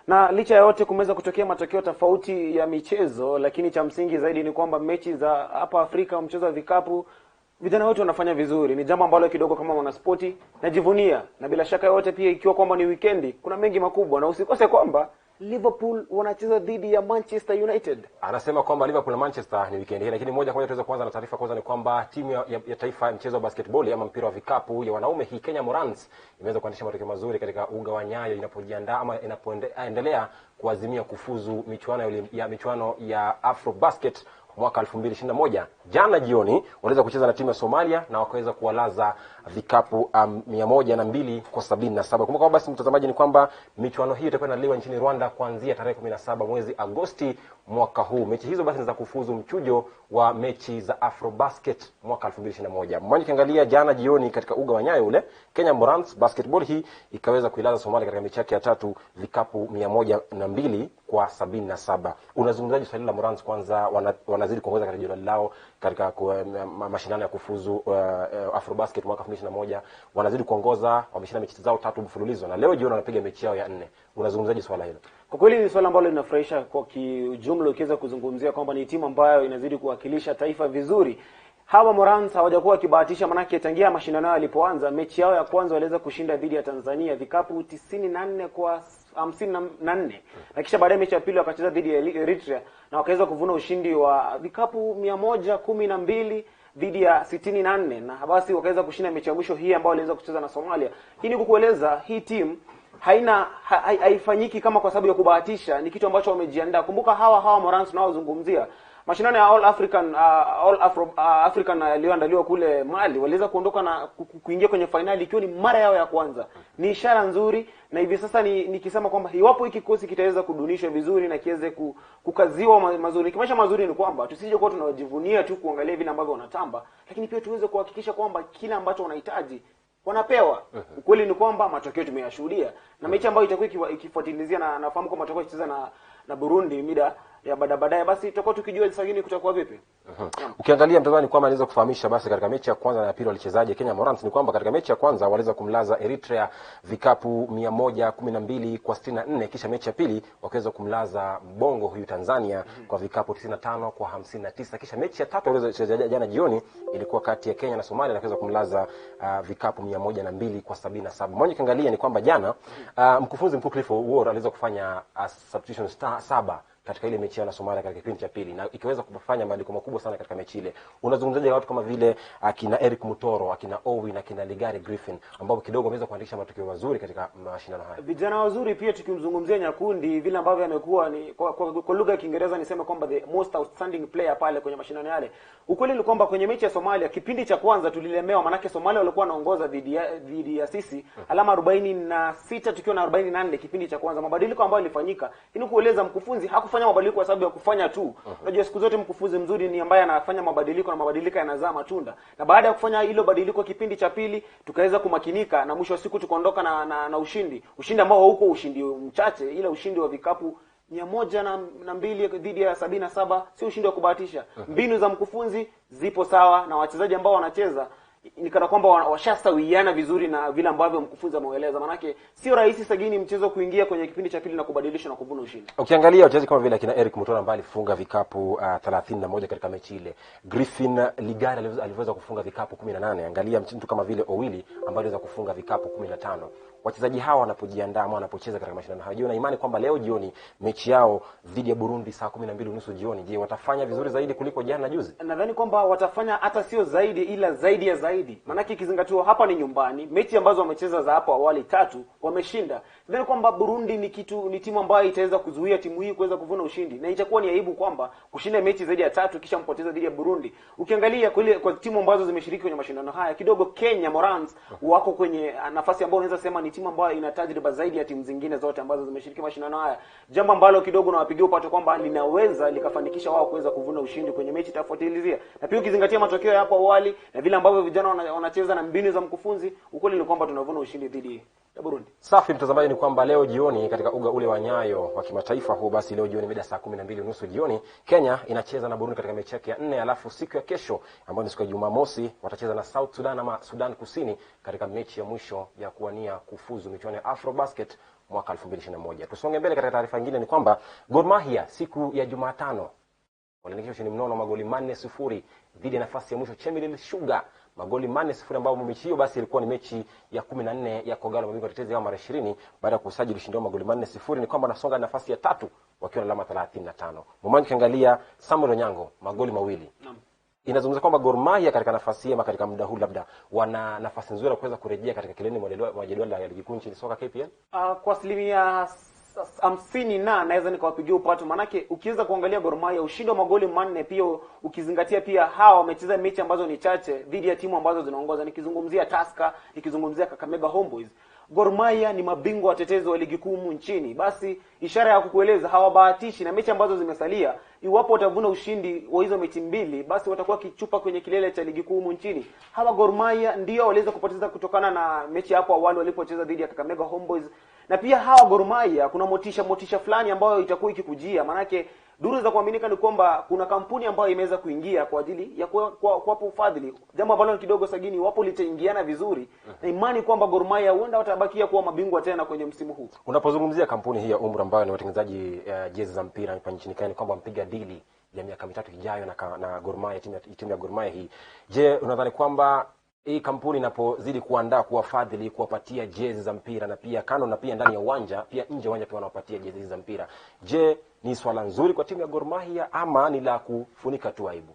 Na licha ya yote kumeweza kutokea matokeo tofauti ya michezo, lakini cha msingi zaidi ni kwamba mechi za hapa Afrika, mchezo wa vikapu, vijana wote wanafanya vizuri. Ni jambo ambalo kidogo kama mwanaspoti najivunia, na bila shaka yote pia ikiwa kwamba ni weekendi kuna mengi makubwa, na usikose kwamba Liverpool wanacheza dhidi ya Manchester United. Anasema kwamba Liverpool na Manchester ni weekend hii, lakini moja kwa moja tuweza kuanza na taarifa kwanza ni kwamba timu ya taifa ya mchezo wa basketball ama mpira wa vikapu ya wanaume hii Kenya Morans imeweza kuandisha matokeo mazuri katika uga wa Nyayo inapojiandaa ama inapoendelea kuazimia kufuzu michuano ya Afrobasket mwaka 2021. Jana jioni waliweza kucheza na timu ya Somalia na wakaweza kuwalaza vikapu 102 kwa 77. Kumbuka basi mtazamaji ni kwamba michuano hii itakuwa inaliwa nchini Rwanda kuanzia tarehe 17 mwezi Agosti mwaka huu. Mechi hizo basi ni za kufuzu mchujo wa mechi za Afrobasket mwaka 2021. Mwanzo kiangalia jana jioni katika uga wa Nyayo ule, Kenya Morans basketball hii ikaweza kuilaza Somalia katika mechi yake ya 3 vikapu 102 kwa 77. Unazungumzaje swali la Morans? Kwanza wanazidi kuongoza katika jedwali lao katika mashindano ya kufuzu Afrobasket mwaka 2021. Wanazidi kuongoza, wameshinda mechi zao 3 mfululizo na leo jioni wanapiga mechi yao ya 4. Unazungumzaje swala hilo? Kwa kweli ni swala ambalo linafurahisha kwa kijumla, ukiweza kuzungumzia kwamba ni timu ambayo inazidi kuwakilisha taifa vizuri. Hawa Morans hawajakuwa kibahatisha, manake tangia mashindano yalipoanza mechi yao ya kwanza waliweza kushinda dhidi ya Tanzania vikapu 94 kwa 54, na kisha baadaye mechi ya pili wakacheza dhidi ya Eritrea na wakaweza kuvuna ushindi wa vikapu 112 dhidi ya 64, na basi wakaweza kushinda mechi ya mwisho hii ambayo waliweza kucheza na Somalia. Hii ni kukueleza hii timu haifanyiki kama kwa sababu ya kubahatisha, ni kitu ambacho wamejiandaa. Kumbuka hawa Morans tunaozungumzia mashindano ya African yaliyoandaliwa kule Mali, waliweza kuondoka na kuingia kwenye finali ikiwa ni mara yao ya kwanza. Ni ishara nzuri, na hivi sasa nikisema kwamba iwapo hiki kikosi kitaweza kudunishwa vizuri na kiweze kukaziwa mazuri. Kimesha mazuri ni kwamba tusije kwa tunajivunia tu kuangalia vile ambavyo wanatamba, lakini pia tuweze kuhakikisha kwamba kila ambacho wanahitaji wanapewa. Ukweli ni kwamba matokeo tumeyashuhudia, na mechi ambayo itakuwa ikifuatilizia na nafahamu kwamba tutakuwa tukicheza na Burundi mida ya baadaye, basi tutakuwa tukijua sagini kutakuwa vipi. Ukiangalia mtazamaji kwamba anaweza kufahamisha basi katika mechi ya kwanza na ya pili walichezaje Kenya Morans, ni kwamba katika mechi ya kwanza waliweza kumlaza Eritrea vikapu 112 kwa 64, kisha mechi ya pili wakaweza kumlaza Bongo huyu Tanzania kwa vikapu 95 kwa 59, kisha mechi ya tatu waliweza jana jioni ilikuwa kati ya Kenya na Somalia na wakaweza kumlaza vikapu 102 kwa 77. Mmoja kiangalia ni kwamba jana mkufunzi mkuu Clifford Ward aliweza kufanya substitution 7 katika ile mechi na Somalia katika kipindi cha pili, na ikiweza kufanya mabadiliko makubwa sana katika mechi ile. Unazungumzaje watu kama vile akina Eric Mutoro, akina Owi na akina Ligari Griffin ambao kidogo wameweza kuandikisha matokeo mazuri katika mashindano haya? Vijana wazuri pia, tukimzungumzia Nyakundi vile ambavyo amekuwa ni kwa lugha ya Kiingereza niseme kwamba the most outstanding player pale kwenye mashindano yale. Ukweli ni kwamba kwenye mechi ya Somalia kipindi cha kwanza tulilemewa, manake Somalia walikuwa wanaongoza dhidi ya sisi alama 46 tukiwa na 48 kipindi cha kwanza. Mabadiliko ambayo yalifanyika ili kueleza mkufunzi hakufanya mabadiliko kwa sababu ya kufanya tu. Unajua siku zote mkufunzi mzuri ni ambaye anafanya mabadiliko na mabadiliko yanazaa matunda. Na baada ya kufanya hilo badiliko kipindi cha pili tukaweza kumakinika na mwisho wa siku tukaondoka na ushindi. Ushindi ambao hauko ushindi mchache, ila ushindi wa vikapu 102 dhidi ya 77, si ushindi wa kubahatisha. Mbinu za mkufunzi zipo sawa na wachezaji ambao wanacheza ni kana kwamba washastawiana vizuri na vile ambavyo mkufunzi ameeleza. Manake sio rahisi sagini mchezo kuingia kwenye kipindi cha pili na kubadilisha na kuvuna ushindi. Ukiangalia wachezaji kama vile akina Eric Mutoro ambaye alifunga vikapu 31 katika mechi ile, Griffin Ligari aliweza kufunga vikapu 18. Angalia mtu kama vile Owili ambaye aliweza kufunga vikapu 15. wachezaji hawa wanapojiandaa ama wanapocheza katika mashindano hayo, na imani kwamba leo jioni mechi yao dhidi ya Burundi saa 12:30 jioni, je, watafanya vizuri zaidi kuliko jana na juzi? Nadhani kwamba watafanya hata sio zaidi, ila zaidi ya zaidi. Maana ikizingatiwa hapa ni nyumbani, mechi ambazo wamecheza za hapo awali 3 wameshinda. Nadhani kwamba Burundi ni timu ambayo itaweza kuzuia timu hii kuweza kuvuna ushindi, na itakuwa ni aibu kwamba kushinda mechi zaidi ya 3 kisha mpoteza dhidi ya Burundi. Ukiangalia kwa timu ambazo zimeshiriki kwenye mashindano haya, kidogo Kenya Morans wako kwenye nafasi ambayo unaweza sema ni timu ambayo ina tajriba zaidi ya timu zingine zote ambazo zimeshiriki mashindano haya. Jambo ambalo kidogo nawapigia upato kwamba linaweza likafanikisha wao kuweza kuvuna ushindi kwenye mechi tafuatilizia. Na pia ukizingatia matokeo ya hapo awali na vile ambavyo vijana wanacheza na mbinu za mkufunzi, ukweli ni kwamba tunavuna ushindi dhidi ya Burundi. Safi mtazamaji, ni kwamba leo jioni katika uga ule wa Nyayo wa kimataifa huu, basi leo jioni mida saa 12:30 jioni Kenya inacheza na Burundi katika mechi yake ya 4, alafu siku ya kesho ambayo ni siku ya Jumamosi watacheza na South Sudan ama Sudan Kusini katika mechi ya mwisho ya kuwania kufuzu michuano ya Afrobasket mwaka 2021. Tusonge mbele katika taarifa nyingine ni kwamba Gor Mahia siku ya Jumatano walinikisha ushindi mnono magoli 4-0 dhidi ya nafasi ya mwisho Chemelil Sugar. Magoli 4-0 ambao mechi hiyo basi ilikuwa ni mechi ya 14 ya Kogalo mabingwa tetezi ya mara 20 baada ya kusajili ushindi wa magoli 4-0 ni kwamba nasonga nafasi ya 3 wakiwa na alama 35. Mmoja kiangalia Samuel Onyango magoli 2. Naam. Inazungumza kwamba Gor Mahia katika nafasi hii katika muda huu labda wana nafasi nzuri ya kuweza kurejea katika kilele mwa jedwali la ligi kuu nchini soka KPL. Kwa asilimia 50 naweza nikawapigia upato, manake ukiweza kuangalia Gor Mahia ushindi wa magoli 4, pia ukizingatia pia hawa wamecheza mechi ambazo ni chache dhidi ya timu ambazo zinaongoza, nikizungumzia Tusker, nikizungumzia Kakamega Homeboys. Gor Mahia ni mabingwa watetezi wa ligi kuu nchini. Basi ishara ya kukueleza hawabahatishi na mechi ambazo zimesalia. Iwapo watavuna ushindi wa hizo mechi 2, basi watakuwa kichupa kwenye kilele cha ligi kuu nchini. Hawa Gor Mahia ndio waliweza kupoteza kutokana na mechi hapo awali walipocheza dhidi ya Kakamega Homeboys. Na pia hawa Gor Mahia kuna motisha fulani ambayo itakuwa ikikujia, manake duru za kuaminika ni kwamba kuna kampuni ambayo imeweza kuingia kwa ajili ya kuwapa ufadhili. Jambo ambalo kidogo sagini wapo litaingiana vizuri na imani kwamba Gor Mahia huenda watabakia kuwa mabingwa tena kwenye msimu huu. Unapozungumzia kampuni hii ya Umra ambayo ni watengenezaji jezi za mpira hapa nchini Kenya, kwamba mpiga dili ya miaka 3 ijayo na Gor Mahia, timu ya Gor Mahia hii. Je, unadhani kwamba hii kampuni inapozidi kuandaa kuwafadhili kuwapatia jezi za mpira na pia kando na pia ndani ya uwanja pia nje ya uwanja pia wanawapatia jezi za mpira, je, ni swala nzuri kwa timu ya Gor Mahia ama ni la kufunika tu aibu?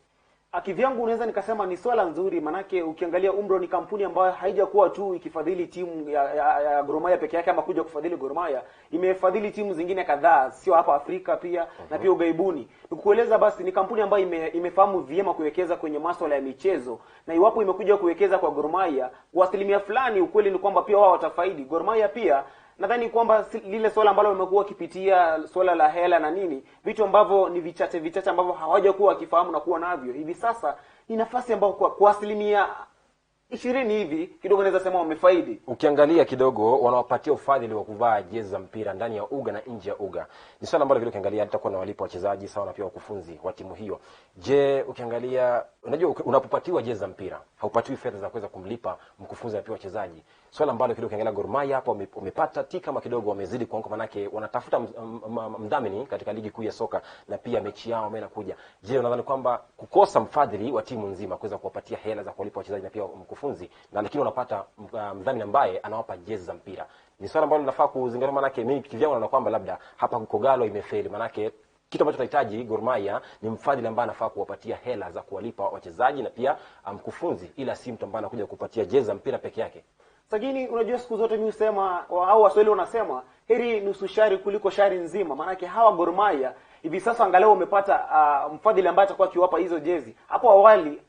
Akivyangu unaweza nikasema ni swala nzuri, manake ukiangalia Umro ni kampuni ambayo haijakuwa tu ikifadhili timu ya Gor Mahia peke yake ama kuja kufadhili Gor Mahia, imefadhili timu zingine kadhaa sio hapa Afrika pia na pia ugaibuni. Nikukueleza basi ni kampuni ambayo imefahamu vyema kuwekeza kwenye masuala ya michezo, na iwapo imekuja kuwekeza kwa Gor Mahia kwa asilimia fulani, ukweli ni kwamba pia wao watafaidi. Gor Mahia pia nadhani kwamba lile swala ambalo wamekuwa kipitia swala la hela na nini, vitu ambavyo ni vichache ambavyo hawajakuwa wakifahamu na kuwa navyo hivi sasa, ni nafasi ambayo kwa asilimia 20 hivi kidogo naweza sema wamefaidi. Ukiangalia kidogo wanawapatia ufadhili wa kuvaa jezi za mpira ndani ya uga na nje ya uga. Ni swala ambalo vile ukiangalia litakuwa na walipo wachezaji sawa na pia wakufunzi wa timu hiyo. Je, ukiangalia unajua unapopatiwa jezi za mpira haupatiwi fedha za kuweza kumlipa mkufunzi na pia wachezaji. Swala ambalo kidogo ukiangalia Gor Mahia hapo wamepata tika kama kidogo wamezidi kuanguka, manake wanatafuta mdhamini katika ligi kuu ya soka na pia mechi yao inakuja. Je, unadhani kwamba kukosa mfadhili wa timu nzima kuweza kuwapatia hela za kuwalipa wachezaji na pia mkufunzi na lakini unapata mdhamini ambaye anawapa jezi za mpira, ni swala ambalo linafaa kuzingatiwa? Manake mimi kivyangu naona kwamba labda hapa Kogalo imefeli, manake kitu ambacho tunahitaji Gor Mahia ni mfadhili ambaye anafaa kuwapatia hela za kuwalipa wachezaji na pia mkufunzi, ila si mtu ambaye anakuja kupatia jezi za mpira peke yake. Lakini unajua siku zote mimi husema au Waswahili wanasema heri nusu shari kuliko shari nzima. Maana hawa Gor Mahia hivi sasa angalau umepata mfadhili ambaye atakuwa akiwapa hizo jezi. Hapo awali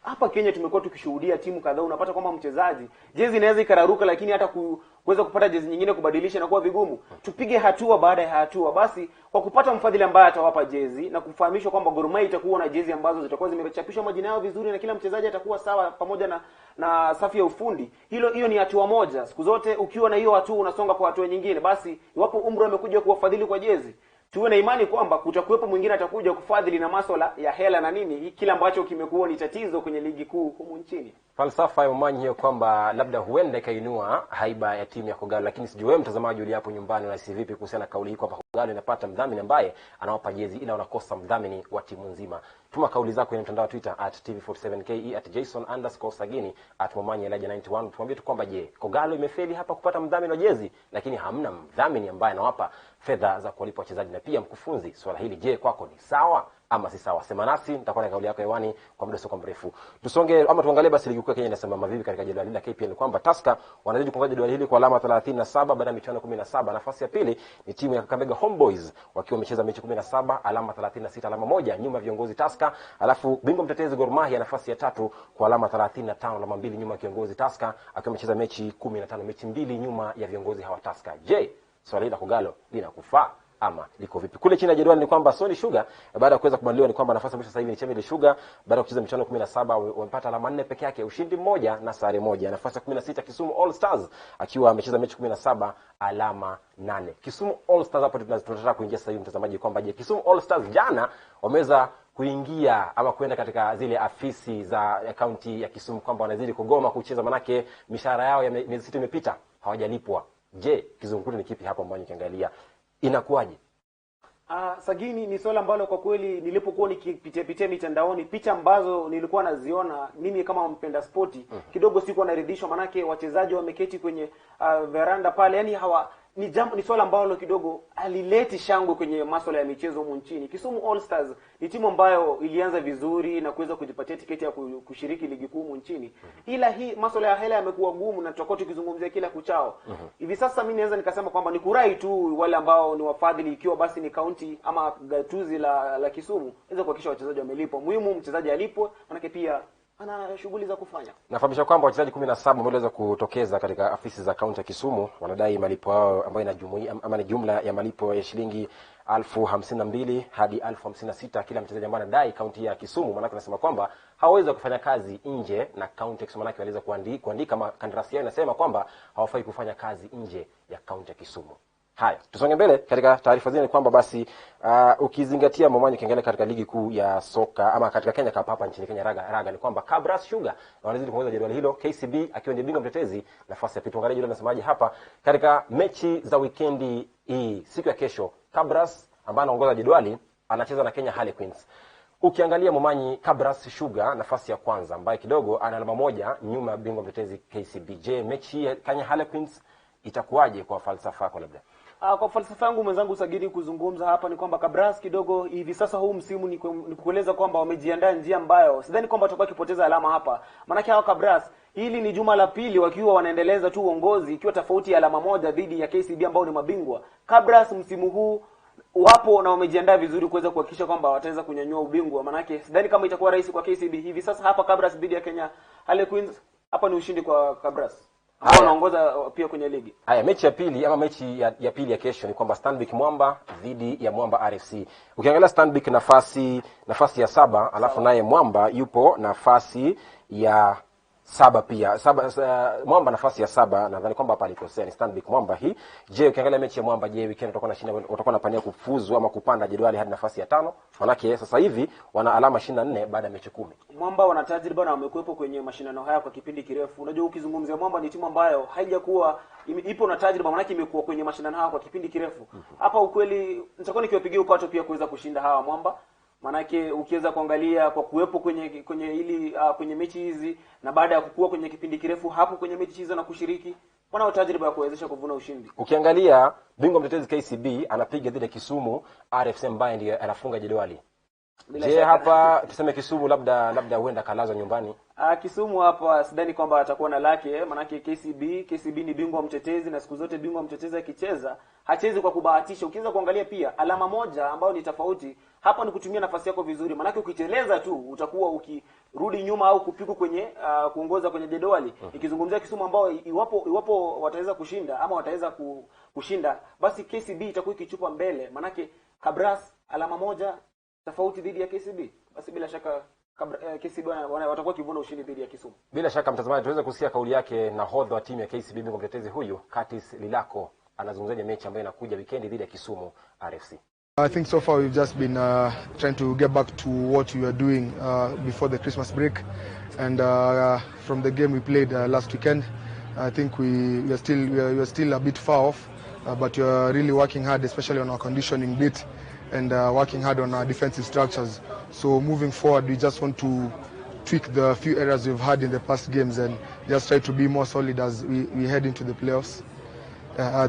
hapa Kenya tumekuwa tukishuhudia timu kadhaa unapata kwamba mchezaji jezi inaweza ikararuka, lakini hata kuweza kupata jezi nyingine kubadilisha na kuwa vigumu. Tupige hatua baada ya hatua. Basi kwa kupata mfadhili ambaye atawapa jezi na kufahamishwa kwamba Gor Mahia itakuwa na jezi ambazo zitakuwa zimechapishwa majina yao vizuri na kila mchezaji atakuwa sawa pamoja na safu ya ufundi. Hiyo ni hatua moja. Siku zote ukiwa na hiyo hatua unasonga kwa hatua nyingine. Basi iwapo Umro amekuja kuwafadhili kwa jezi, tuwe na imani kwamba kutakuwepo mwingine atakuja kufadhili na masuala ya hela na nini, kila ambacho kimekuwa ni tatizo kwenye ligi kuu humu nchini. Falsafa ya Omanyi hiyo kwamba labda huenda ikainua haiba ya timu ya Kogalo, lakini sijui wewe mtazamaji uli hapo nyumbani unahisi vipi kuhusiana na kauli hii kwamba Kogalo inapata mdhamini ambaye anawapa jezi ila wanakosa mdhamini wa timu nzima? Tuma kauli zako kwenye mtandao wa Twitter @tv47ke, @jason_sagini, @momanyi91. Tuambie tu kwamba je, Kogalo imefeli hapa kupata mdhamini wa jezi, lakini hamna mdhamini ambaye anawapa fedha za kuwalipa wachezaji na pia mkufunzi. Swala hili je, kwako ni sawa ama si sawa? Sema nasi, nitakuwa na kauli yako hewani kwa muda sio mrefu. Tusonge ama tuangalie basi ligi kuu ya Kenya inasema mavipi katika jedwali la KPL, kwamba Tusker wanazidi kuongoza jedwali hili kwa alama 37 baada ya michuano 17. Nafasi ya pili ni timu ya Kakamega Homeboys wakiwa wamecheza mechi 17, alama 36, alama moja nyuma ya viongozi Tusker. Alafu bingwa mtetezi Gor Mahia nafasi ya tatu kwa alama 35, alama 2 nyuma ya kiongozi Tusker, akiwa amecheza mechi 15, mechi 2 nyuma ya viongozi hawa Tusker. Je, swali la Kogalo linakufaa ama liko vipi? Kule chini ya jedwali ni kwamba Sony Sugar baada ya kuweza kubadiliwa ni kwamba nafasi ya mwisho sasa hivi ni Chemile Sugar baada ya kucheza michuano 17, wamepata alama 4 peke yake, ushindi mmoja na sare moja. Nafasi ya 16 Kisumu All Stars akiwa amecheza mechi 17, alama 8. Kisumu All Stars hapo tunataka kuingia sasa hivi mtazamaji, kwamba je, Kisumu All Stars jana wameweza kuingia ama kwenda katika zile afisi za kaunti ya Kisumu kwamba wanazidi kugoma kucheza, manake mishahara yao ya miezi 6 imepita hawajalipwa. Je, kizungumkuti ni kipi hapo ambacho nikiangalia inakuwaje? Sagini, ni swala ambalo kwa kweli nilipokuwa nikipitia mitandaoni, picha ambazo nilikuwa naziona mimi kama mpenda spoti, kidogo sikuwa naridhishwa, manake wachezaji wameketi kwenye veranda pale, yani ni swala ambalo kidogo alileti shangwe kwenye masuala ya michezo humu nchini. Kisumu All Stars ni timu ambayo ilianza vizuri na kuweza kujipatia tiketi ya kushiriki ligi kuu humu nchini. Ila hii masuala ya hela yamekuwa gumu na tutakuwa tukizungumzia kila kuchao. Hivi sasa mimi naweza nikasema kwamba ni kurai tu wale ambao ni wafadhili, ikiwa basi ni kaunti ama gatuzi la Kisumu, inaweza kuhakikisha wachezaji wamelipwa. Muhimu mchezaji alipwe, manake pia ana shughuli za kufanya. Nafahamisha kwamba wachezaji 17 wameweza kutokeza katika afisi za kaunti ya Kisumu, wanadai malipo yao ambayo inajumuia ama ni jumla ya malipo ya shilingi 52,000 hadi 56,000 kila mchezaji ambaye anadai kaunti ya Kisumu. Maana tunasema kwamba hawawezi kufanya kazi nje na kaunti ya Kisumu, maana waliweza kuandika kandarasi yao inasema kwamba hawafai kufanya kazi nje ya kaunti ya Kisumu. Haya, tusonge mbele katika taarifa zingine kwamba basi ukizingatia Momanyi kengele katika ligi kuu ya soka ama katika Kenya Cup hapa nchini Kenya raga ni kwamba Kabras Sugar wanazidi kuongoza jedwali hilo, KCB akiwa ndiye bingwa mtetezi nafasi ya pili. Tuangalie jedwali nasemaje hapa katika mechi za weekendi hii. Siku ya kesho Kabras ambaye anaongoza jedwali anacheza na Kenya Harlequins. Ukiangalia Momanyi, Kabras Sugar nafasi ya kwanza ambaye kidogo ana alama moja nyuma ya bingwa mtetezi KCB. Je, mechi ya Kenya Harlequins itakuwaje kwa falsafa yako labda? Kwa falsafa yangu mwenzangu Sagiri kuzungumza hapa ni kwamba Kabras kidogo hivi sasa huu msimu ni kueleza kwamba wamejiandaa njia ambayo sidhani kwamba watakuwa kipoteza alama hapa. Maana hao Kabras hili ni juma la pili wakiwa wanaendeleza tu uongozi, ikiwa tofauti ya alama moja dhidi ya KCB ambao ni mabingwa. Kabras msimu huu wapo na wamejiandaa vizuri kuweza kuhakikisha kwamba wataweza kunyanyua ubingwa. Maana sidhani kama itakuwa rahisi kwa KCB. Hivi sasa hapa Kabras dhidi ya Kenya Harlequins, hapa ni ushindi kwa Kabras. Hao wanaongoza pia kwenye ligi. Haya, mechi ya pili ama mechi ya pili ya kesho ni kwamba Stanbic Mwamba dhidi ya Mwamba RFC. Ukiangalia Stanbic nafasi ya 7, alafu naye Mwamba yupo nafasi ya 7 pia. Mwamba nafasi ya 7, nadhani kwamba hapa alikosea, ni Stanbic Mwamba hii. Je, ukiangalia mechi ya Mwamba, je, weekend watakuwa wanapania kufuzu ama kupanda jedwali hadi nafasi ya 5? Manake sasa hivi wana alama 24 baada ya mechi 10. Mwamba wana tajriba na wamekuepo kwenye mashindano haya kwa kipindi kirefu. Unajua ukizungumzia Mwamba ni timu ambayo haijakuwa ipo na tajriba, manake imekuwa kwenye mashindano haya kwa kipindi kirefu. Hapa ukweli nitakuwa nikiwapigia upato pia kuweza kushinda hawa Mwamba. Manake ukiweza kuangalia kwa kuwepo kwenye mechi hizi na baada ya kukua kwenye kipindi kirefu hapo kwenye mechi hizo na kushiriki, wana tajriba ya kuwezesha kuvuna ushindi. Ukiangalia bingwa mtetezi KCB anapiga dhidi ya Kisumu RFC ambaye ndiye anafunga jedwali. Je, hapa tuseme Kisumu labda huenda kalazwa nyumbani? Kisumu hapa sidhani kwamba atakuwa na lake, manake KCB ni bingwa mtetezi na siku zote bingwa mtetezi akicheza hachezi kwa kubahatisha. Ukiweza kuangalia pia alama moja ambayo ni tofauti hapa ni kutumia nafasi yako vizuri, manake ukiteleza tu utakuwa ukirudi nyuma au kupigwa kwenye kuongoza kwenye jedwali. Ikizungumzia Kisumu ambao iwapo wataweza kushinda ama wataweza kushinda, basi KCB itakuwa ikichupa mbele, manake Kabras alama moja tofauti dhidi ya KCB. Basi bila shaka KCB watakuwa kivuna ushindi dhidi ya Kisumu. Bila shaka mtazamaji, tuweze kusikia kauli yake nahodha wa timu ya KCB bingwa mtetezi huyu Curtis Lilako anazungumzaje mechi ambayo inakuja weekend dhidi ya Kisumu RFC. I think so far we've just been trying to get back to what we were doing before the Christmas break, and from the game we played last weekend, I think we are still a bit far off, but we are really working hard, especially on our conditioning bit, and working hard on our defensive structures. So moving forward, we just want to tweak the few errors we've had in the past games and just try to be more solid as we head into the playoffs.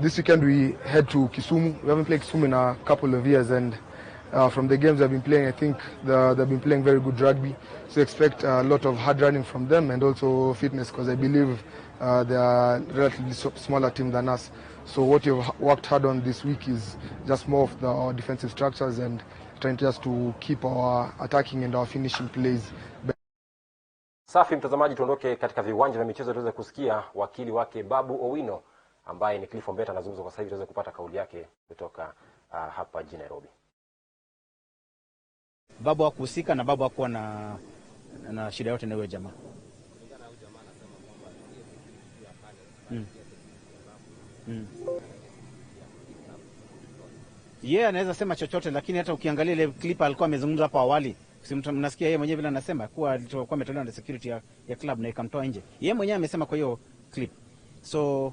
This weekend we head to Kisumu. We haven't played Kisumu in a couple of years, and from the games they've been playing, I think they've been playing very good rugby. So expect a lot of hard running from them and also fitness, because I believe they are a relatively smaller team than us. So what we've worked hard on this week is just more of our defensive structures and trying just to keep our attacking and our finishing plays. Safi mtazamaji, tuondoke katika viwanja vya michezo tuweze kusikia wakili wake Babu Owino ambaye ni Cliff Ombeta anazungumza kwa sasa hivi, tuweze kupata kauli yake kutoka hapa jijini Nairobi. Babu hakuhusika na Babu hakuwa na shida yote na huyo jamaa. Yeye anaweza sema chochote, lakini hata ukiangalia ile clip alikuwa amezungumza hapo awali, mnasikia yeye mwenyewe vile anasema kuwa alikuwa ametolewa na security ya club na ikamtoa nje. Yeye mwenyewe amesema kwa hiyo clip. So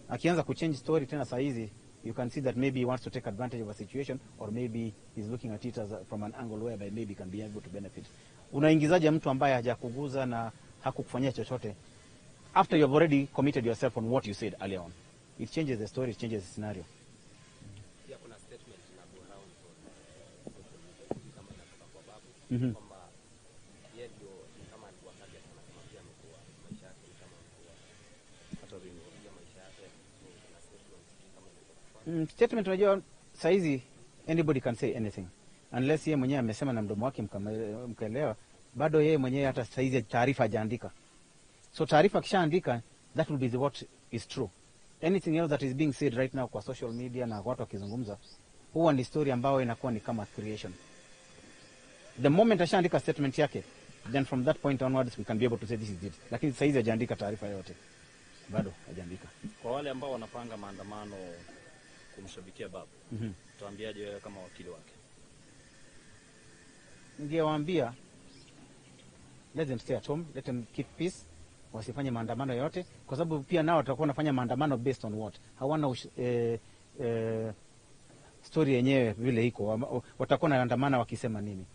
akianza kuchange story tena saa hizi, you can see that maybe he wants to take advantage of a situation, or maybe he's looking at it as from an angle whereby maybe can be able to benefit. Unaingizaje mtu ambaye hajakuguza na hakukufanyia chochote after you have already committed yourself on what you said earlier on? It changes the story, it changes the scenario. Pia kuna statement na go around kama inatoka kwa Babu kwamba yeye ndio kama alikuwa target na kama pia amekuwa maisha yake kama amekuwa hatarini ya maisha yake. Kuna statement kama inatoka. Statement, unajua saa hizi anybody can say anything unless yeye mwenyewe amesema na mdomo wake mkaelewa. Bado yeye mwenyewe hata saa hizi taarifa hajaandika. So taarifa kishaandika, that will be what is true. Anything else that is being said right now kwa social media na watu wakizungumza, huwa ni story ambayo inakuwa ni kama creation. The moment ashaandika statement yake, then from that point onwards we can be able to say this is it. Lakini saa hizi hajaandika taarifa yote. Bado hajaandika. Kwa wale ambao wanapanga maandamano kumshabikia Babu, tuambiaje wewe kama wakili wake? Ningewaambia let them stay at home, let them keep peace, wasifanye maandamano yote, kwa sababu pia nao watakuwa wanafanya maandamano based on what? Hawana story yenyewe vile iko, watakuwa wanaandamana wakisema nini?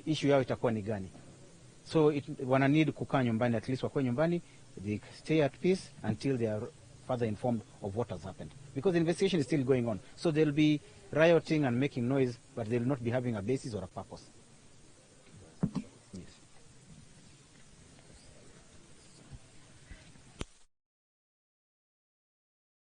Issue yao itakuwa ni gani? So wana need kukaa nyumbani, at least wakwe nyumbani, they stay at peace until they are further informed of what has happened, because the investigation is still going on. So they'll be rioting and making noise, but they'll not be having a basis or a purpose.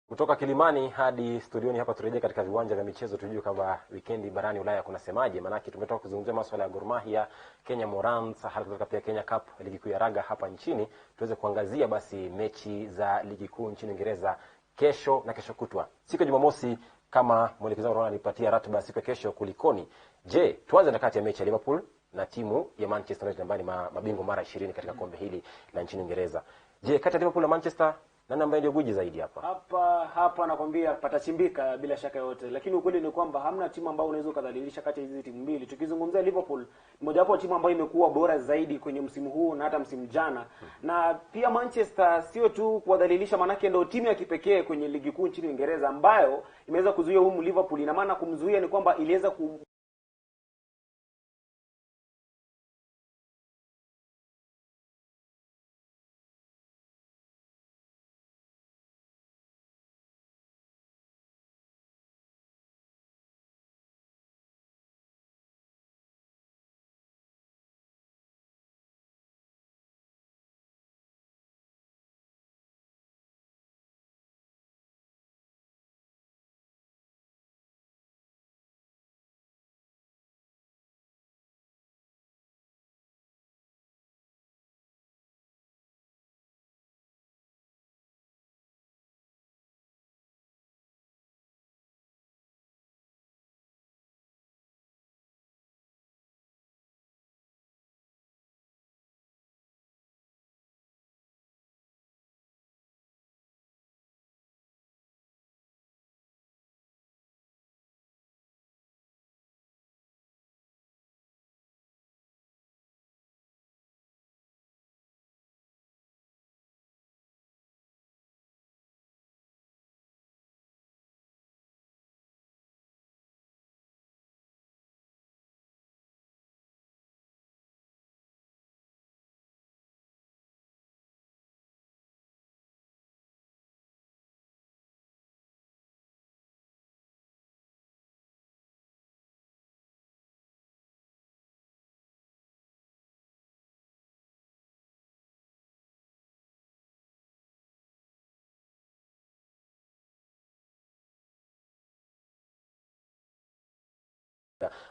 Kutoka Kilimani hadi studioni hapa, turejea katika viwanja vya michezo tujue kama weekendi barani Ulaya kunasemaje. Manake tumetoka kuzungumzia masuala ya Gor Mahia, Kenya Morans, hali pia Kenya Cup, ligi kuu ya raga hapa nchini. Tuweze kuangazia basi mechi za ligi kuu nchini Uingereza kesho na kesho kutwa. Siku ya Jumamosi, kama mwelekezo wangu ananipatia ratiba siku ya kesho, kulikoni? Je, tuanze na kati ya mechi ya Liverpool na timu ya Manchester United ambayo ni mabingwa mara 20 katika kombe hili la nchini Uingereza. Je, kati ya Liverpool na Manchester nani ambaye ndio guji zaidi hapa? Hapa nakwambia patachimbika bila shaka yote, lakini ukweli ni kwamba hamna timu ambayo unaweza kudhalilisha kati ya hizi timu mbili. Tukizungumzia Liverpool, moja wapo timu ambayo imekuwa bora zaidi kwenye msimu huu na hata msimu jana, na pia Manchester sio tu kuwadhalilisha, manake ndio timu ya kipekee kwenye ligi kuu nchini Uingereza ambayo imeweza kuzuia humu Liverpool. Ina maana kumzuia ni kwamba iliweza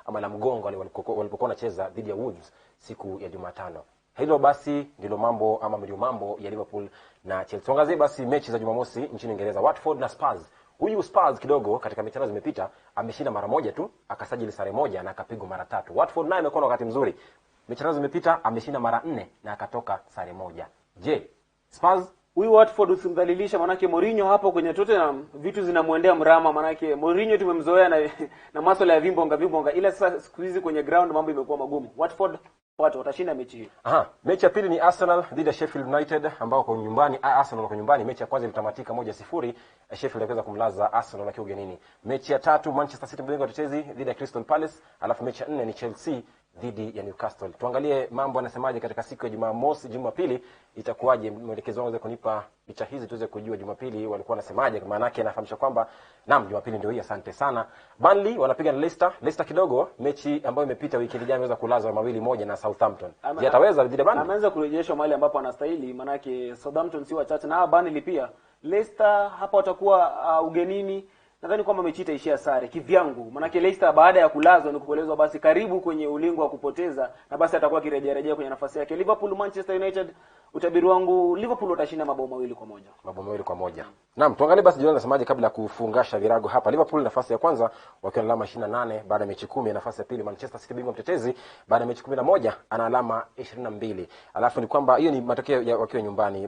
ama la mgongo walipokuwa wanacheza dhidi ya Wolves siku ya Jumatano. Hilo basi ndilo mambo ama ndio mambo ya Liverpool na Chelsea. Tuangazie basi mechi za Jumamosi nchini Uingereza. Watford na Spurs. Huyu Spurs kidogo katika mechi zao zimepita ameshinda mara moja tu, akasajili sare moja na akapigwa mara 3. Watford naye amekuwa na wakati mzuri. Mechi zao zimepita ameshinda mara 4 na akatoka sare moja. Je, Spurs huyu Watford usimdhalilisha, manake Mourinho hapo kwenye Tottenham vitu zinamuendea mrama, manake Mourinho tumemzoea na masuala ya vimbonga, ila sasa siku hizi kwenye ground mambo imekuwa magumu. Watford watashinda mechi hii. Mechi ya pili ni Arsenal dhidi ya Sheffield United ambao kwa nyumbani. Arsenal wako nyumbani. Mechi ya kwanza ilitamatika 1-0. Sheffield akaweza kumlaza Arsenal wakiwa ugenini. Mechi ya tatu Manchester City mabingwa watetezi dhidi ya Crystal Palace, alafu mechi ya 4 ni Chelsea dhidi ya Newcastle. Tuangalie mambo yanasemaje katika siku ya Jumamosi. Jumapili itakuwaje? Mwelekezo wangu kunipa picha hizi tuweze kujua Jumapili walikuwa wanasemaje. Maana yake inafahamisha kwamba Jumapili ndio hii. Asante sana. Burnley wanapiga na Leicester kidogo, mechi ambayo imepita wiki ijayo imeweza kulazwa 2-1 na Southampton. Je, ataweza dhidi ya Burnley? Ameanza kurejeshwa mahali ambapo anastahili, maana yake Southampton si wachache na Burnley pia. Leicester hapa watakuwa ugenini. Nadhani kwamba mechi itaishia sare kivyangu. Maana yake Leicester baada ya kulazwa ni kuelezwa basi karibu kwenye ulingo wa kupoteza, na basi atakuwa kirejea kwenye nafasi yake. Liverpool Manchester United, utabiri wangu Liverpool watashinda mabao 2-1. Mabao 2-1. Naam, tuangalie basi jioni nasemaje kabla ya kufungasha virago hapa. Liverpool nafasi ya kwanza wakiwa na alama 28 baada ya mechi 10. Nafasi ya pili Manchester City bingwa mtetezi baada ya mechi 11 ana alama 22. Alafu ni kwamba hiyo ni matokeo ya wakiwa nyumbani.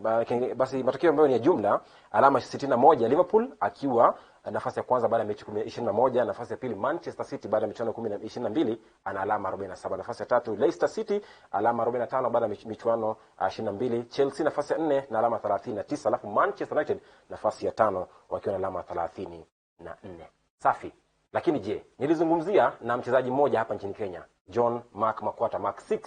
Basi matokeo ambayo ni ya jumla alama 61, Liverpool akiwa nafasi ya kwanza baada ya mechi 21, nafasi ya pili Manchester City baada ya michuano 22 ana alama 47, nafasi ya tatu Leicester City alama 45 baada ya michuano 22, Chelsea nafasi ya 4 na alama 39, alafu Manchester United nafasi ya 5 wakiwa na alama 34. Safi. Lakini je, nilizungumzia na mchezaji mmoja hapa nchini Kenya, John Mark Makwata, Mark 6,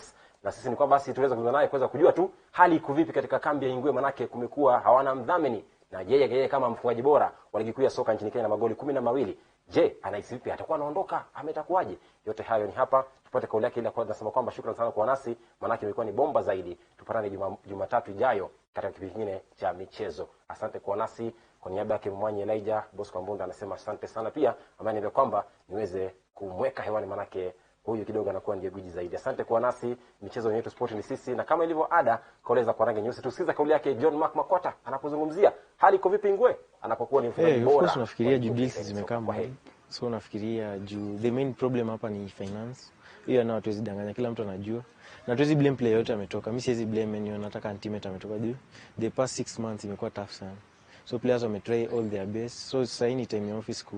na sisi ni kwamba basi tuweza kuzungumza naye kuweza kujua tu hali iko vipi katika kambi ya Ingwe, manake kumekuwa hawana mdhamini na yeye kama mfungaji bora wa ligi kuu ya soka nchini Kenya na magoli 12. Je, anahisi vipi? Atakuwa anaondoka? Ametakuaje? Yote hayo ni hapa. Tupate kauli yake, ila kwa nasema kwamba shukrani sana kwa nasi, maana yake imekuwa ni bomba zaidi. Tupatane Jumatatu ijayo katika kipindi kingine cha michezo. Asante kwa nasi. Kwa niaba yake Mwanyi Elijah, Bosco Mbunda anasema asante sana pia, ambaye niambia kwamba niweze kumweka hewani, maana yake huyu kidogo anakuwa ndiye gwiji zaidi. Asante kwa nasi. Michezo yetu sport ni sisi, na kama ilivyo ada koleza kwa rangi nyeusi. Tusikize kauli yake John Mark Makwata anapozungumzia hali iko vipi Ingwe anapokuwa ni mfungaji bora. Of course unafikiria juu deals zimekaa mahali. So unafikiria juu the main problem hapa ni finance. Hiyo na watu wazidanganya, kila mtu anajua. Na tuwezi blame player yote ametoka. Mimi siwezi blame anyone, nataka teammate ametoka juu. The past 6 months imekuwa tough sana. So players wametry all their best. So sasa ni time ya office ku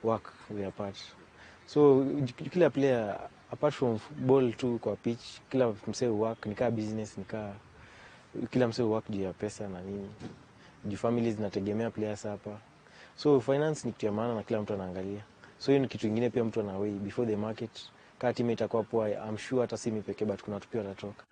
work their part. So kila player apart from ball tu kwa pitch, kila msee work nikaa business, nikaa kila msee work juu ya pesa na nini. Juu families zinategemea players hapa. So finance ni kitu ya maana na kila mtu anaangalia. So hiyo ni kitu kingine pia mtu anawei before the market. Kama team itakuwa poa, I'm sure hata si mimi pekee but kuna watu pia watatoka.